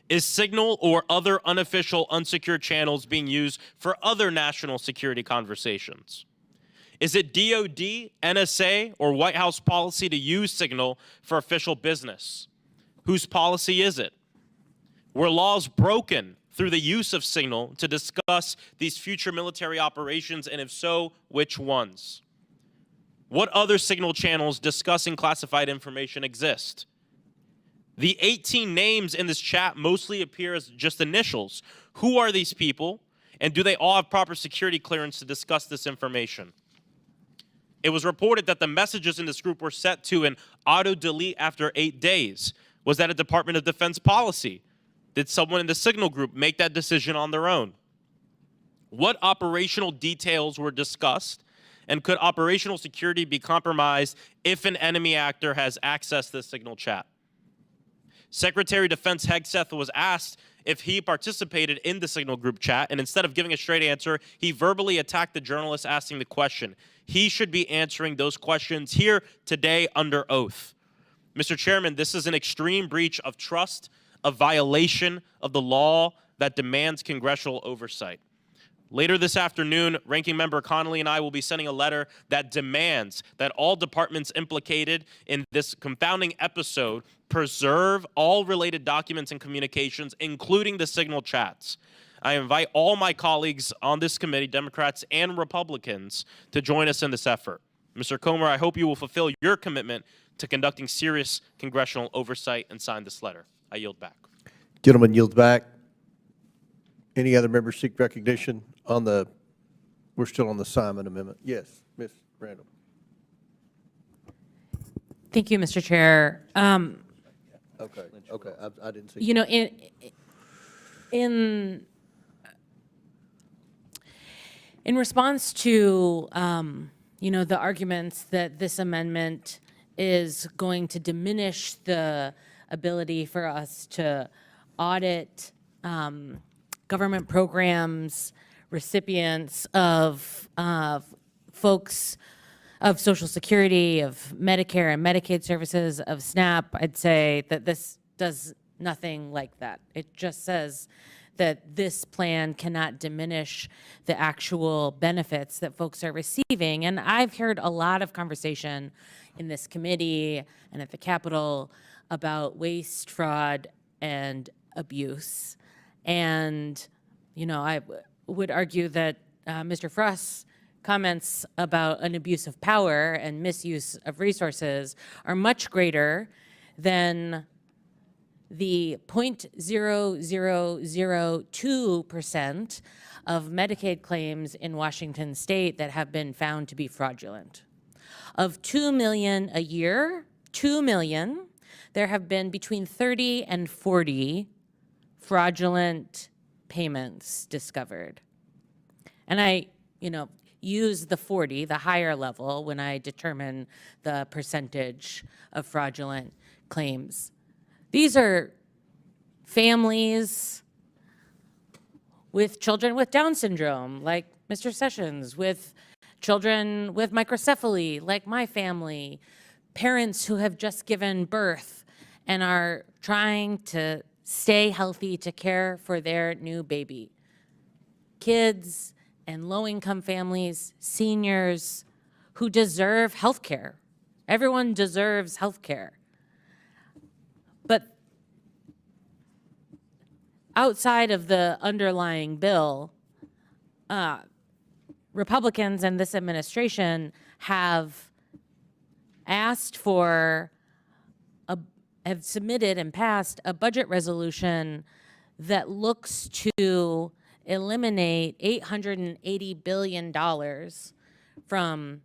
Is Signal or other unofficial unsecured channels being used for other national security conversations? Is it DOD, NSA, or White House policy to use Signal for official business? Whose policy is it? Were laws broken through the use of Signal to discuss these future military operations, and if so, which ones? What other signal channels discussing classified information exist? The 18 names in this chat mostly appear as just initials. Who are these people, and do they all have proper security clearance to discuss this information? It was reported that the messages in this group were set to an auto-delete after 8 days. Was that a Department of Defense policy? Did someone in the Signal group make that decision on their own? What operational details were discussed? And could operational security be compromised if an enemy actor has accessed this Signal chat? Secretary of Defense Hegseth was asked if he participated in the Signal group chat, and instead of giving a straight answer, he verbally attacked the journalist asking the question. He should be answering those questions here today under oath. Mr. Chairman, this is an extreme breach of trust, a violation of the law that demands congressional oversight. Later this afternoon, Ranking Member Connolly and I will be sending a letter that demands that all departments implicated in this confounding episode preserve all related documents and communications, including the signal chats. I invite all my colleagues on this committee, Democrats and Republicans, to join us in this effort. Mr. Comer, I hope you will fulfill your commitment to conducting serious congressional oversight and sign this letter. I yield back. Gentleman yields back. Any other members seek recognition on the, we're still on the Simon Amendment. Yes, Ms. Randall. Thank you, Mr. Chair. Okay, I didn't see. You know, in response to, you know, the arguments that this amendment is going to diminish the ability for us to audit government programs, recipients of folks of Social Security, of Medicare and Medicaid services, of SNAP, I'd say that this does nothing like that. It just says that this plan cannot diminish the actual benefits that folks are receiving. And I've heard a lot of conversation in this committee and at the Capitol about waste, fraud, and abuse. And, you know, I would argue that Mr. Frost's comments about an abuse of power and misuse of resources are much greater than the 0.0002% of Medicaid claims in Washington state that have been found to be fraudulent. Of 2 million a year, 2 million, there have been between 30 and 40 fraudulent payments discovered. And I, you know, use the 40, the higher level, when I determine the percentage of fraudulent claims. These are families with children with Down syndrome, like Mr. Sessions, with children with microcephaly, like my family, parents who have just given birth and are trying to stay healthy to care for their new baby, kids and low-income families, seniors who deserve health care. Everyone deserves health care. But outside of the underlying bill, Republicans and this administration have asked for, have submitted and passed a budget resolution that looks to eliminate $880 billion from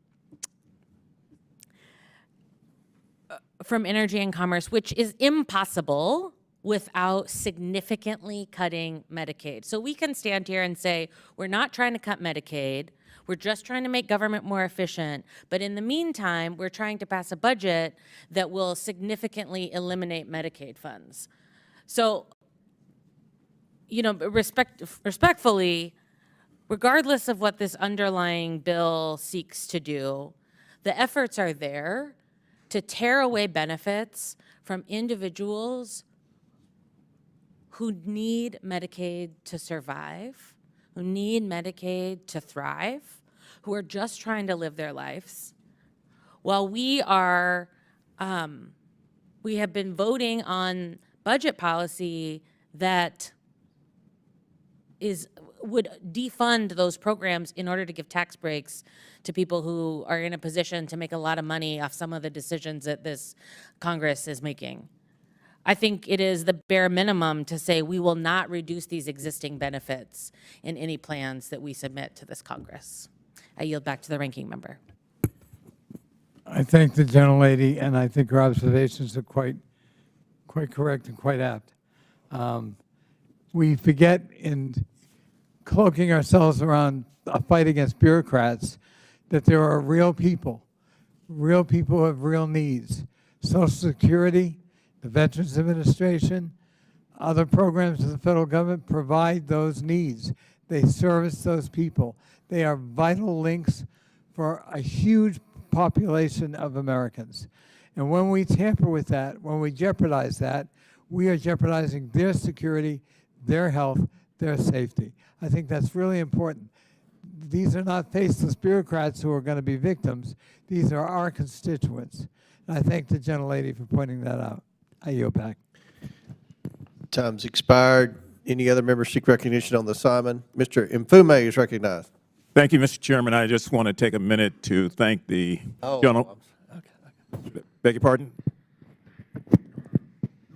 energy and commerce, which is impossible without significantly cutting Medicaid. So we can stand here and say, we're not trying to cut Medicaid, we're just trying to make government more efficient, but in the meantime, we're trying to pass a budget that will significantly eliminate Medicaid funds. So, you know, respectfully, regardless of what this underlying bill seeks to do, the efforts are there to tear away benefits from individuals who need Medicaid to survive, who need Medicaid to thrive, who are just trying to live their lives. While we are, we have been voting on budget policy that would defund those programs in order to give tax breaks to people who are in a position to make a lot of money off some of the decisions that this Congress is making. I think it is the bare minimum to say we will not reduce these existing benefits in any plans that we submit to this Congress. I yield back to the ranking member. I thank the gentlelady, and I think her observations are quite correct and quite apt. We forget in cloaking ourselves around a fight against bureaucrats that there are real people who have real needs. Social Security, the Veterans Administration, other programs of the federal government provide those needs. They service those people. They are vital links for a huge population of Americans. And when we tamper with that, when we jeopardize that, we are jeopardizing their security, their health, their safety. I think that's really important. These are not faceless bureaucrats who are going to be victims. These are our constituents. And I thank the gentlelady for pointing that out. I yield back. Time's expired. Any other members seek recognition on the assignment? Mr. Mfume is recognized. Thank you, Mr. Chairman. I just want to take a minute to thank the gentleman. Beg your pardon?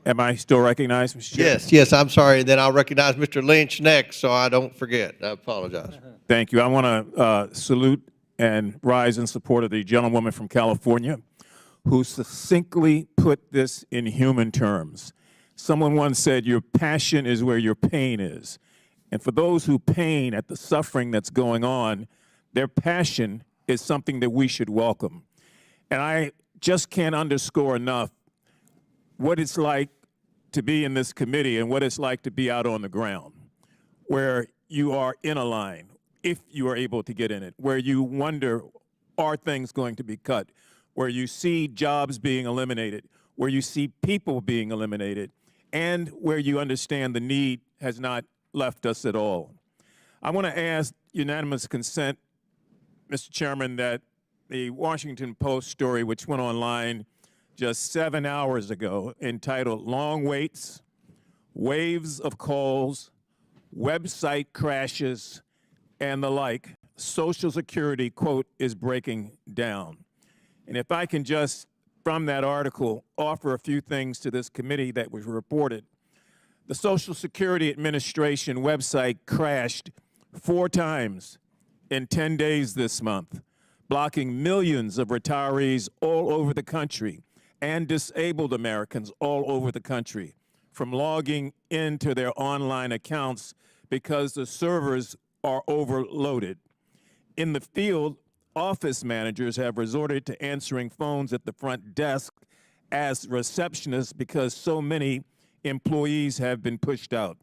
Am I still recognized, Mr. Chairman? Yes, I'm sorry. And then I'll recognize Mr. Lynch next, so I don't forget. I apologize. Thank you. I want to salute and rise in support of the gentlewoman from California who succinctly put this in human terms. Someone once said, your passion is where your pain is. And for those who pain at the suffering that's going on, their passion is something that we should welcome. And I just can't underscore enough what it's like to be in this committee and what it's like to be out on the ground, where you are in a line, if you are able to get in it, where you wonder, are things going to be cut, where you see jobs being eliminated, where you see people being eliminated, and where you understand the need has not left us at all. I want to ask unanimous consent, Mr. Chairman, that the Washington Post story, which went online just 7 hours ago, entitled Long Waits, Waves of Calls, Website Crashes, and the like, Social Security, quote, is breaking down. And if I can just, from that article, offer a few things to this committee that was reported. The Social Security Administration website crashed 4 times in 10 days this month, blocking millions of retirees all over the country and disabled Americans all over the country from logging into their online accounts because the servers are overloaded. In the field, office managers have resorted to answering phones at the front desk as receptionists because so many employees have been pushed out.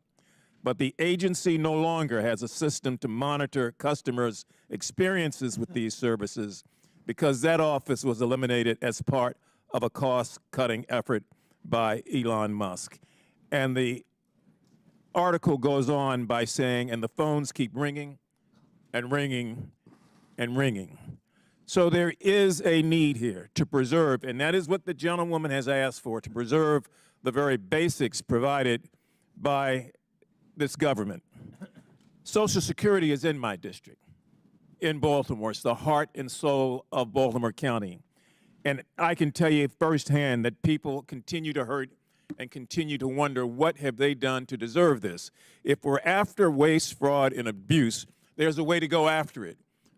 But the agency no longer has a system to monitor customers' experiences with these services because that office was eliminated as part of a cost-cutting effort by Elon Musk. And the article goes on by saying, and the phones keep ringing and ringing and ringing. So there is a need here to preserve, and that is what the gentlewoman has asked for, to preserve the very basics provided by this government. Social Security is in my district, in Baltimore. It's the heart and soul of Baltimore County. And I can tell you firsthand that people continue to hurt and continue to wonder, what have they done to deserve this? If we're after waste, fraud, and abuse, there's a way to go after it,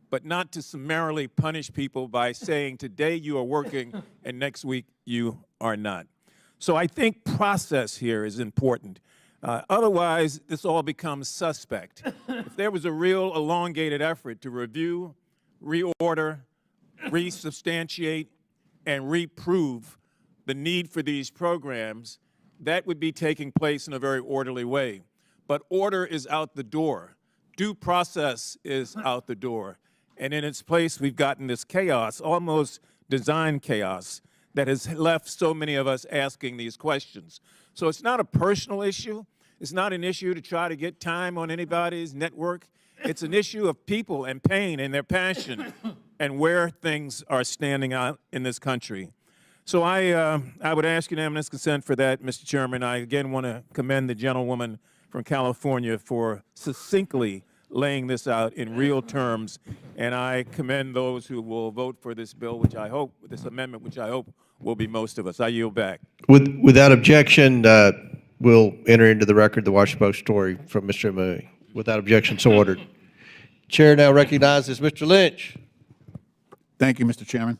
but not to summarily punish people by saying today you are working and next week you are not. So I think process here is important. Otherwise, this all becomes suspect. If there was a real elongated effort to review, reorder, resubstantiate, and reprove the need for these programs, that would be taking place in a very orderly way. But order is out the door. Due process is out the door. And in its place, we've gotten this chaos, almost design chaos, that has left so many of us asking these questions. So it's not a personal issue. It's not an issue to try to get time on anybody's network. It's an issue of people and pain and their passion and where things are standing out in this country. So I would ask unanimous consent for that, Mr. Chairman. I again want to commend the gentlewoman from California for succinctly laying this out in real terms, and I commend those who will vote for this bill, which I hope, this amendment, which I hope will be most of us. I yield back. Without objection, we'll enter into the record the Washington Post story from Mr. Mui. Without objection, so ordered. Chair now recognizes Mr. Lynch. Thank you, Mr. Chairman.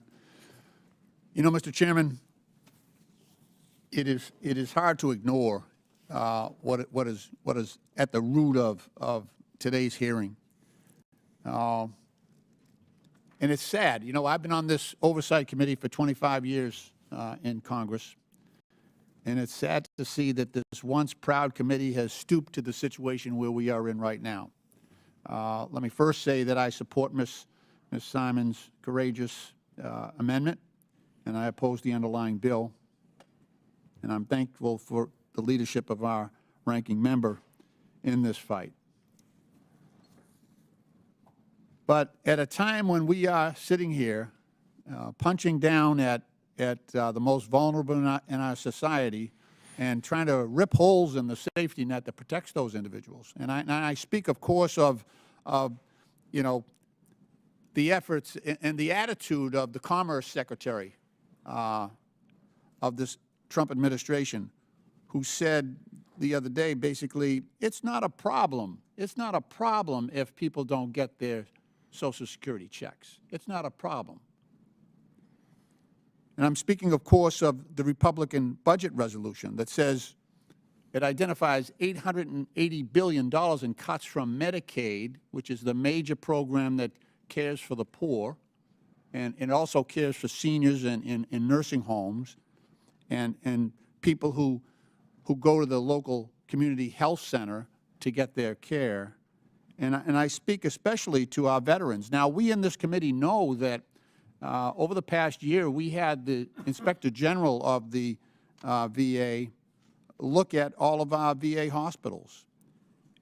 You know, Mr. Chairman, it is hard to ignore what is at the root of today's hearing. And it's sad. You know, I've been on this oversight committee for 25 years in Congress, and it's sad to see that this once proud committee has stooped to the situation where we are in right now. Let me first say that I support Ms. Ms. Simon's courageous amendment, and I oppose the underlying bill. And I'm thankful for the leadership of our ranking member in this fight. But at a time when we are sitting here punching down at the most vulnerable in our society and trying to rip holes in the safety net that protects those individuals. And I speak, of course, of you know, the efforts and the attitude of the Commerce Secretary of this Trump administration, who said the other day, basically, it's not a problem. It's not a problem if people don't get their Social Security checks. It's not a problem. And I'm speaking, of course, of the Republican budget resolution that says it identifies $880 billion in cuts from Medicaid, which is the major program that cares for the poor, and it also cares for seniors in nursing homes and people who go to the local community health center to get their care. And I speak especially to our veterans. Now, we in this committee know that over the past year, we had the Inspector General of the VA look at all of our VA hospitals.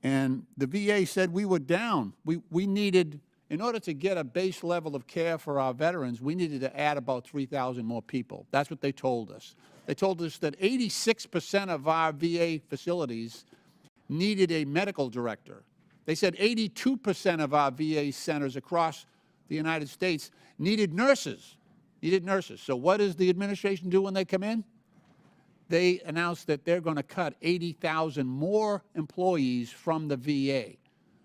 And the VA said we were down. We needed, in order to get a base level of care for our veterans, we needed to add about 3,000 more people. That's what they told us. They told us that 86% of our VA facilities needed a medical director. They said 82% of our VA centers across the United States needed nurses. So what does the administration do when they come in? They announced that they're going to cut 80,000 more employees from the VA.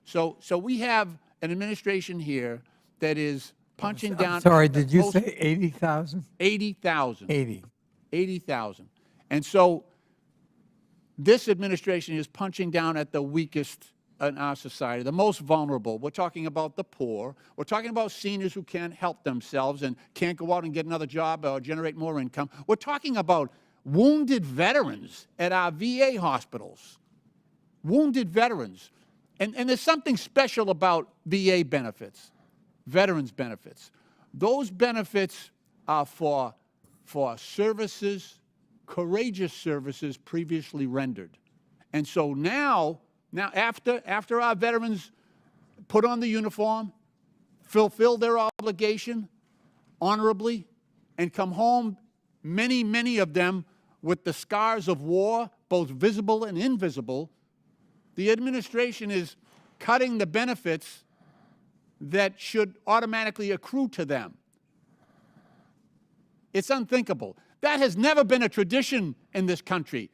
So we have an administration here that is punching down. I'm sorry, did you say 80,000? 80,000. 80. 80,000. And so this administration is punching down at the weakest in our society, the most vulnerable. We're talking about the poor. We're talking about seniors who can't help themselves and can't go out and get another job or generate more income. We're talking about wounded veterans at our VA hospitals. Wounded veterans. And there's something special about VA benefits, veterans benefits. Those benefits are for services, courageous services previously rendered. And so now after our veterans put on the uniform, fulfill their obligation honorably, and come home, many of them with the scars of war, both visible and invisible, the administration is cutting the benefits that should automatically accrue to them. It's unthinkable. That has never been a tradition in this country,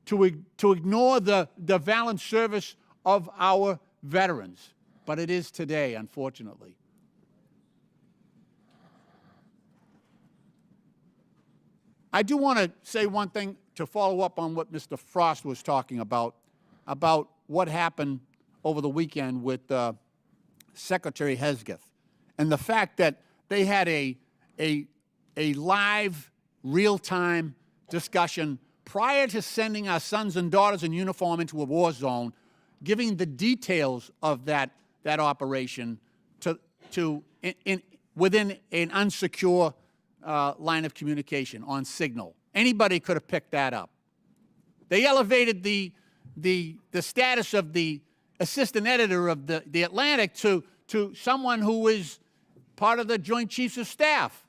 to ignore the valiant service of our veterans. But it is today, unfortunately. I do want to say one thing to follow up on what Mr. Frost was talking about what happened over the weekend with Secretary Hesketh, and the fact that they had a live, real-time discussion prior to sending our sons and daughters in uniform into a war zone, giving the details of that operation within an unsecure line of communication on Signal. Anybody could have picked that up. They elevated the status of the assistant editor of the Atlantic to someone who is part of the Joint Chiefs of Staff.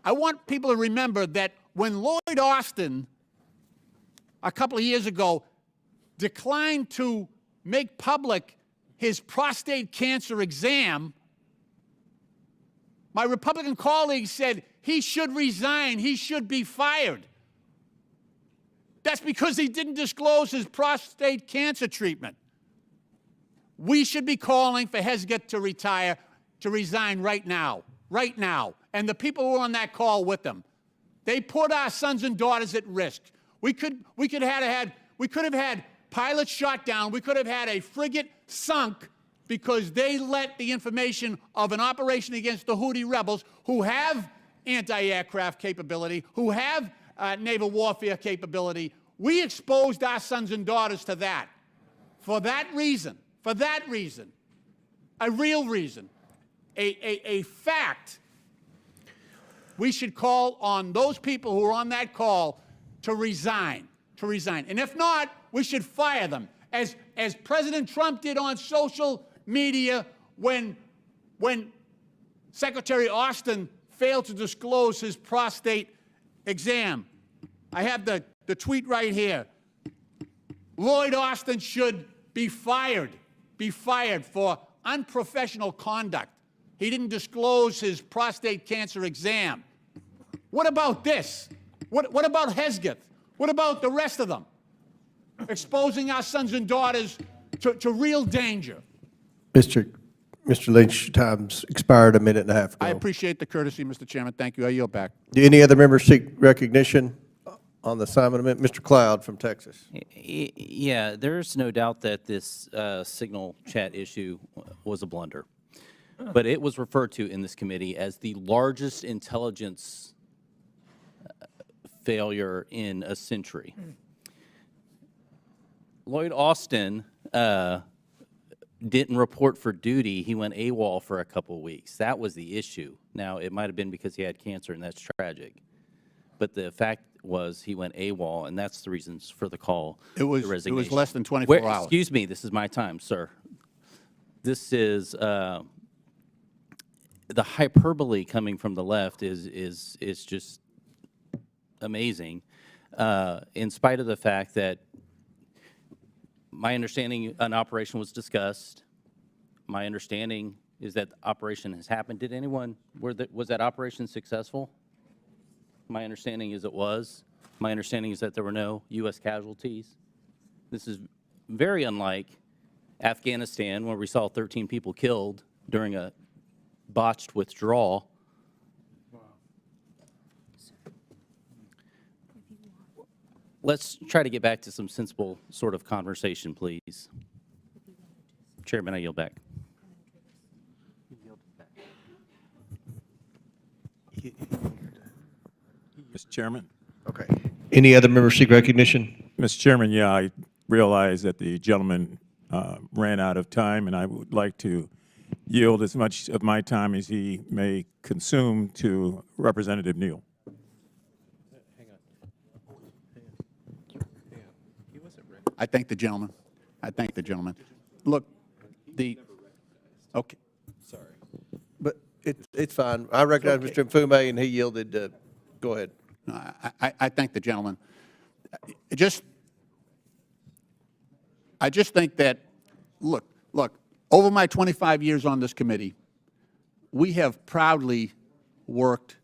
I want people to remember that when Lloyd Austin, a couple of years ago, declined to make public his prostate cancer exam, my Republican colleagues said he should resign, he should be fired. That's because he didn't disclose his prostate cancer treatment. We should be calling for Hesketh to retire, to resign right now. And the people who were on that call with him, they put our sons and daughters at risk. We could have had pilots shot down. We could have had a frigate sunk because they let the information of an operation against the Houthi rebels, who have anti-aircraft capability, who have naval warfare capability. We exposed our sons and daughters to that. For that reason, a real reason, a fact, we should call on those people who are on that call to resign, And if not, we should fire them, as President Trump did on social media when Secretary Austin failed to disclose his prostate exam. I have the tweet right here. Lloyd Austin should be fired for unprofessional conduct. He didn't disclose his prostate cancer exam. What about this? What about Hesketh? What about the rest of them? Exposing our sons and daughters to real danger. Mr. Lynch, your time's expired a minute and a half ago. I appreciate the courtesy, Mr. Chairman. Thank you. I yield back. Do any other members seek recognition on the Simon Amendment? Mr. Cloud from Texas. Yeah, there's no doubt that this signal chat issue was a blunder. But it was referred to in this committee as the largest intelligence failure in a century. Lloyd Austin didn't report for duty. He went AWOL for a couple of weeks. That was the issue. Now, it might have been because he had cancer, and that's tragic. But the fact was he went AWOL, and that's the reasons for the call to resignation. It was less than 24 hours. Excuse me, this is my time, sir. This is the hyperbole coming from the left is just amazing, in spite of the fact that my understanding an operation was discussed. My understanding is that the operation has happened. Did anyone, was that operation successful? My understanding is it was. My understanding is that there were no U.S. casualties. This is very unlike Afghanistan, where we saw 13 people killed during a botched withdrawal. Let's try to get back to some sensible sort of conversation, please. Chairman, I yield back. Mr. Chairman? Okay. Any other members seek recognition? Mr. Chairman, yeah, I realize that the gentleman ran out of time, and I would like to yield as much of my time as he may consume to Representative Neal. I thank the gentleman. Look, okay. Sorry. But it's fine. I recognize Mr. Mfume, and he yielded. Go ahead. I thank the gentleman. I just think that, look, over my 25 years on this committee, we have proudly worked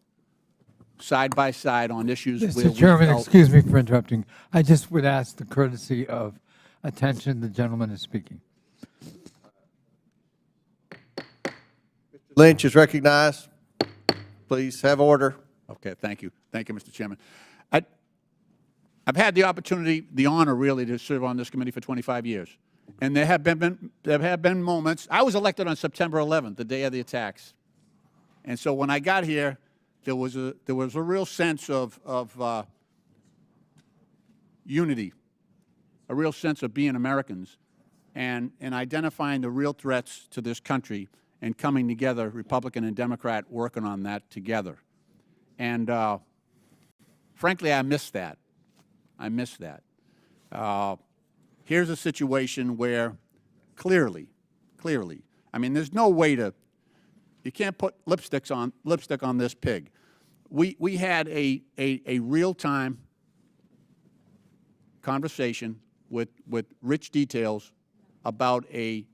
side by side on issues where Mr. Chairman, excuse me for interrupting. I just would ask the courtesy of attention. The gentleman is speaking. Lynch is recognized. Please have order. Okay, thank you. Thank you, Mr. Chairman. I've had the opportunity, the honor really, to serve on this committee for 25 years. And there have been moments. I was elected on September 11th, the day of the attacks. And so when I got here, there was a real sense of unity, a real sense of being Americans, and identifying the real threats to this country and coming together, Republican and Democrat, working on that together. And frankly, I miss that. Here's a situation where clearly, I mean, there's no way to, you can't put lipstick on this pig. We had a real-time conversation with rich details about a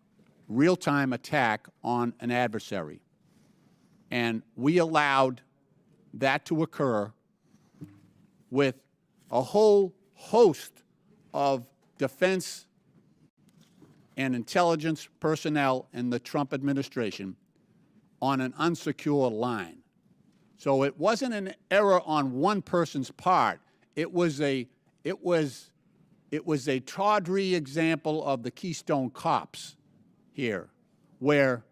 real-time attack on an adversary. And we allowed that to occur with a whole host of defense and intelligence personnel in the Trump administration on an unsecure line. So it wasn't an error on one person's part. It was a tawdry example of the Keystone Cops here, where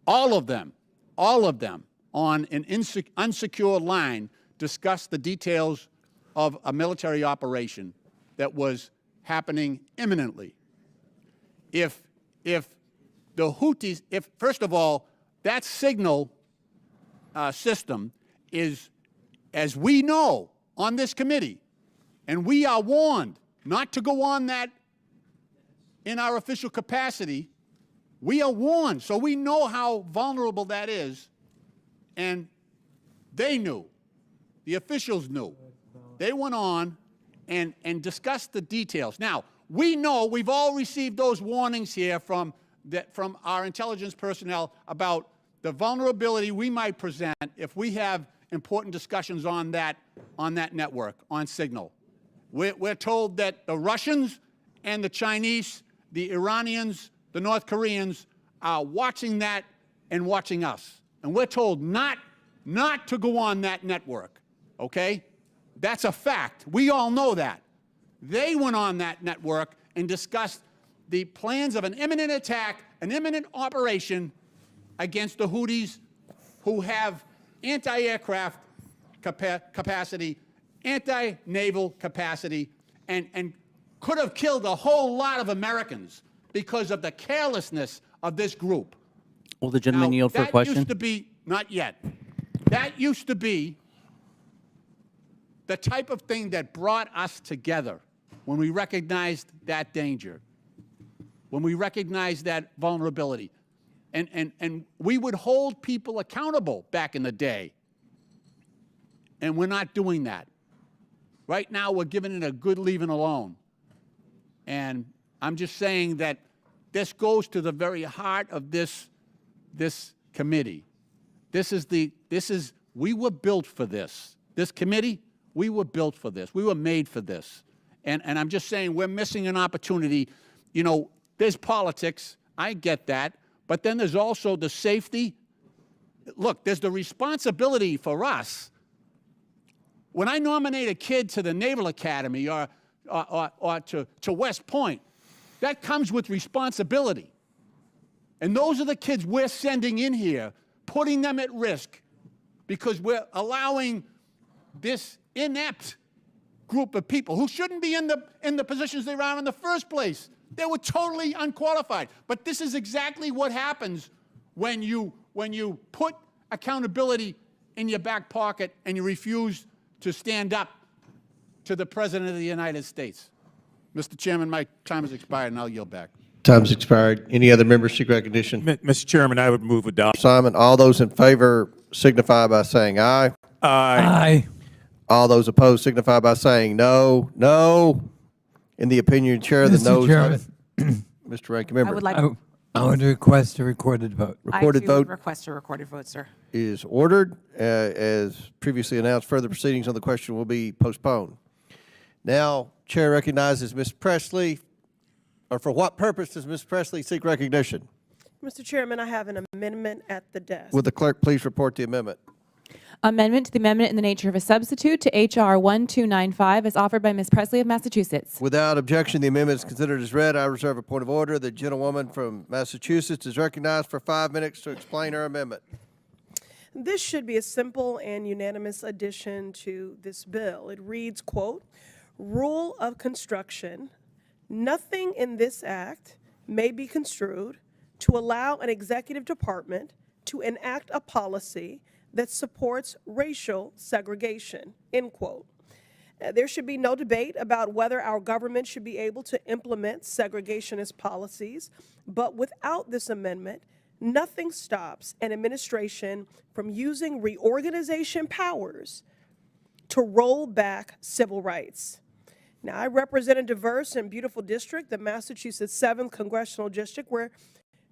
all of them on an unsecure line discussed the details of a military operation that was happening imminently. If the Houthis, first of all, that signal system is, as we know on this committee, and we are warned not to go on that in our official capacity. We are warned, so we know how vulnerable that is, and they knew. The officials knew. They went on and discussed the details. Now, we know we've all received those warnings here from our intelligence personnel about the vulnerability we might present if we have important discussions on that network, on Signal. We're told that the Russians and the Chinese, the Iranians, the North Koreans are watching that and watching us. And we're told not to go on that network, okay? That's a fact. We all know that. They went on that network and discussed the plans of an imminent attack, an imminent operation against the Houthis, who have anti-aircraft capacity, anti-naval capacity, and could have killed a whole lot of Americans because of the carelessness of this group. Will the gentleman Now, yield for a question? That used to be, not yet, that used to be the type of thing that brought us together when we recognized that danger, when we recognized that vulnerability. And we would hold people accountable back in the day. And we're not doing that. Right now, we're giving it a good leaving alone. And I'm just saying that this goes to the very heart of this committee. We were built for this. This committee, we were built for this. We were made for this. And I'm just saying we're missing an opportunity. You know, there's politics. I get that. But then there's also the safety. Look, there's the responsibility for us. When I nominate a kid to the Naval Academy or to West Point, that comes with responsibility. And those are the kids we're sending in here, putting them at risk because we're allowing this inept group of people who shouldn't be in the positions they are in the first place. They were totally unqualified. But this is exactly what happens when you put accountability in your back pocket and you refuse to stand up to the President of the United States. Mr. Chairman, my time has expired, and I'll yield back. Time's expired. Any other members seek recognition? Mr. Chairman, I would move adoption. Simon, all those in favor signify by saying aye. Aye. All those opposed signify by saying no. No. In the opinion of the chair, the noes have it. Mr. Ranking Member. I would like. I would request a recorded vote. Recorded I vote request a recorded vote, sir. is ordered. As previously announced, further proceedings on the question will be postponed. Now, Chair recognizes Ms. Presley. Or for what purpose does Ms. Presley seek recognition? Mr. Chairman, I have an amendment at the desk. Would the clerk please report the amendment? Amendment to the amendment in the nature of a substitute to H.R. 1295 as offered by Ms. Presley of Massachusetts. Without objection, the amendment is considered as read. I reserve a point of order. The gentlewoman from Massachusetts is recognized for 5 minutes to explain her amendment. This should be a simple and unanimous addition to this bill. It reads, quote, "Rule of construction. Nothing in this act may be construed to allow an executive department to enact a policy that supports racial segregation," end quote. There should be no debate about whether our government should be able to implement segregationist policies, but without this amendment, nothing stops an administration from using reorganization powers to roll back civil rights. Now, I represent a diverse and beautiful district, the Massachusetts 7th Congressional District, where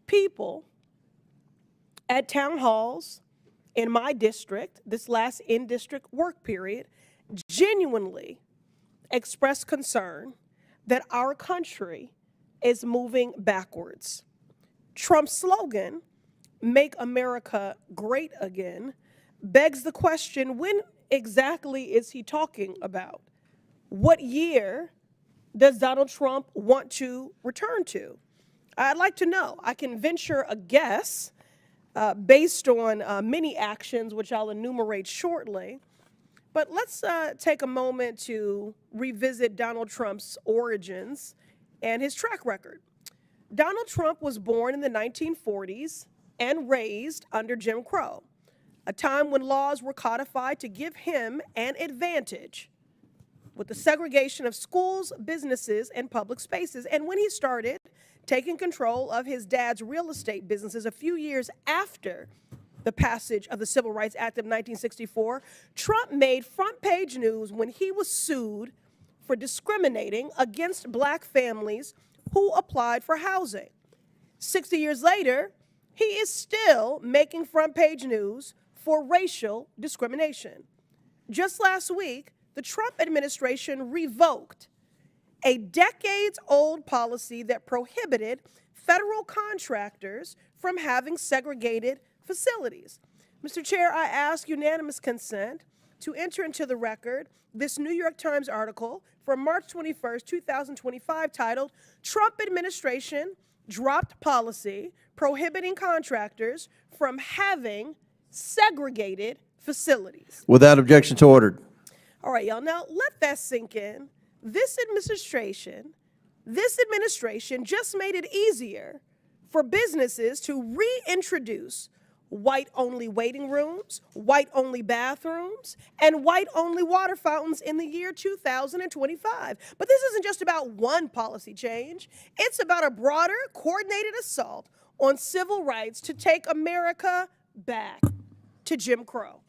people at town halls in my district, this last in-district work period, genuinely expressed concern that our country is moving backwards. Trump's slogan, "Make America Great Again," begs the question, when exactly is he talking about? What year does Donald Trump want to return to? I'd like to know. I can venture a guess based on many actions, which I'll enumerate shortly. But let's take a moment to revisit Donald Trump's origins and his track record. Donald Trump was born in the 1940s and raised under Jim Crow, a time when laws were codified to give him an advantage with the segregation of schools, businesses, and public spaces. And when he started taking control of his dad's real estate businesses a few years after the passage of the Civil Rights Act of 1964, Trump made front-page news when he was sued for discriminating against black families who applied for housing. 60 years later, he is still making front-page news for racial discrimination. Just last week, the Trump administration revoked a decades-old policy that prohibited federal contractors from having segregated facilities. Mr. Chair, I ask unanimous consent to enter into the record this New York Times article from March 21st, 2025, titled, "Trump Administration Dropped Policy Prohibiting Contractors from Having Segregated Facilities." Without objection, so ordered. All right, y'all, now let that sink in. This administration just made it easier for businesses to reintroduce white-only waiting rooms, white-only bathrooms, and white-only water fountains in the year 2025. But this isn't just about one policy change. It's about a broader, coordinated assault on civil rights to take America back to Jim Crow.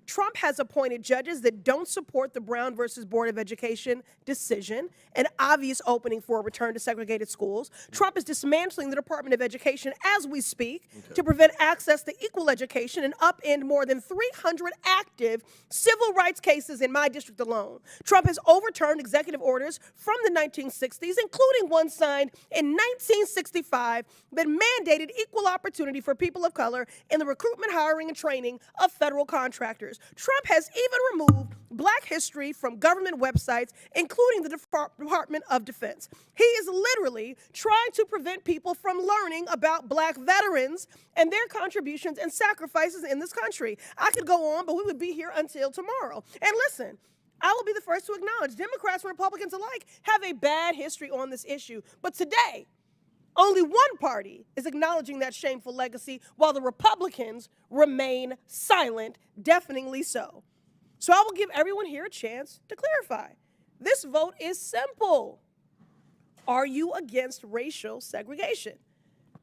Trump has appointed judges that don't support the Brown versus Board of Education decision, an obvious opening for a return to segregated schools. Trump is dismantling the Department of Education as we speak to prevent access to equal education and upend more than 300 active civil rights cases in my district alone. Trump has overturned executive orders from the 1960s, including one signed in 1965 that mandated equal opportunity for people of color in the recruitment, hiring, and training of federal contractors. Trump has even removed Black history from government websites, including the Department of Defense. He is literally trying to prevent people from learning about Black veterans and their contributions and sacrifices in this country. I could go on, but we would be here until tomorrow. And listen, I will be the first to acknowledge Democrats and Republicans alike have a bad history on this issue. But today, only one party is acknowledging that shameful legacy, while the Republicans remain silent, deafeningly so. So I will give everyone here a chance to clarify. This vote is simple. Are you against racial segregation?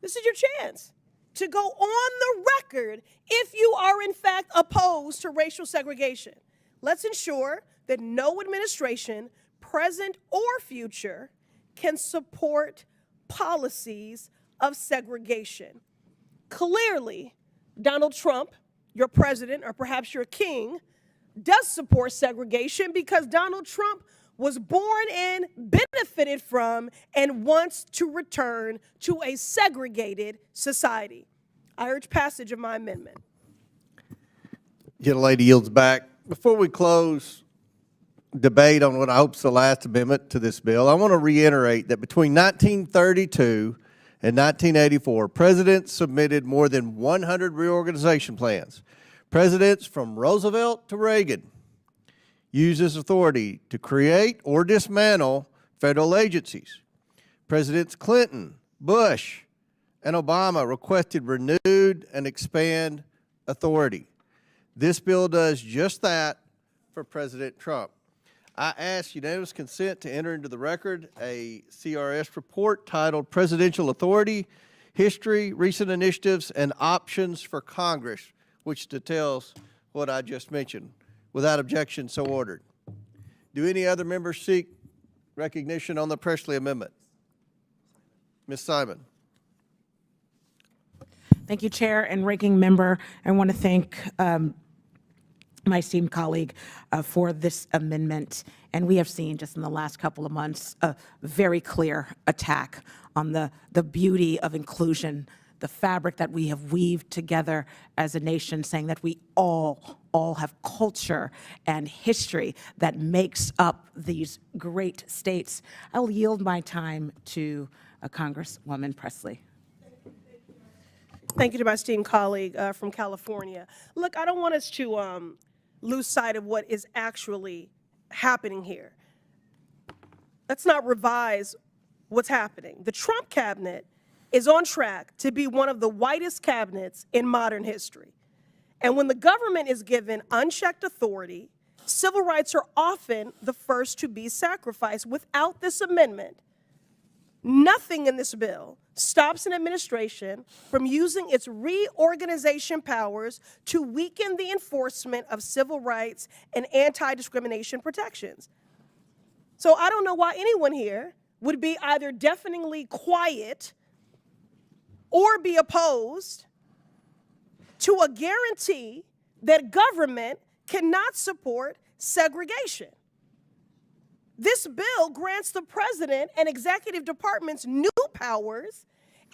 This is your chance to go on the record if you are in fact opposed to racial segregation. Let's ensure that no administration, present or future, can support policies of segregation. Clearly, Donald Trump, your president, or perhaps your king, does support segregation because Donald Trump was born and benefited from and wants to return to a segregated society. I urge passage of my amendment. Gentlelady yields back. Before we close debate on what I hope is the last amendment to this bill, I want to reiterate that between 1932 and 1984, presidents submitted more than 100 reorganization plans. Presidents from Roosevelt to Reagan used this authority to create or dismantle federal agencies. Presidents Clinton, Bush, and Obama requested renewed and expand authority. This bill does just that for President Trump. I ask unanimous consent to enter into the record a CRS report titled Presidential Authority, History, Recent Initiatives, and Options for Congress, which details what I just mentioned. Without objection, so ordered. Do any other members seek recognition on the Presley Amendment? Ms. Simon. Thank you, Chair and Ranking Member. I want to thank my esteemed colleague for this amendment. And we have seen just in the last couple of months a very clear attack on the beauty of inclusion, the fabric that we have weaved together as a nation, saying that we all have culture and history that makes up these great states. I'll yield my time to Congresswoman Presley. Thank you to my esteemed colleague from California. Look, I don't want us to lose sight of what is actually happening here. Let's not revise what's happening. The Trump cabinet is on track to be one of the whitest cabinets in modern history. And when the government is given unchecked authority, civil rights are often the first to be sacrificed. Without this amendment, nothing in this bill stops an administration from using its reorganization powers to weaken the enforcement of civil rights and anti-discrimination protections. So I don't know why anyone here would be either deafeningly quiet or be opposed to a guarantee that government cannot support segregation. This bill grants the president and executive departments new powers,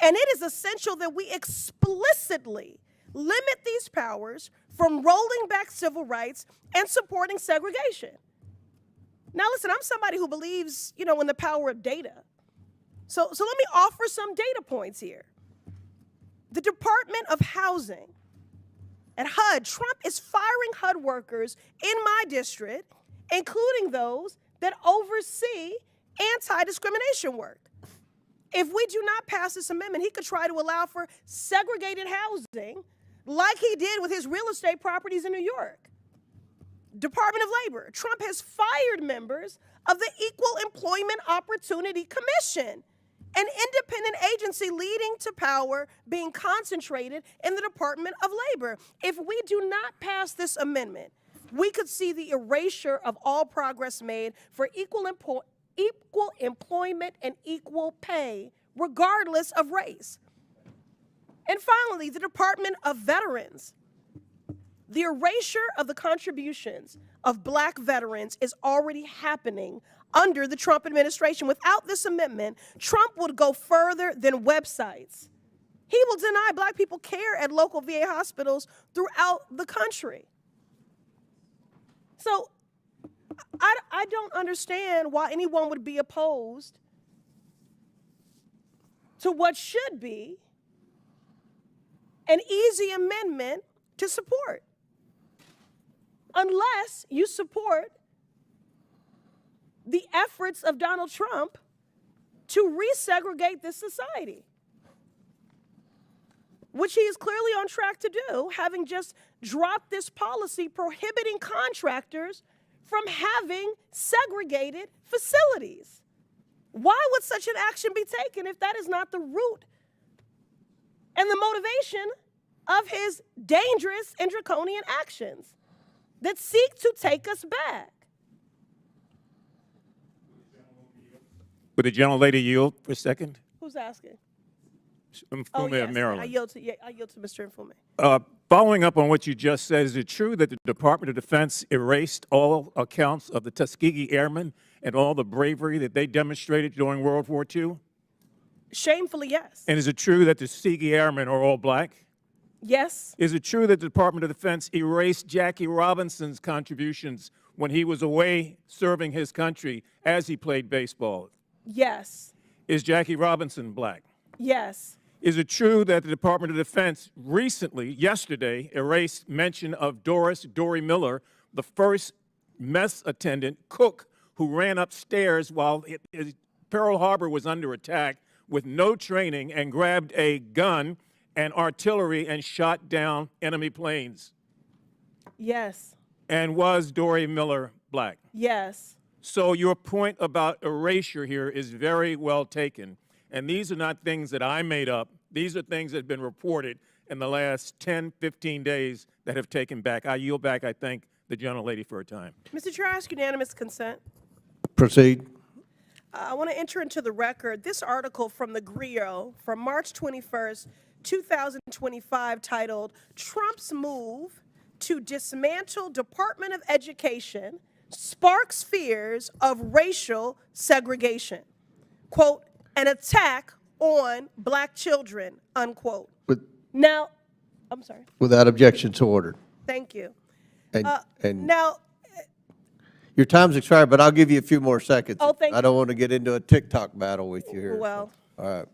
and it is essential that we explicitly limit these powers from rolling back civil rights and supporting segregation. Now listen, I'm somebody who believes, in the power of data. So let me offer some data points here. The Department of Housing at HUD, Trump is firing HUD workers in my district, including those that oversee anti-discrimination work. If we do not pass this amendment, he could try to allow for segregated housing like he did with his real estate properties in New York. Department of Labor, Trump has fired members of the Equal Employment Opportunity Commission, an independent agency leading to power being concentrated in the Department of Labor. If we do not pass this amendment, we could see the erasure of all progress made for equal employment and equal pay, regardless of race. And finally, the Department of Veterans. The erasure of the contributions of Black veterans is already happening under the Trump administration. Without this amendment, Trump would go further than websites. He will deny Black people care at local VA hospitals throughout the country. So I don't understand why anyone would be opposed to what should be an easy amendment to support, unless you support the efforts of Donald Trump to resegregate this society, which he is clearly on track to do, having just dropped this policy prohibiting contractors from having segregated facilities. Why would such an action be taken if that is not the root and the motivation of his dangerous and draconian actions that seek to take us back? Would the gentlelady yield for a second? Who's asking? Mfume of Maryland. I yield to Mr. Mfume. Following up on what you just said, is it true that the Department of Defense erased all accounts of the Tuskegee Airmen and all the bravery that they demonstrated during World War II? Shamefully, yes. And is it true that the Tuskegee Airmen are all Black? Yes. Is it true that the Department of Defense erased Jackie Robinson's contributions when he was away serving his country as he played baseball? Yes. Is Jackie Robinson Black? Yes. Is it true that the Department of Defense recently, yesterday, erased mention of Dory Miller, the first mess attendant, cook, who ran upstairs while Pearl Harbor was under attack with no training and grabbed a gun and artillery and shot down enemy planes? Yes. And was Dory Miller Black? Yes. So your point about erasure here is very well taken. And these are not things that I made up. These are things that have been reported in the last 10, 15 days that have taken back. I yield back, I thank the gentlelady for her time. Mr. Chair, I ask unanimous consent. Proceed. I want to enter into the record this article from the Griot from March 21st, 2025, titled, "Trump's Move to Dismantle Department of Education Sparks Fears of Racial Segregation." Quote, "An attack on Black children," unquote. Now, I'm sorry. Without objection to order. Thank you. And Now, your time's expired, but I'll give you a few more seconds. Oh, thank I don't want to get into a TikTok battle with you here. Well, so. All right.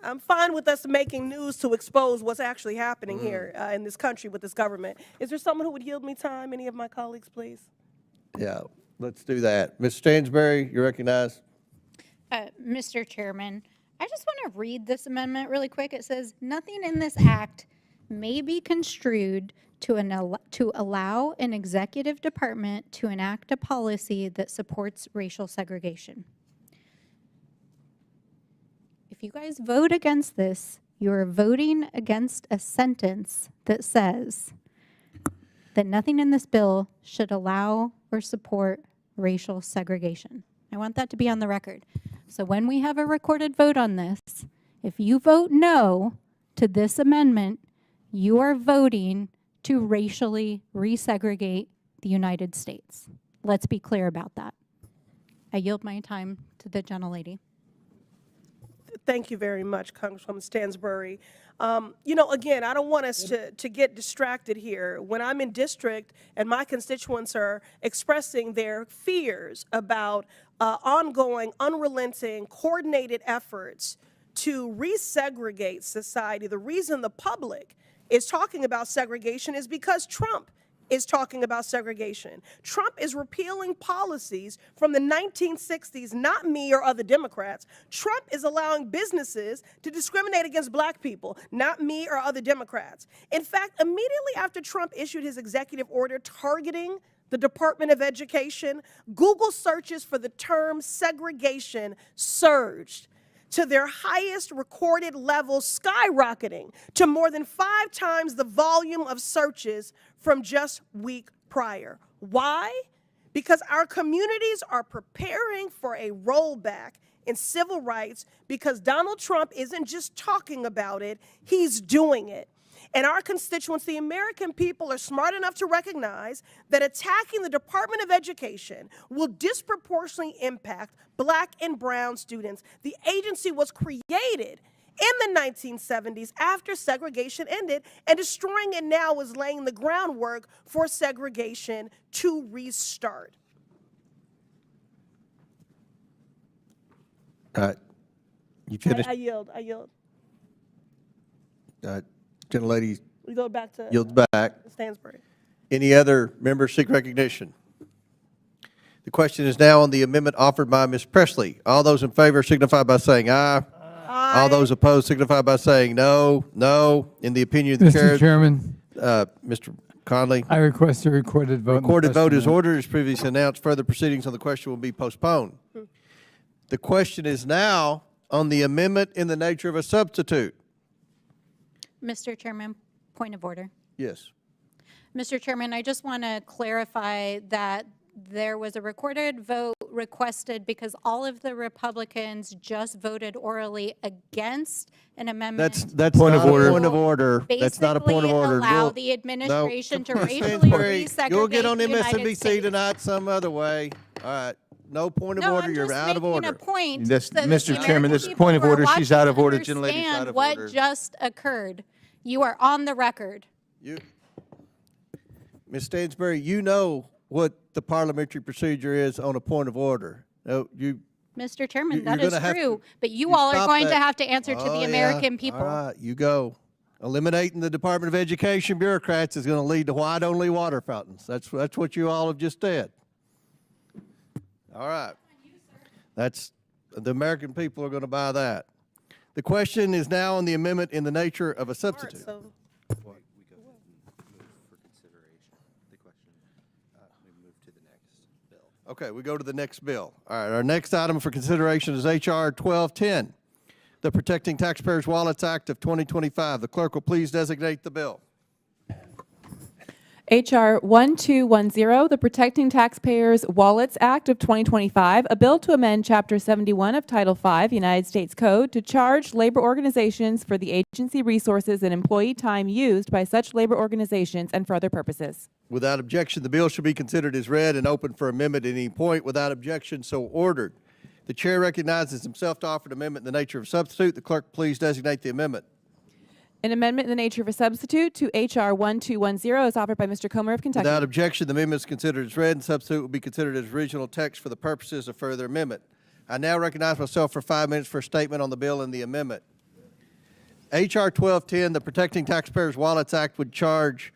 I'm fine with us making news to expose what's actually happening here in this country with this government. Is there someone who would yield me time? Any of my colleagues, please? Yeah, let's do that. Ms. Stansberry, you're recognized. Mr. Chairman, I just want to read this amendment really quick. It says, nothing in this act may be construed to allow an executive department to enact a policy that supports racial segregation. If you guys vote against this, you are voting against a sentence that says that nothing in this bill should allow or support racial segregation. I want that to be on the record. So when we have a recorded vote on this, if you vote no to this amendment, you are voting to racially resegregate the United States. Let's be clear about that. I yield my time to the gentlelady. Thank you very much, Congresswoman Stansbury. You know, again, I don't want us to get distracted here. When I'm in district and my constituents are expressing their fears about ongoing, unrelenting, coordinated efforts to resegregate society, the reason the public is talking about segregation is because Trump is talking about segregation. Trump is repealing policies from the 1960s, not me or other Democrats. Trump is allowing businesses to discriminate against black people, not me or other Democrats. In fact, immediately after Trump issued his executive order targeting the Department of Education, Google searches for the term segregation surged to their highest recorded level, skyrocketing to more than 5 times the volume of searches from just week prior. Why? Because our communities are preparing for a rollback in civil rights because Donald Trump isn't just talking about it, he's doing it. And our constituents, the American people, are smart enough to recognize that attacking the Department of Education will disproportionately impact black and brown students. The agency was created in the 1970s after segregation ended, and destroying it now is laying the groundwork for segregation to restart. You finished? I yield. Gentlelady We go back to yields back. Stansbury. Any other members seek recognition? The question is now on the amendment offered by Ms. Presley. All those in favor signify by saying aye. Aye. All those opposed signify by saying no. No. In the opinion of the chair. Mr. Chairman. Mr. Conley. I request a recorded vote. Recorded vote is ordered as previously announced. Further proceedings on the question will be postponed. The question is now on the amendment in the nature of a substitute. Mr. Chairman, point of order. Yes. Mr. Chairman, I just want to clarify that there was a recorded vote requested because all of the Republicans just voted orally against an amendment. That's Point not of order. a point of order. That's not a point of order. Allow We'll- the administration to No. racially Stansbury, resegregate you'll get on the United MSNBC States. tonight some other way. All right. No point of No, order. I'm You're just out of making order. a point. That's- so that Mr. the Chairman, American this is people point of who are order. She's out of watching order. Gentlelady's out understand of what order. just occurred. You are on the record. Ms. Stansbury, you know what the parliamentary procedure is on a point of order. No, Mr. Chairman, you're that is gonna have true. to- But you all are stop going that. to have to answer to Oh, the yeah. American people. All right, you go. Eliminating the Department of Education bureaucrats is going to lead to white-only water fountains. That's what you all have just said. All right. That's the American people are going to buy that. The question is now on the amendment in the nature of a substitute. Okay, we go to the next bill. All right, our next item for consideration is H.R. 1210, the Protecting Taxpayers' Wallets Act of 2025. The clerk will please designate the bill. H.R. 1210, the Protecting Taxpayers' Wallets Act of 2025, a bill to amend Chapter 71 of Title V, United States Code, to charge labor organizations for the agency resources and employee time used by such labor organizations and for other purposes. Without objection, the bill shall be considered as read and open for amendment at any point. Without objection, so ordered. The chair recognizes himself to offer an amendment in the nature of a substitute. The clerk please designate the amendment. An amendment in the nature of a substitute to H.R. 1210 is offered by Mr. Comer of Kentucky. Without objection, the amendment is considered as read and substitute will be considered as original text for the purposes of further amendment. I now recognize myself for 5 minutes for a statement on the bill and the amendment. H.R. 1210, the Protecting Taxpayers' Wallets Act, would charge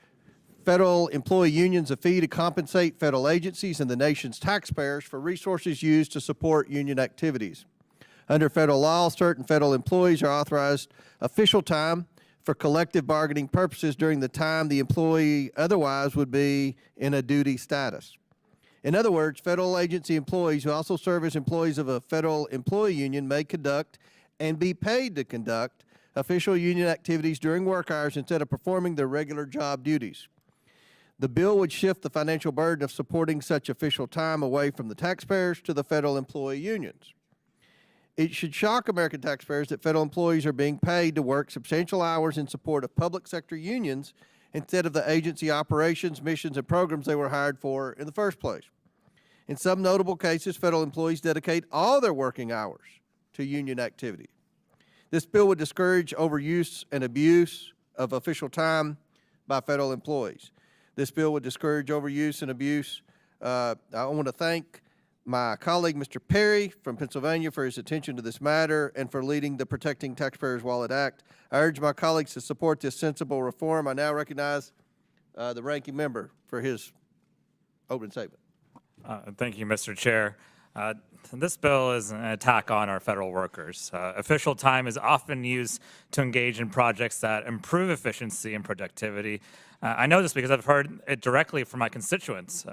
federal employee unions a fee to compensate federal agencies and the nation's taxpayers for resources used to support union activities. Under federal law, certain federal employees are authorized official time for collective bargaining purposes during the time the employee otherwise would be in a duty status. In other words, federal agency employees who also serve as employees of a federal employee union may conduct and be paid to conduct official union activities during work hours instead of performing their regular job duties. The bill would shift the financial burden of supporting such official time away from the taxpayers to the federal employee unions. It should shock American taxpayers that federal employees are being paid to work substantial hours in support of public sector unions instead of the agency operations, missions, and programs they were hired for in the first place. In some notable cases, federal employees dedicate all their working hours to union activity. This bill would discourage overuse and abuse of official time by federal employees. This bill would discourage overuse and abuse. I want to thank my colleague, Mr. Perry from Pennsylvania, for his attention to this matter and for leading the Protecting Taxpayers' Wallet Act. I urge my colleagues to support this sensible reform. I now recognize the ranking member for his opening statement. Thank you, Mr. Chair. This bill is an attack on our federal workers. Official time is often used to engage in projects that improve efficiency and productivity. I know this because I've heard it directly from my constituents.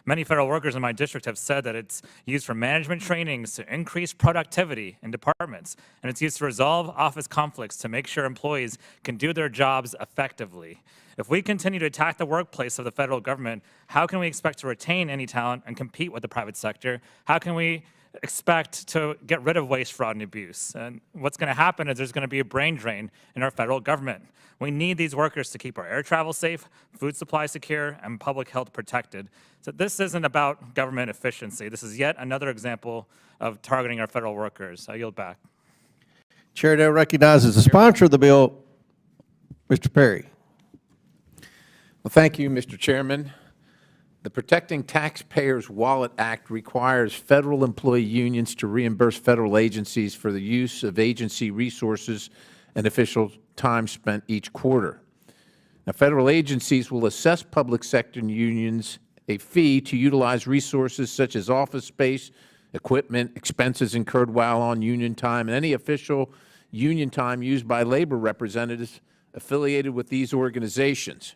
Many federal workers in my district have said that it's used for management trainings to increase productivity in departments, and it's used to resolve office conflicts to make sure employees can do their jobs effectively. If we continue to attack the workplace of the federal government, how can we expect to retain any talent and compete with the private sector? How can we expect to get rid of waste, fraud, and abuse? And what's going to happen is there's going to be a brain drain in our federal government. We need these workers to keep our air travel safe, food supply secure, and public health protected. So this isn't about government efficiency. This is yet another example of targeting our federal workers. I yield back. Chair now recognizes the sponsor of the bill, Mr. Perry. Well, thank you, Mr. Chairman. The Protecting Taxpayers' Wallet Act requires federal employee unions to reimburse federal agencies for the use of agency resources and official time spent each quarter. Now, federal agencies will assess public sector unions a fee to utilize resources such as office space, equipment, expenses incurred while on union time, and any official union time used by labor representatives affiliated with these organizations.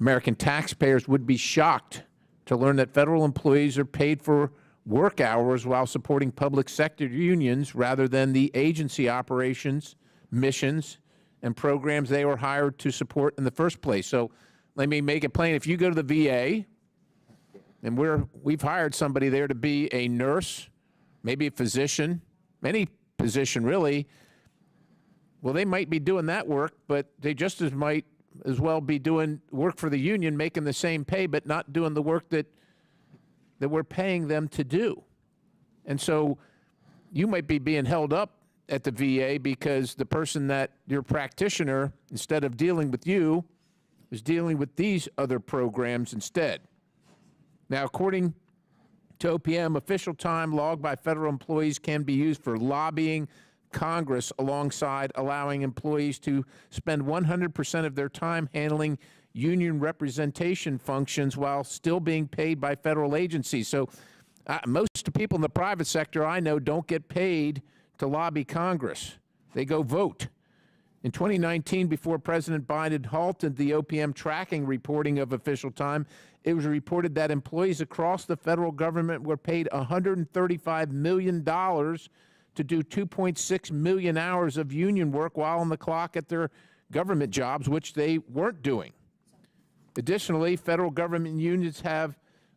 American taxpayers would be shocked to learn that federal employees are paid for work hours while supporting public sector unions rather than the agency operations, missions, and programs they were hired to support in the first place. So let me make it plain. If you go to the VA, and we've hired somebody there to be a nurse, maybe a physician, any position really, well, they might be doing that work, but they just might as well be doing work for the union, making the same pay, but not doing the work that we're paying them to do. And so you might be being held up at the VA because the person that your practitioner, instead of dealing with you, is dealing with these other programs instead. Now, according to OPM, official time logged by federal employees can be used for lobbying Congress alongside allowing employees to spend 100% of their time handling union representation functions while still being paid by federal agencies. So most people in the private sector I know don't get paid to lobby Congress. They go vote. In 2019, before President Biden halted the OPM tracking reporting of official time, it was reported that employees across the federal government were paid $135 million to do 2.6 million hours of union work while on the clock at their government jobs, which they weren't doing. Additionally, federal government unions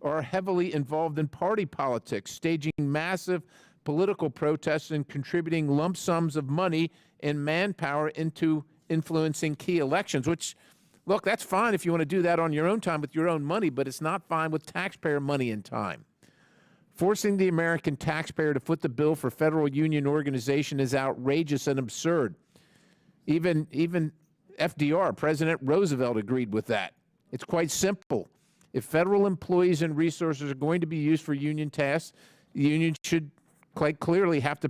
are heavily involved in party politics, staging massive political protests and contributing lump sums of money and manpower into influencing key elections, which, look, that's fine if you want to do that on your own time with your own money, but it's not fine with taxpayer money and time. Forcing the American taxpayer to foot the bill for federal union organization is outrageous and absurd. Even FDR, President Roosevelt, agreed with that. It's quite simple. If federal employees and resources are going to be used for union tasks, the union should quite clearly have to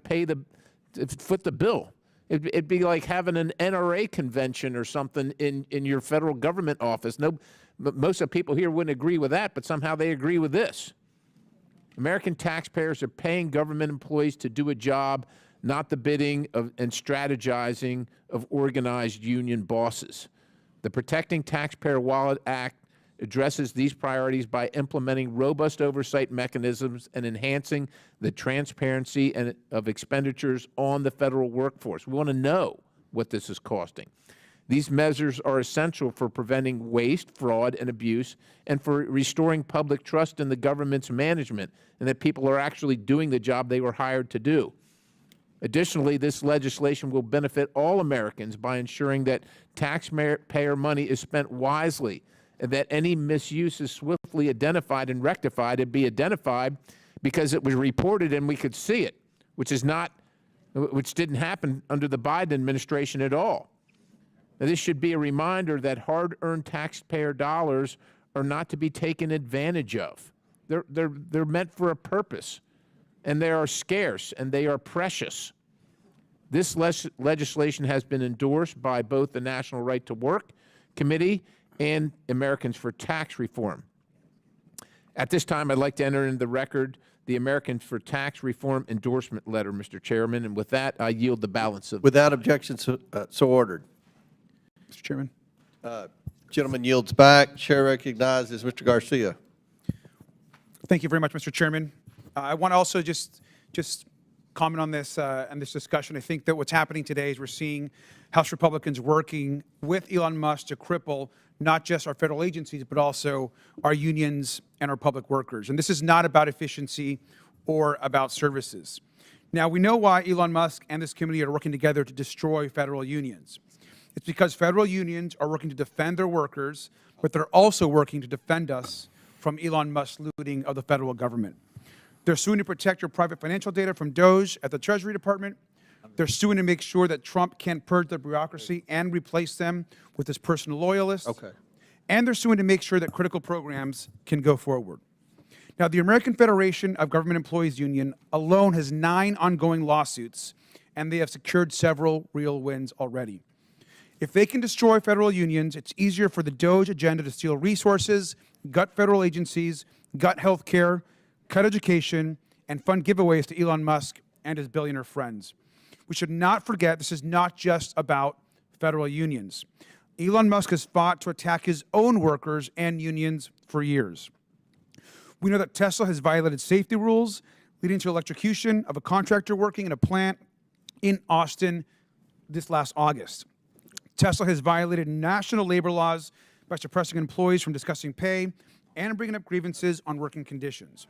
foot the bill. It'd be like having an NRA convention or something in your federal government office. Most of the people here wouldn't agree with that, but somehow they agree with this. American taxpayers are paying government employees to do a job, not the bidding of, and strategizing of organized union bosses. The Protecting Taxpayer Wallet Act addresses these priorities by implementing robust oversight mechanisms and enhancing the transparency of expenditures on the federal workforce. We want to know what this is costing. These measures are essential for preventing waste, fraud, and abuse, and for restoring public trust in the government's management and that people are actually doing the job they were hired to do. Additionally, this legislation will benefit all Americans by ensuring that taxpayer money is spent wisely and that any misuse is swiftly identified and rectified and be identified because it was reported and we could see it, which didn't happen under the Biden administration at all. Now, this should be a reminder that hard-earned taxpayer dollars are not to be taken advantage of. They're meant for a purpose, and they are scarce, and they are precious. This legislation has been endorsed by both the National Right to Work Committee and Americans for Tax Reform. At this time, I'd like to enter into the record the Americans for Tax Reform endorsement letter, Mr. Chairman, and with that, I yield the balance of. Without objection, so ordered. Mr. Chairman. Gentleman yields back. Chair recognizes Mr. Garcia. Thank you very much, Mr. Chairman. I want to also just comment on this and this discussion. I think that what's happening today is we're seeing House Republicans working with Elon Musk to cripple not just our federal agencies, but also our unions and our public workers. And this is not about efficiency or about services. Now, we know why Elon Musk and this committee are working together to destroy federal unions. It's because federal unions are working to defend their workers, but they're also working to defend us from Elon Musk's looting of the federal government. They're suing to protect your private financial data from Doge at the Treasury Department. They're suing to make sure that Trump can't purge the bureaucracy and replace them with his personal loyalists. Okay. And they're suing to make sure that critical programs can go forward. Now, the American Federation of Government Employees Union alone has 9 ongoing lawsuits, and they have secured several real wins already. If they can destroy federal unions, it's easier for the Doge agenda to steal resources, gut federal agencies, gut health care, cut education, and fund giveaways to Elon Musk and his billionaire friends. We should not forget this is not just about federal unions. Elon Musk has fought to attack his own workers and unions for years. We know that Tesla has violated safety rules, leading to electrocution of a contractor working in a plant in Austin this last August. Tesla has violated national labor laws by suppressing employees from discussing pay and bringing up grievances on working conditions.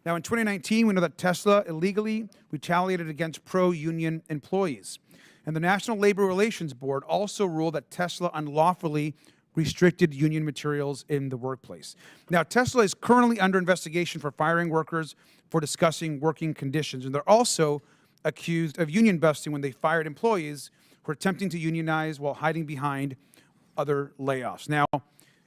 Now, in 2019, we know that Tesla illegally retaliated against pro-union employees. And the National Labor Relations Board also ruled that Tesla unlawfully restricted union materials in the workplace. Now, Tesla is currently under investigation for firing workers for discussing working conditions. And they're also accused of union busting when they fired employees who are attempting to unionize while hiding behind other layoffs. Now,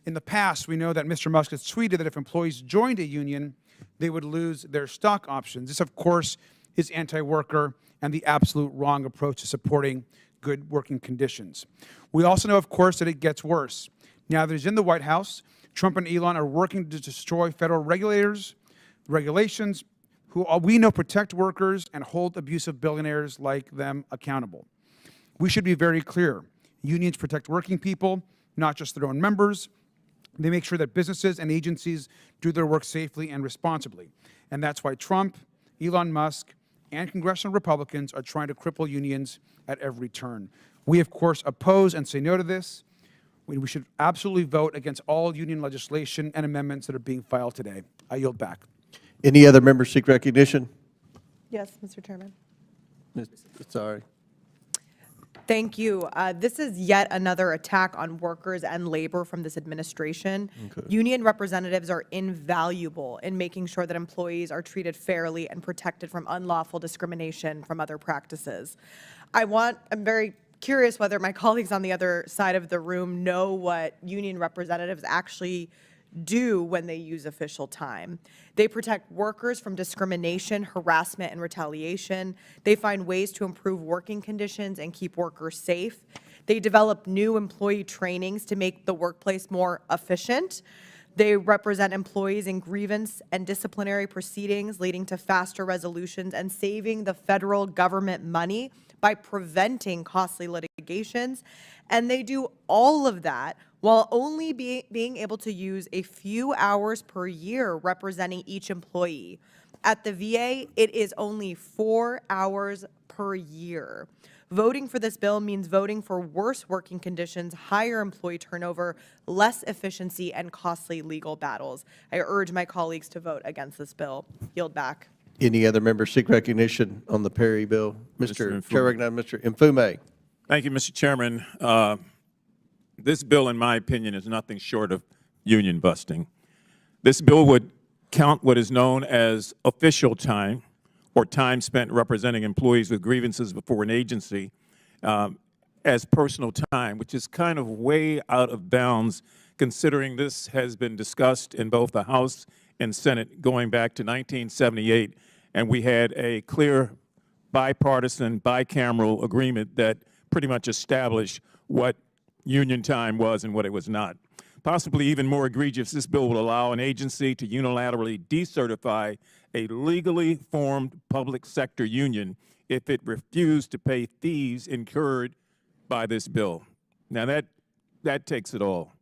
in the past, we know that Mr. Musk has tweeted that if employees joined a union, they would lose their stock options. This, of course, is anti-worker and the absolute wrong approach to supporting good working conditions. We also know, of course, that it gets worse. Now that he's in the White House, Trump and Elon are working to destroy federal regulations who we know protect workers and hold abusive billionaires like them accountable. We should be very clear. Unions protect working people, not just their own members. They make sure that businesses and agencies do their work safely and responsibly. And that's why Trump, Elon Musk, and congressional Republicans are trying to cripple unions at every turn. We, of course, oppose and say no to this. We should absolutely vote against all union legislation and amendments that are being filed today. I yield back. Any other members seek recognition? Yes, Mr. Chairman. Sorry. Thank you. This is yet another attack on workers and labor from this administration. Okay. Union representatives are invaluable in making sure that employees are treated fairly and protected from unlawful discrimination from other practices. I'm very curious whether my colleagues on the other side of the room know what union representatives actually do when they use official time. They protect workers from discrimination, harassment, and retaliation. They find ways to improve working conditions and keep workers safe. They develop new employee trainings to make the workplace more efficient. They represent employees in grievance and disciplinary proceedings, leading to faster resolutions and saving the federal government money by preventing costly litigations. And they do all of that while only being able to use a few hours per year representing each employee. At the VA, it is only 4 hours per year. Voting for this bill means voting for worse working conditions, higher employee turnover, less efficiency, and costly legal battles. I urge my colleagues to vote against this bill. Yield back. Any other members seek recognition on the Perry bill? Mr. Chair, recognize Mr. Mfume. Thank you, Mr. Chairman. This bill, in my opinion, is nothing short of union busting. This bill would count what is known as official time, or time spent representing employees with grievances before an agency, as personal time, which is kind of way out of bounds considering this has been discussed in both the House and Senate going back to 1978, and we had a clear bipartisan, bicameral agreement that pretty much established what union time was and what it was not. Possibly even more egregious, this bill will allow an agency to unilaterally decertify a legally formed public sector union if it refused to pay fees incurred by this bill. Now that takes it all.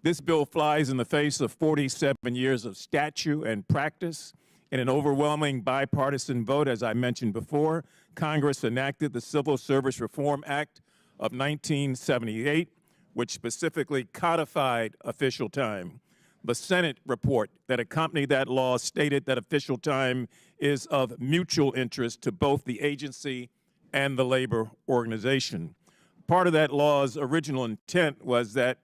This bill flies in the face of 47 years of statute and practice. In an overwhelming bipartisan vote, as I mentioned before, Congress enacted the Civil Service Reform Act of 1978, which specifically codified official time. The Senate report that accompanied that law stated that official time is of mutual interest to both the agency and the labor organization. Part of that law's original intent was that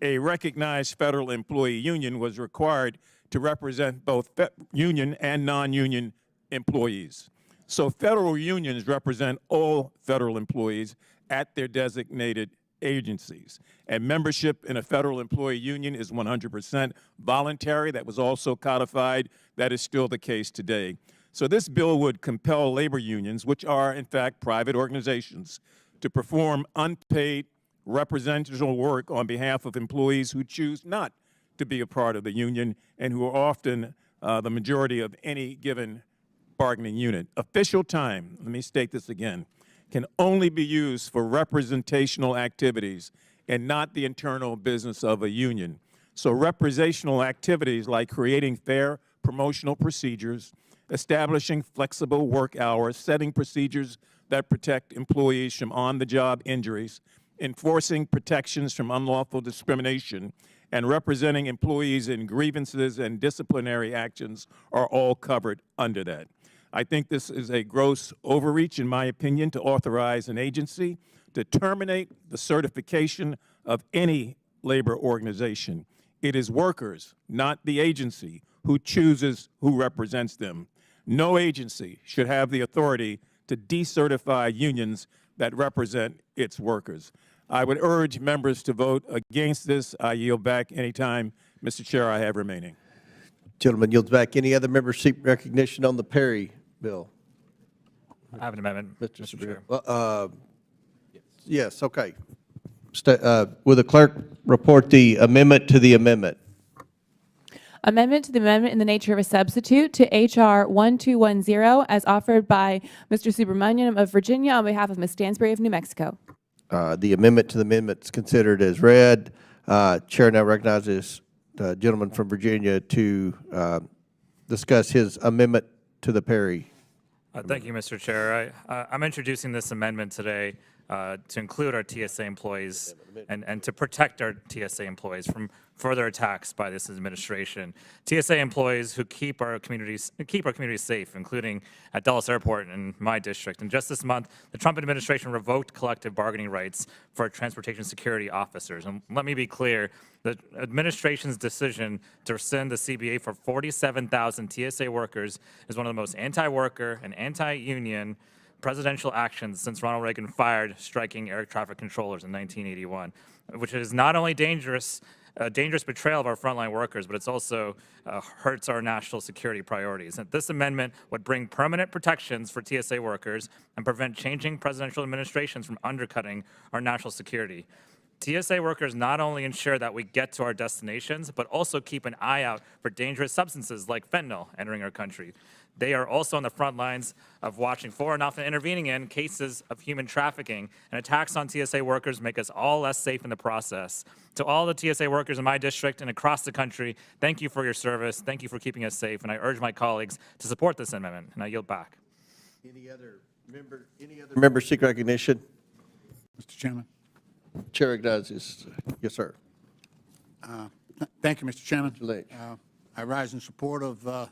a recognized federal employee union was required to represent both union and non-union employees. So federal unions represent all federal employees at their designated agencies. And membership in a federal employee union is 100% voluntary. That was also codified. That is still the case today. So this bill would compel labor unions, which are in fact private organizations, to perform unpaid representational work on behalf of employees who choose not to be a part of the union and who are often the majority of any given bargaining unit. Official time, let me state this again, can only be used for representational activities and not the internal business of a union. So representational activities like creating fair promotional procedures, establishing flexible work hours, setting procedures that protect employees from on-the-job injuries, enforcing protections from unlawful discrimination, and representing employees in grievances and disciplinary actions are all covered under that. I think this is a gross overreach, in my opinion, to authorize an agency to terminate the certification of any labor organization. It is workers, not the agency, who chooses who represents them. No agency should have the authority to decertify unions that represent its workers. I would urge members to vote against this. I yield back any time, Mr. Chair, I have remaining. Gentleman yields back. Any other members seek recognition on the Perry bill? I have an amendment, Mr. Chair. Yes, okay. Will the clerk report the amendment to the amendment? Amendment to the amendment in the nature of a substitute to H.R. 1210 as offered by Mr. Subramanian of Virginia on behalf of Ms. Stansbury of New Mexico. The amendment to the amendment is considered as read. Chair now recognizes the gentleman from Virginia to discuss his amendment to the Perry. Thank you, Mr. Chair. I'm introducing this amendment today to include our TSA employees and to protect our TSA employees from further attacks by this administration. TSA employees who keep our communities safe, including at Dulles Airport in my district. And just this month, the Trump administration revoked collective bargaining rights for transportation security officers. And let me be clear, the administration's decision to rescind the CBA for 47,000 TSA workers is one of the most anti-worker and anti-union presidential actions since Ronald Reagan fired striking air traffic controllers in 1981, which is not only dangerous, a dangerous betrayal of our frontline workers, but it's also hurts our national security priorities. And this amendment would bring permanent protections for TSA workers and prevent changing presidential administrations from undercutting our national security. TSA workers not only ensure that we get to our destinations, but also keep an eye out for dangerous substances like fentanyl entering our country. They are also on the front lines of watching for and often intervening in cases of human trafficking, and attacks on TSA workers make us all less safe in the process. To all the TSA workers in my district and across the country, thank you for your service, thank you for keeping us safe, and I urge my colleagues to support this amendment, and I yield back. Any other member seek recognition? Mr. Chairman. Chair recognizes. Yes, sir. Thank you, Mr. Chairman. Mr. Lynch. I rise in support of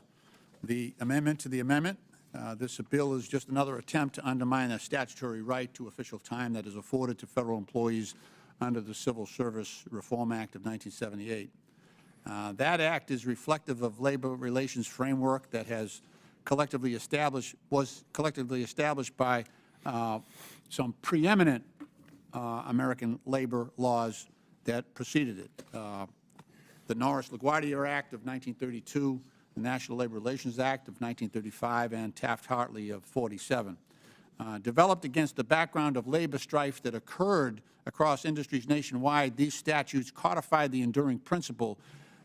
the amendment to the amendment. This bill is just another attempt to undermine a statutory right to official time that is afforded to federal employees under the Civil Service Reform Act of 1978. That act is reflective of labor relations framework that was collectively established by some preeminent American labor laws that preceded it. The Norris-LaGuardia Act of 1932, the National Labor Relations Act of 1935, and Taft-Hartley of 47. Developed against the background of labor strife that occurred across industries nationwide, these statutes codified the enduring principle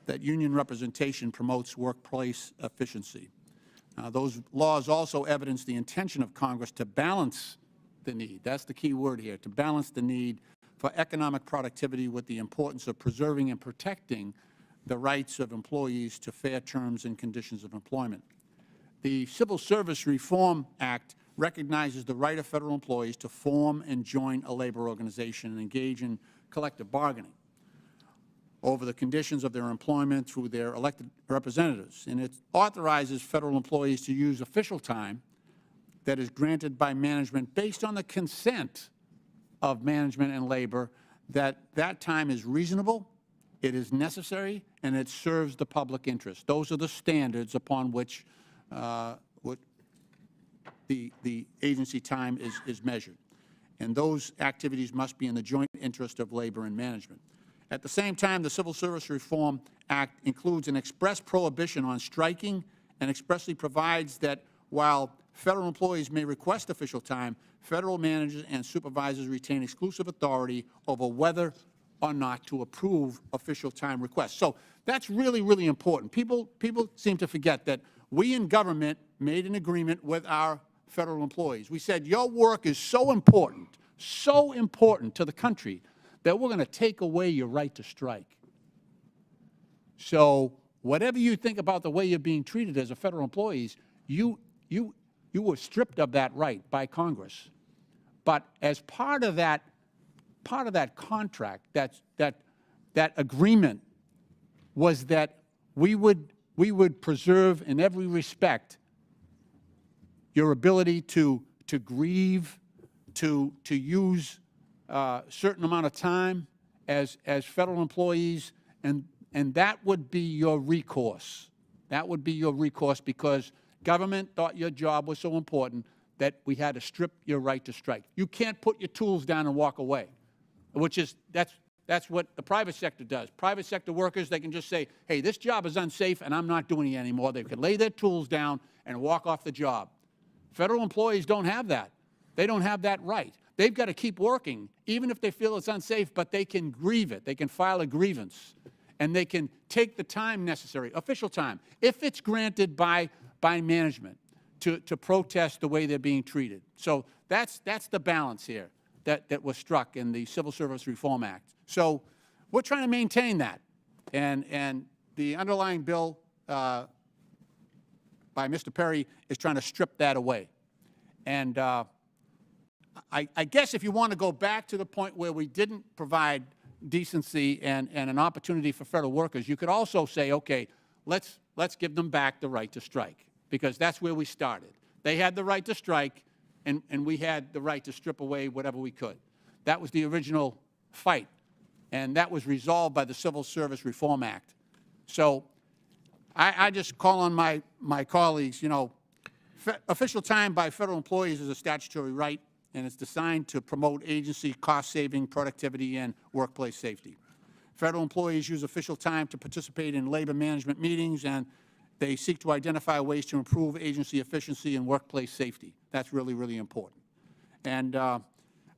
that union representation promotes workplace efficiency. Those laws also evidence the intention of Congress to balance the need, that's the key word here, to balance the need for economic productivity with the importance of preserving and protecting the rights of employees to fair terms and conditions of employment. The Civil Service Reform Act recognizes the right of federal employees to form and join a labor organization and engage in collective bargaining over the conditions of their employment through their elected representatives. And it authorizes federal employees to use official time that is granted by management based on the consent of management and labor, that time is reasonable, it is necessary, and it serves the public interest. Those are the standards upon which the agency time is measured. And those activities must be in the joint interest of labor and management. At the same time, the Civil Service Reform Act includes an express prohibition on striking and expressly provides that while federal employees may request official time, federal managers and supervisors retain exclusive authority over whether or not to approve official time requests. So that's really, really important. People seem to forget that we in government made an agreement with our federal employees. We said, your work is so important to the country that we're going to take away your right to strike. So whatever you think about the way you're being treated as a federal employees, you were stripped of that right by Congress. But as part of that contract, that agreement was that we would preserve in every respect your ability to grieve, to use a certain amount of time as federal employees, and that would be your recourse. That would be your recourse because government thought your job was so important that we had to strip your right to strike. You can't put your tools down and walk away, that's what the private sector does. Private sector workers, they can just say, hey, this job is unsafe and I'm not doing it anymore. They can lay their tools down and walk off the job. Federal employees don't have that. They don't have that right. They've got to keep working, even if they feel it's unsafe, but they can grieve it. They can file a grievance, and they can take the time necessary, official time, if it's granted by management, to protest the way they're being treated. So that's the balance here that was struck in the Civil Service Reform Act. So we're trying to maintain that. And the underlying bill by Mr. Perry is trying to strip that away. And I guess if you want to go back to the point where we didn't provide decency and an opportunity for federal workers, you could also say, okay, let's give them back the right to strike, because that's where we started. They had the right to strike, and we had the right to strip away whatever we could. That was the original fight, and that was resolved by the Civil Service Reform Act. So I just call on my colleagues, you know, official time by federal employees is a statutory right, and it's designed to promote agency cost-saving, productivity, and workplace safety. Federal employees use official time to participate in labor management meetings, and they seek to identify ways to improve agency efficiency and workplace safety. That's really, really important. And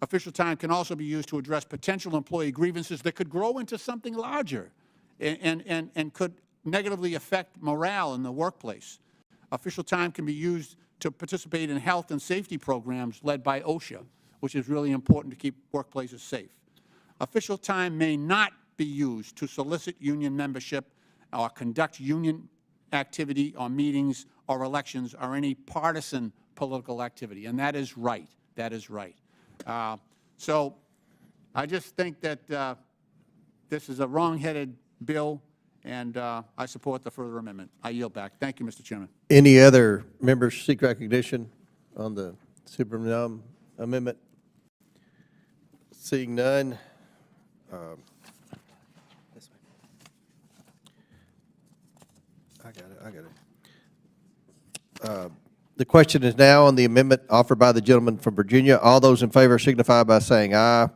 Official time can also be used to address potential employee grievances that could grow into something larger and could negatively affect morale in the workplace. Official time can be used to participate in health and safety programs led by OSHA, which is really important to keep workplaces safe. Official time may not be used to solicit union membership or conduct union activity or meetings or elections or any partisan political activity, and that is right. That is right. So I just think that this is a wrong-headed bill, and I support the further amendment. I yield back. Thank you, Mr. Chairman. Any other members seek recognition on the Superman amendment? Seeing none. I got it. The question is now on the amendment offered by the gentleman from Virginia. All those in favor signify by saying aye.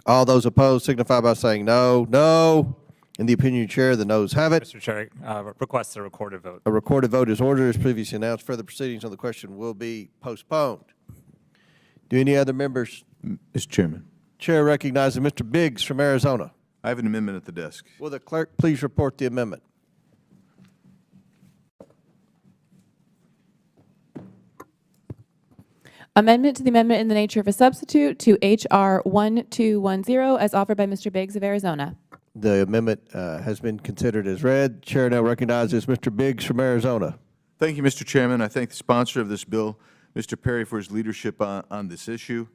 All those opposed signify by saying no. No. In the opinion of the chair, the noes have it. Mr. Chair, request a recorded vote. A recorded vote is ordered as previously announced. Further proceedings on the question will be postponed. Do any other members? Mr. Chairman, Chair recognizes Mr. Biggs from Arizona. I have an amendment at the desk. Will the clerk please report the amendment? Amendment to the amendment in the nature of a substitute to H.R. 1210 as offered by Mr. Biggs of Arizona. The amendment has been considered as read. Chair now recognizes Mr. Biggs from Arizona. Thank you, Mr. Chairman. I thank the sponsor of this bill, Mr. Perry, for his leadership on this issue.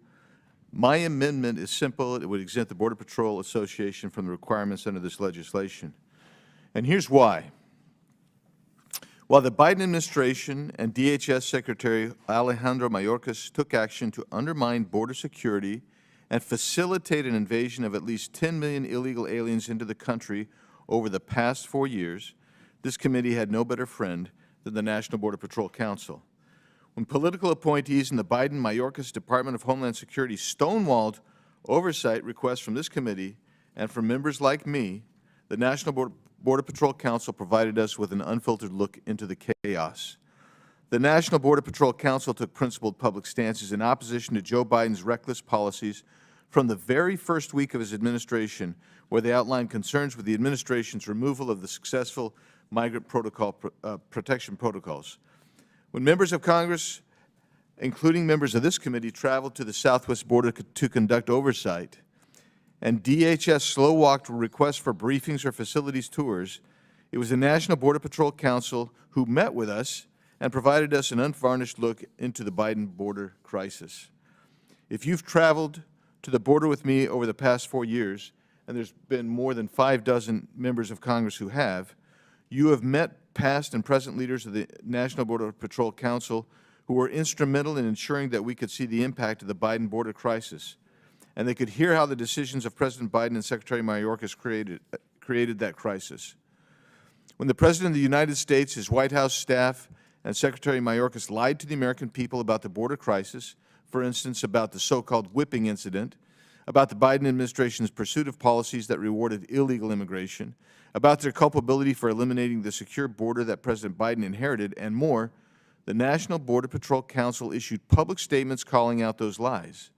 My amendment is simple. It would exempt the Border Patrol Association from the requirements under this legislation. And here's why. While the Biden administration and DHS Secretary Alejandro Mayorkas took action to undermine border security and facilitate an invasion of at least 10 million illegal aliens into the country over the past 4 years, this committee had no better friend than the National Border Patrol Council. When political appointees in the Biden-Mayorkas Department of Homeland Security stonewalled oversight requests from this committee and from members like me, the National Border Patrol Council provided us with an unfiltered look into the chaos. The National Border Patrol Council took principled public stances in opposition to Joe Biden's reckless policies from the very first week of his administration, where they outlined concerns with the administration's removal of the successful migrant protection protocols. When members of Congress, including members of this committee, traveled to the southwest border to conduct oversight, and DHS slow-walked requests for briefings or facilities tours, it was the National Border Patrol Council who met with us and provided us an unvarnished look into the Biden border crisis. If you've traveled to the border with me over the past 4 years, and there's been more than 6 members of Congress who have, you have met past and present leaders of the National Border Patrol Council who were instrumental in ensuring that we could see the impact of the Biden border crisis, and they could hear how the decisions of President Biden and Secretary Mayorkas created that crisis. When the President of the United States, his White House staff, and Secretary Mayorkas lied to the American people about the border crisis, for instance, about the so-called whipping incident, about the Biden administration's pursuit of policies that rewarded illegal immigration, about their culpability for eliminating the secure border that President Biden inherited, and more, the National Border Patrol Council issued public statements calling out those lies.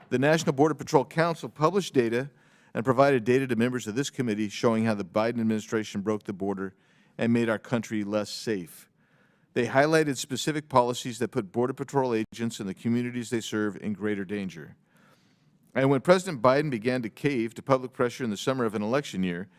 The National Border Patrol Council published data and provided data to members of this committee showing how the Biden administration broke the border and made our country less safe. They highlighted specific policies that put Border Patrol agents and the communities they serve in greater danger. And when President Biden began to cave to public pressure in the summer of an election year,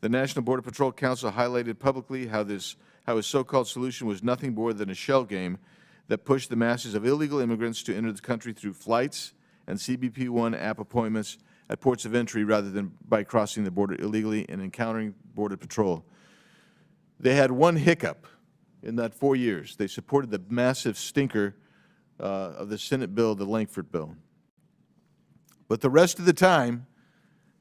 the National Border Patrol Council highlighted publicly how his so-called solution was nothing more than a shell game that pushed the masses of illegal immigrants to enter the country through flights and CBP-1 app appointments at ports of entry rather than by crossing the border illegally and encountering Border Patrol. They had one hiccup in that 4 years. They supported the massive stinker of the Senate bill, the Lankford bill. But the rest of the time,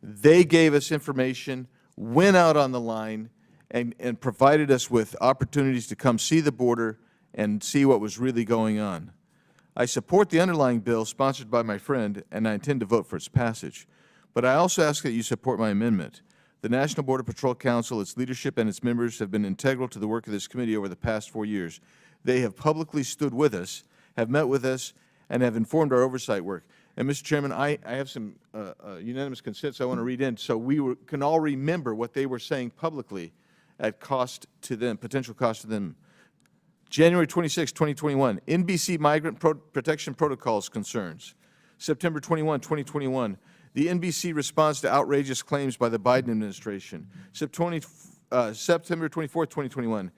they gave us information, went out on the line, and provided us with opportunities to come see the border and see what was really going on. I support the underlying bill sponsored by my friend, and I intend to vote for its passage. But I also ask that you support my amendment. The National Border Patrol Council, its leadership, and its members have been integral to the work of this committee over the past 4 years. They have publicly stood with us, have met with us, and have informed our oversight work. And Mr. Chairman, I have some unanimous consent, so I want to read in, so we can all remember what they were saying publicly at cost to them, potential cost to them. January 26, 2021, NBC migrant protection protocols concerns. September 21, 2021, the NBC response to outrageous claims by the Biden administration. September 24, 2021,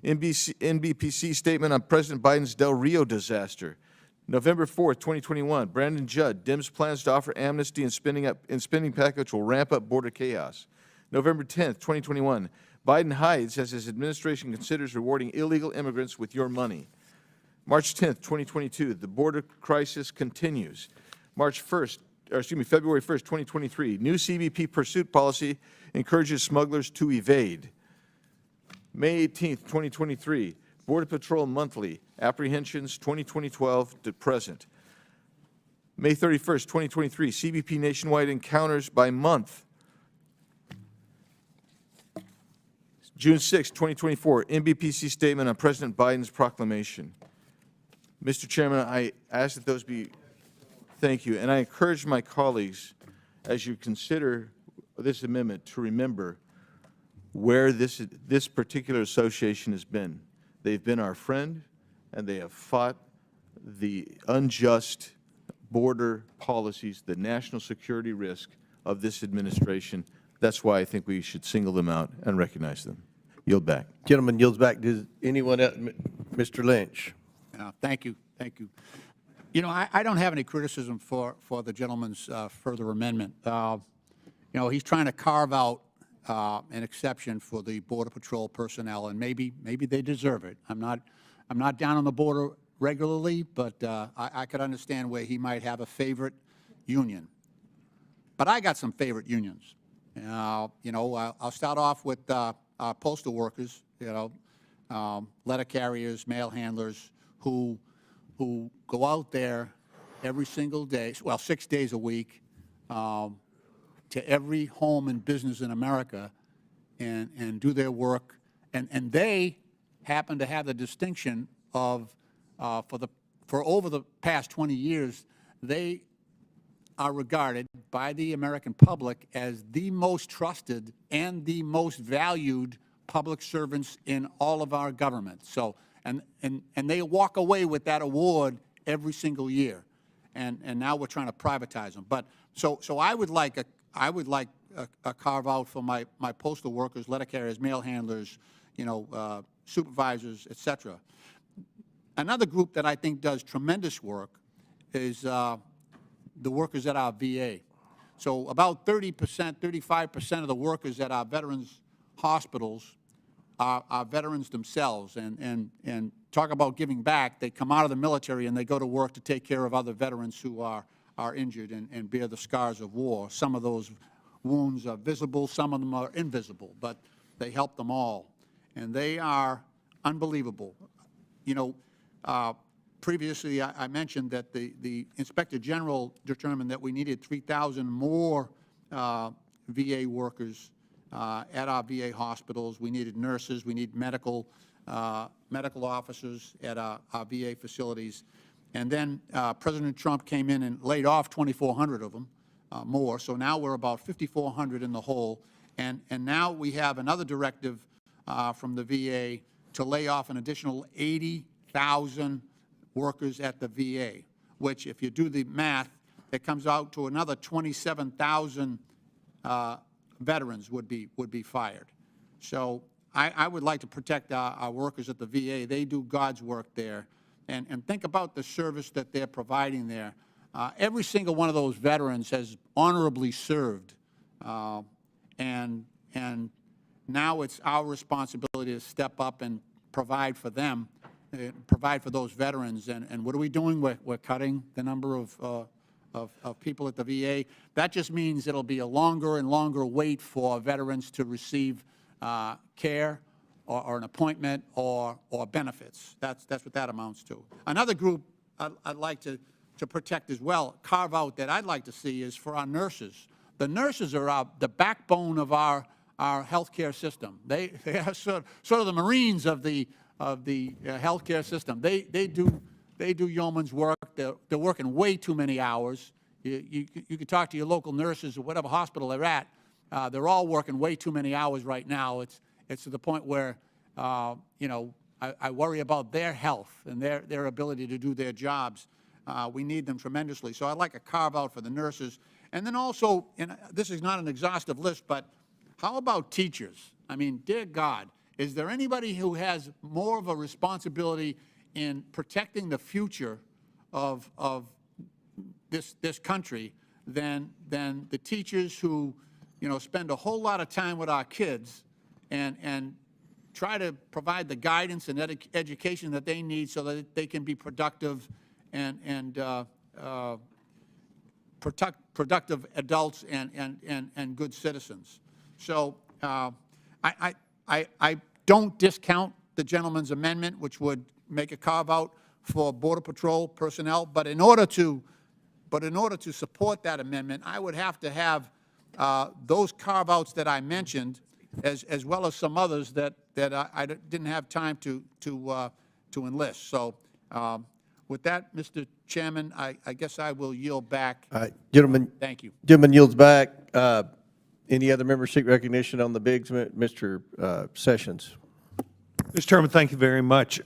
NBPC statement on President Biden's Del Rio disaster. November 4, 2021, Brandon Judd, Dems plans to offer amnesty and spending package will ramp up border chaos. November 10, 2021, Biden hides as his administration considers rewarding illegal immigrants with your money. March 10, 2022, the border crisis continues. February 1st, 2023, new CBP pursuit policy encourages smugglers to evade. May 18, 2023, Border Patrol Monthly, apprehensions 2012 to present. May 31st, 2023, CBP nationwide encounters by month. June 6, 2024, NBPC statement on President Biden's proclamation. Mr. Chairman, I ask that those be, thank you, and I encourage my colleagues, as you consider this amendment, to remember where this particular association has been. They've been our friend, and they have fought the unjust border policies, the national security risk of this administration. That's why I think we should single them out and recognize them. Yield back. Gentleman yields back. Does anyone else? Mr. Lynch. Thank you. Thank you. You know, I don't have any criticism for the gentleman's further amendment. You know, he's trying to carve out an exception for the Border Patrol personnel, and maybe they deserve it. I'm not down on the border regularly, but I could understand where he might have a favorite union. But I got some favorite unions. You know, I'll start off with postal workers. You know, letter carriers, mail handlers who go out there every single day, well, 6 days a week, to every home and business in America and do their work. And they happen to have the distinction of, for over the past 20 years, they are regarded by the American public as the most trusted and the most valued public servants in all of our government. So, and they walk away with that award every single year. And now we're trying to privatize them. But so I would like a carve out for my postal workers, letter carriers, mail handlers, you know, supervisors, et cetera. Another group that I think does tremendous work is the workers at our VA. So about 30%, 35% of the workers at our veterans hospitals are veterans themselves. And talk about giving back, they come out of the military and they go to work to take care of other veterans who are injured and bear the scars of war. Some of those wounds are visible, some of them are invisible, but they help them all. And they are unbelievable. You know, previously I mentioned that the Inspector General determined that we needed 3,000 more VA workers at our VA hospitals. We needed nurses, we need medical officers at our VA facilities. And then President Trump came in and laid off 2,400 of them more. So now we're about 5,400 in the hole. And now we have another directive from the VA to lay off an additional 80,000 workers at the VA, which, if you do the math, it comes out to another 27,000 veterans would be fired. So I would like to protect our workers at the VA. They do God's work there. And think about the service that they're providing there. Every single one of those veterans has honorably served. And now it's our responsibility to step up and provide for them, provide for those veterans. And what are we doing? We're cutting the number of people at the VA. That just means it'll be a longer and longer wait for veterans to receive care or an appointment or benefits. That's what that amounts to. Another group I'd like to protect as well, carve out, that I'd like to see is for our nurses. The nurses are the backbone of our healthcare system. They are sort of the Marines of the healthcare system. They do yeoman's work. They're working way too many hours. You could talk to your local nurses or whatever hospital they're at. They're all working way too many hours right now. It's to the point where, you know, I worry about their health and their ability to do their jobs. We need them tremendously. So I'd like a carve-out for the nurses. And then also, and this is not an exhaustive list, but how about teachers? I mean, dear God, is there anybody who has more of a responsibility in protecting the future of this country than the teachers who, you know, spend a whole lot of time with our kids and try to provide the guidance and education that they need so that they can be productive and productive adults and good citizens. So I don't discount the gentleman's amendment, which would make a carve-out for Border Patrol personnel, but in order to support that amendment, I would have to have those carve-outs that I mentioned, as well as some others that I didn't have time to enlist. So with that, Mr. Chairman, I guess I will yield back. All right, gentlemen. Thank you. Gentleman yields back. Any other members seek recognition on the Biggs? Mr. Sessions. Mr. Chairman, thank you very much.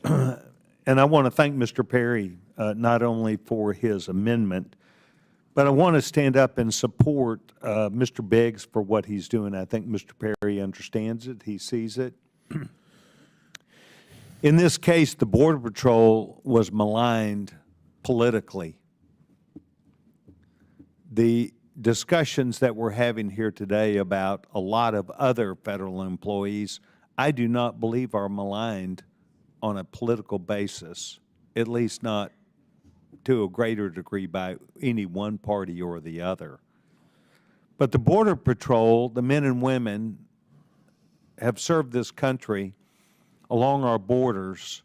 And I want to thank Mr. Perry not only for his amendment, but I want to stand up and support Mr. Biggs for what he's doing. I think Mr. Perry understands it. He sees it. In this case, the Border Patrol was maligned politically. The discussions that we're having here today about a lot of other federal employees, I do not believe are maligned on a political basis, at least not to a greater degree by any one party or the other. But the Border Patrol, the men and women, have served this country along our borders,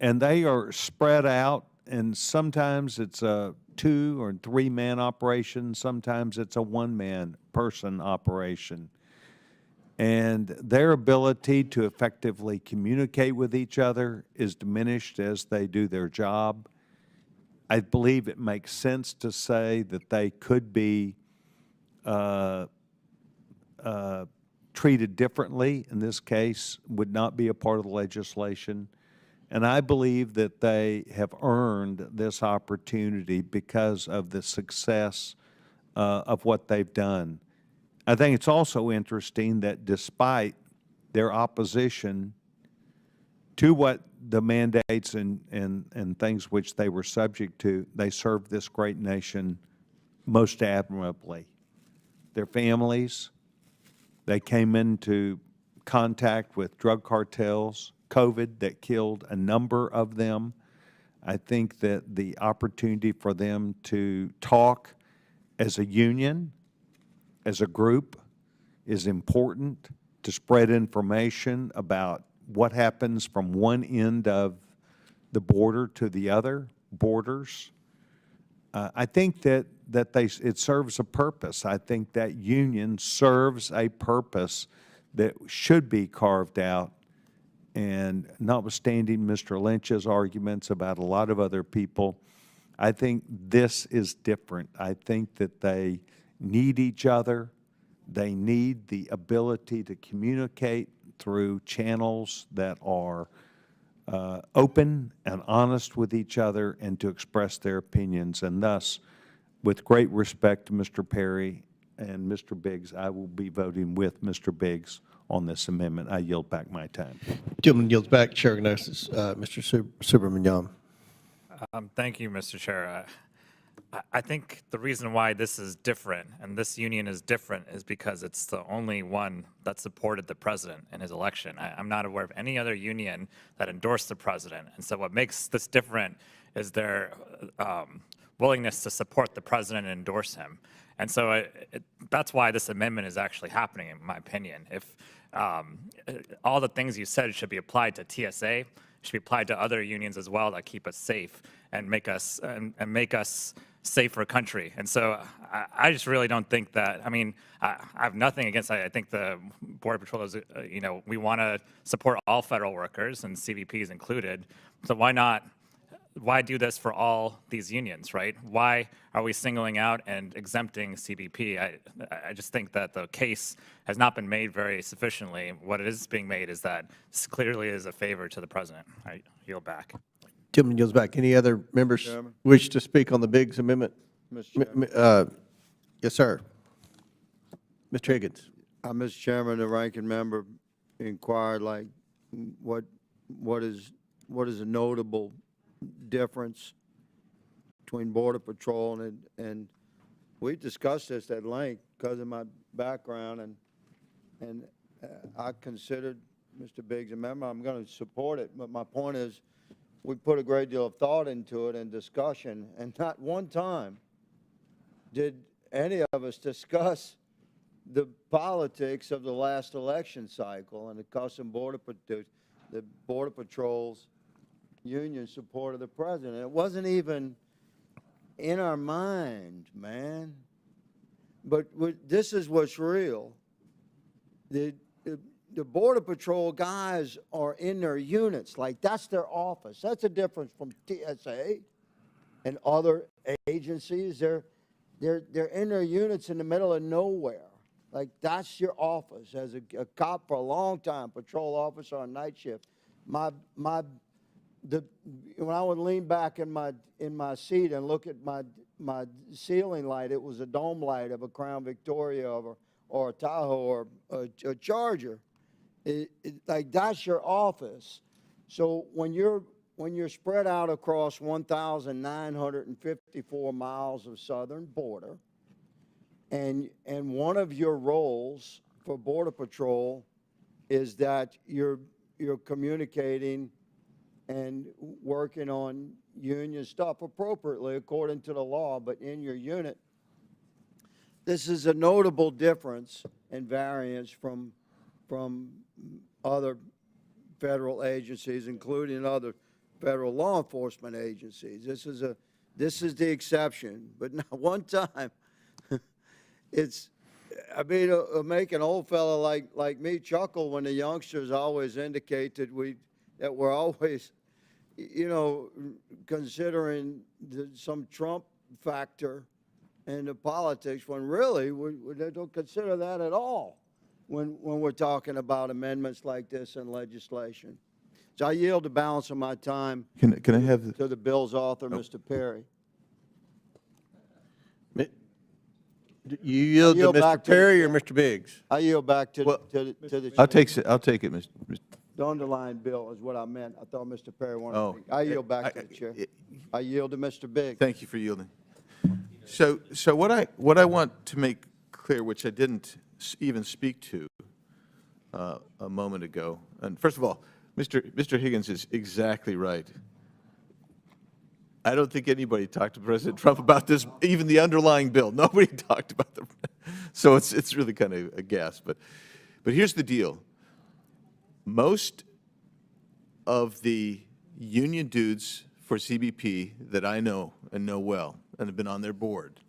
and they are spread out, and sometimes it's a 2- or 3-man operation, sometimes it's a 1-man person operation. And their ability to effectively communicate with each other is diminished as they do their job. I believe it makes sense to say that they could be treated differently. In this case, would not be a part of the legislation. And I believe that they have earned this opportunity because of the success of what they've done. I think it's also interesting that despite their opposition to what the mandates and things which they were subject to, they served this great nation most admirably. Their families, they came into contact with drug cartels, COVID that killed a number of them. I think that the opportunity for them to talk as a union, as a group, is important, to spread information about what happens from one end of the border to the other borders. I think that it serves a purpose. I think that union serves a purpose that should be carved out. And notwithstanding Mr. Lynch's arguments about a lot of other people, I think this is different. I think that they need each other. They need the ability to communicate through channels that are open and honest with each other and to express their opinions. And thus, with great respect to Mr. Perry and Mr. Biggs, I will be voting with Mr. Biggs on this amendment. I yield back my time. Gentleman yields back. Chair recognizes Mr. Subramanian. Thank you, Mr. Chair. I think the reason why this is different and this union is different is because it's the only one that supported the president in his election. I'm not aware of any other union that endorsed the president. And so what makes this different is their willingness to support the president and endorse him. And so that's why this amendment is actually happening, in my opinion. If all the things you said should be applied to TSA, should be applied to other unions as well that keep us safe and make us safer country. And so I just really don't think that, I mean, I have nothing against that. I think the Border Patrol is, you know, we want to support all federal workers and CBPs included. So why not why do this for all these unions, right? Why are we singling out and exempting CBP? I just think that the case has not been made very sufficiently. What is being made is that this clearly is a favor to the president. I yield back. Gentleman yields back. Any other members Chairman. wish to speak on the Biggs amendment? Mr. Chairman. Yes, sir. Mr. Higgins. Mr. Chairman, the ranking member inquired, like, what is a notable difference between Border Patrol and we discussed this at length because of my background, and I considered Mr. Biggs' amendment. I'm going to support it, but my point is we put a great deal of thought into it and discussion, and not one time did any of us discuss the politics of the last election cycle and the Customs the Border Patrol's union support of the president. It wasn't even in our mind, man. But this is what's real. The Border Patrol guys are in their units, like that's their office. That's a difference from TSA and other agencies. They're in their units in the middle of nowhere. Like, that's your office. As a cop for a long time, patrol officer on night shift, when I would lean back in my seat and look at my ceiling light, it was a dome light of a Crown Victoria or a Tahoe or a Charger. Like, that's your office. So when you're spread out across 1,954 miles of southern border, and one of your roles for Border Patrol is that you're communicating and working on union stuff appropriately according to the law, but in your unit, this is a notable difference and variance from other federal agencies, including other federal law enforcement agencies. This is the exception, but not one time. It'll make an old fella like me chuckle when the youngsters always indicate that we're always, considering some Trump factor in the politics, when really we don't consider that at all when we're talking about amendments like this in legislation. So I yield the balance of my time Can I have to the bill's author, Mr. Perry. You yield to Mr. Perry or Mr. Biggs? I yield back to the I'll take it, Mr. The underlying bill is what I meant. I thought Mr. Perry wanted Oh. to speak. I yield back to the chair. I yield to Mr. Biggs. Thank you for yielding. So what I want to make clear, which I didn't even speak to a moment ago, and first of all, Mr. Higgins is exactly right. I don't think anybody talked to President Trump about this, even the underlying bill. Nobody talked about them. So it's really kind of a guess. But here's the deal. Most of the union dudes for CBP that I know and know well and have been on their board,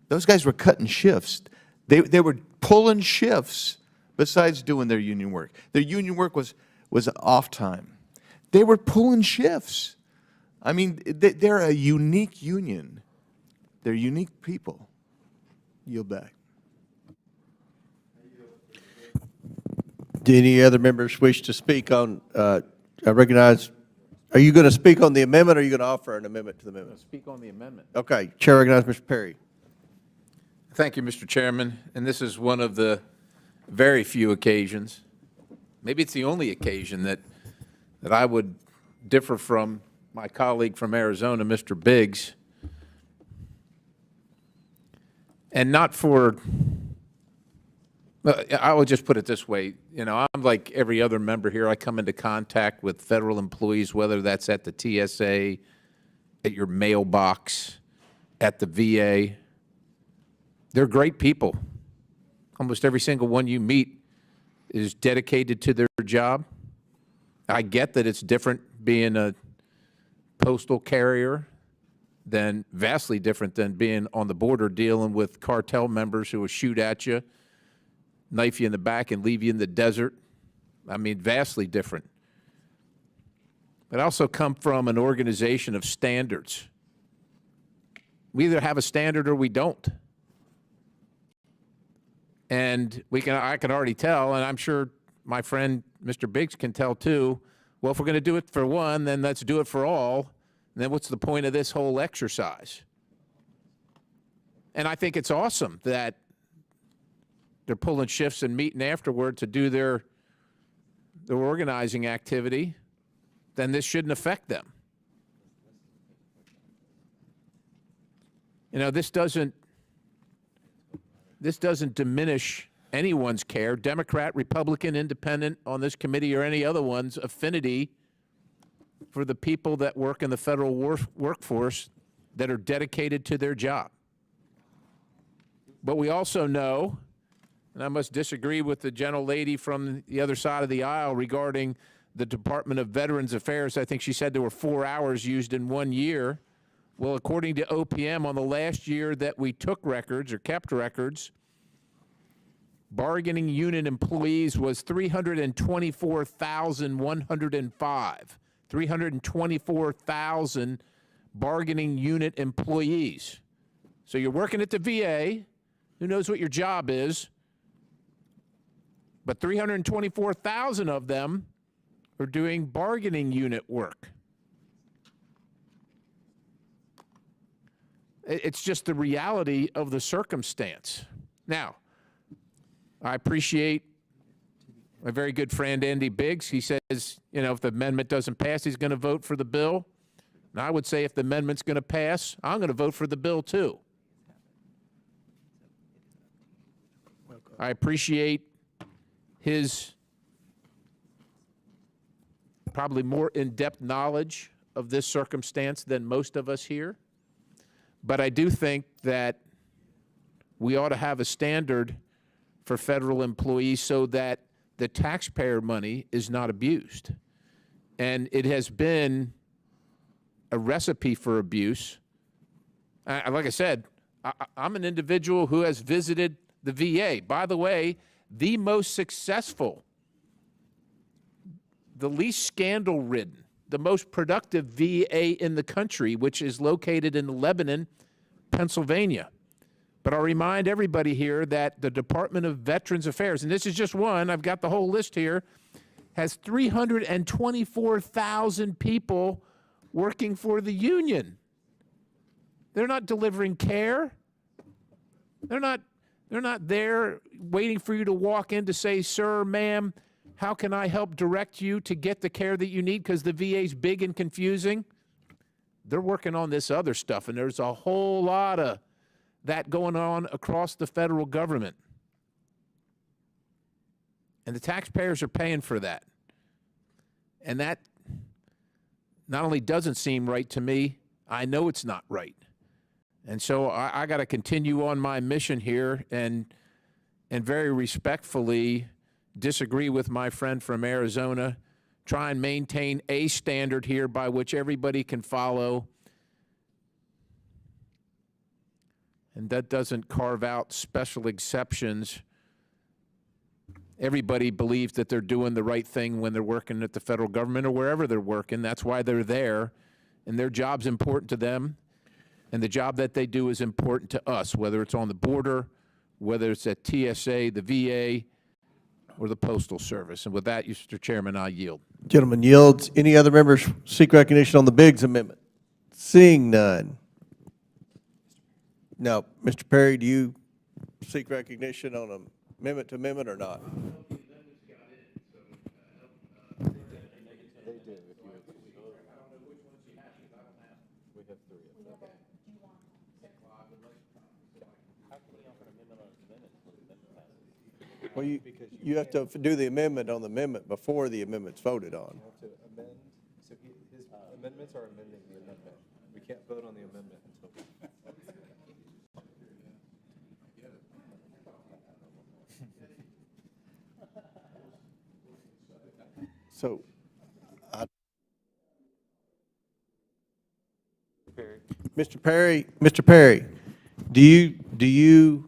those guys were cutting shifts. They were pulling shifts besides doing their union work. Their union work was off time. They were pulling shifts. I mean, they're a unique union. They're unique people. Yield back. Do any other members wish to speak on, I recognize, are you going to speak on the amendment or are you going to offer an amendment to the amendment? Speak on the amendment. Okay, Chair recognizes Mr. Perry. Thank you, Mr. Chairman. And this is one of the very few occasions, maybe it's the only occasion that I would differ from my colleague from Arizona, Mr. Biggs, and not for, I will just put it this way, I'm like every other member here. I come into contact with federal employees, whether that's at the TSA, at your mailbox, at the VA. They're great people. Almost every single one you meet is dedicated to their job. I get that it's different being a postal carrier, than vastly different than being on the border dealing with cartel members who will shoot at you, knife you in the back, and leave you in the desert. I mean, vastly different. but I also come from an organization of standards. We either have a standard or we don't. And I can already tell, and I'm sure my friend Mr. Biggs can tell too, well, if we're going to do it for one, then let's do it for all. And then what's the point of this whole exercise? And I think it's awesome that they're pulling shifts and meeting afterward to do their organizing activity. Then this shouldn't affect them. You know, this doesn't diminish anyone's care, Democrat, Republican, Independent, on this committee or any other one's affinity for the people that work in the federal workforce that are dedicated to their job. But we also know, and I must disagree with the gentlelady from the other side of the aisle regarding the Department of Veterans Affairs. I think she said there were 4 hours used in 1 year. Well, according to OPM, on the last year that we took records or kept records, bargaining unit employees was 324,105. 324,000 bargaining unit employees. So you're working at the VA. Who knows what your job is? But 324,000 of them are doing bargaining unit work. It's just the reality of the circumstance. Now, I appreciate my very good friend Andy Biggs. He says, you know, if the amendment doesn't pass, he's going to vote for the bill. And I would say if the amendment's going to pass, I'm going to vote for the bill too. I appreciate his probably more in-depth knowledge of this circumstance than most of us here. But I do think that we ought to have a standard for federal employees so that the taxpayer money is not abused. And it has been a recipe for abuse. Like I said, I'm an individual who has visited the VA. By the way, the most successful, the least scandal-ridden, the most productive VA in the country, which is located in Lebanon, Pennsylvania. But I'll remind everybody here that the Department of Veterans Affairs, and this is just one, I've got the whole list here, has 324,000 people working for the union. They're not delivering care. They're not there waiting for you to walk in to say, sir, ma'am, how can I help direct you to get the care that you need because the VA's big and confusing? They're working on this other stuff, and there's a whole lot of that going on across the federal government. And the taxpayers are paying for that. And that not only doesn't seem right to me, I know it's not right. And so I got to continue on my mission here and very respectfully disagree with my friend from Arizona, try and maintain a standard here by which everybody can follow. And that doesn't carve out special exceptions. Everybody believes that they're doing the right thing when they're working at the federal government or wherever they're working. That's why they're there. And their job's important to them. And the job that they do is important to us, whether it's on the border, whether it's at TSA, the VA, or the Postal Service. And with that, Mr. Chairman, I yield. Gentleman yields. Any other members seek recognition on the Biggs amendment? Seeing none. No. Mr. Perry, do you seek recognition on amendment to amendment or not? Well, you have to do the amendment on the amendment before the amendment's voted on. To amend, so his amendments are amending the amendment. We can't vote on the amendment until. So, Mr. Perry, do you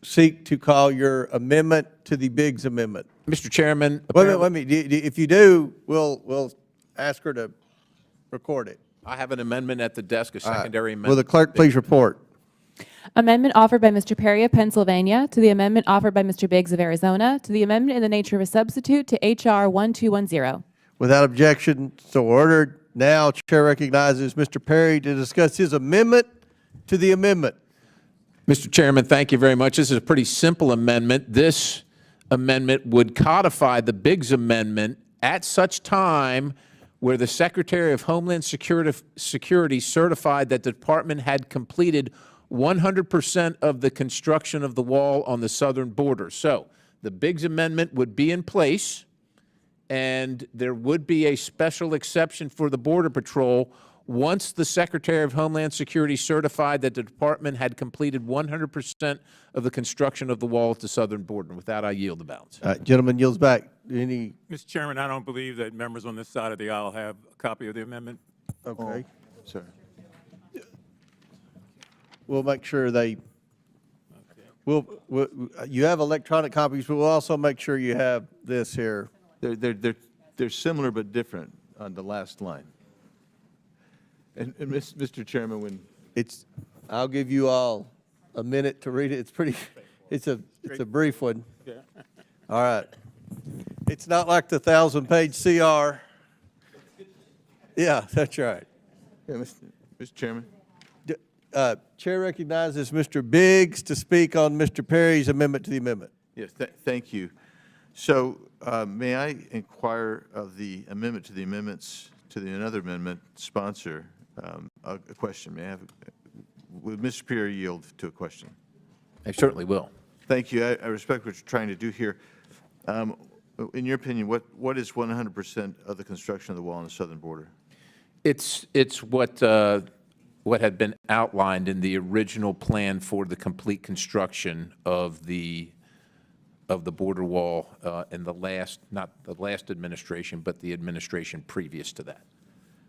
seek to call your amendment to the Biggs amendment? Mr. Chairman. Wait a minute. If you do, we'll ask her to Record it. I have an amendment at the desk, a secondary amendment. Will the clerk please report? Amendment offered by Mr. Perry of Pennsylvania to the amendment offered by Mr. Biggs of Arizona to the amendment in the nature of a substitute to H.R. 1210. Without objection, so ordered. Now, Chair recognizes Mr. Perry to discuss his amendment to the amendment. Mr. Chairman, thank you very much. This is a pretty simple amendment. This amendment would codify the Biggs Amendment at such time where the Secretary of Homeland Security certified that the department had completed 100% of the construction of the wall on the southern border. So the Biggs Amendment would be in place, and there would be a special exception for the Border Patrol once the Secretary of Homeland Security certified that the department had completed 100% of the construction of the wall at the southern border. And with that, I yield the balance. Gentleman yields back. Any? Mr. Chairman, I don't believe that members on this side of the aisle have a copy of the amendment. Okay. Sir. We'll make sure they, you have electronic copies, but we'll also make sure you have this here. They're similar but different on the last line. And Mr. Chairman, when I'll give you all a minute to read it. It's pretty, it's a brief one. All right. It's not like the 1,000-page CR. Yeah, that's right. Yeah, Mr. Chairman. Chair recognizes Mr. Biggs to speak on Mr. Perry's amendment to the amendment. Yes, thank you. So may I inquire of the amendment to the amendments to another amendment sponsor a question? May I have? Would Mr. Perry yield to a question? I certainly will. Thank you. I respect what you're trying to do here. In your opinion, what is 100% of the construction of the wall on the southern border? It's what had been outlined in the original plan for the complete construction of the border wall in the last, not the last administration, but the administration previous to that.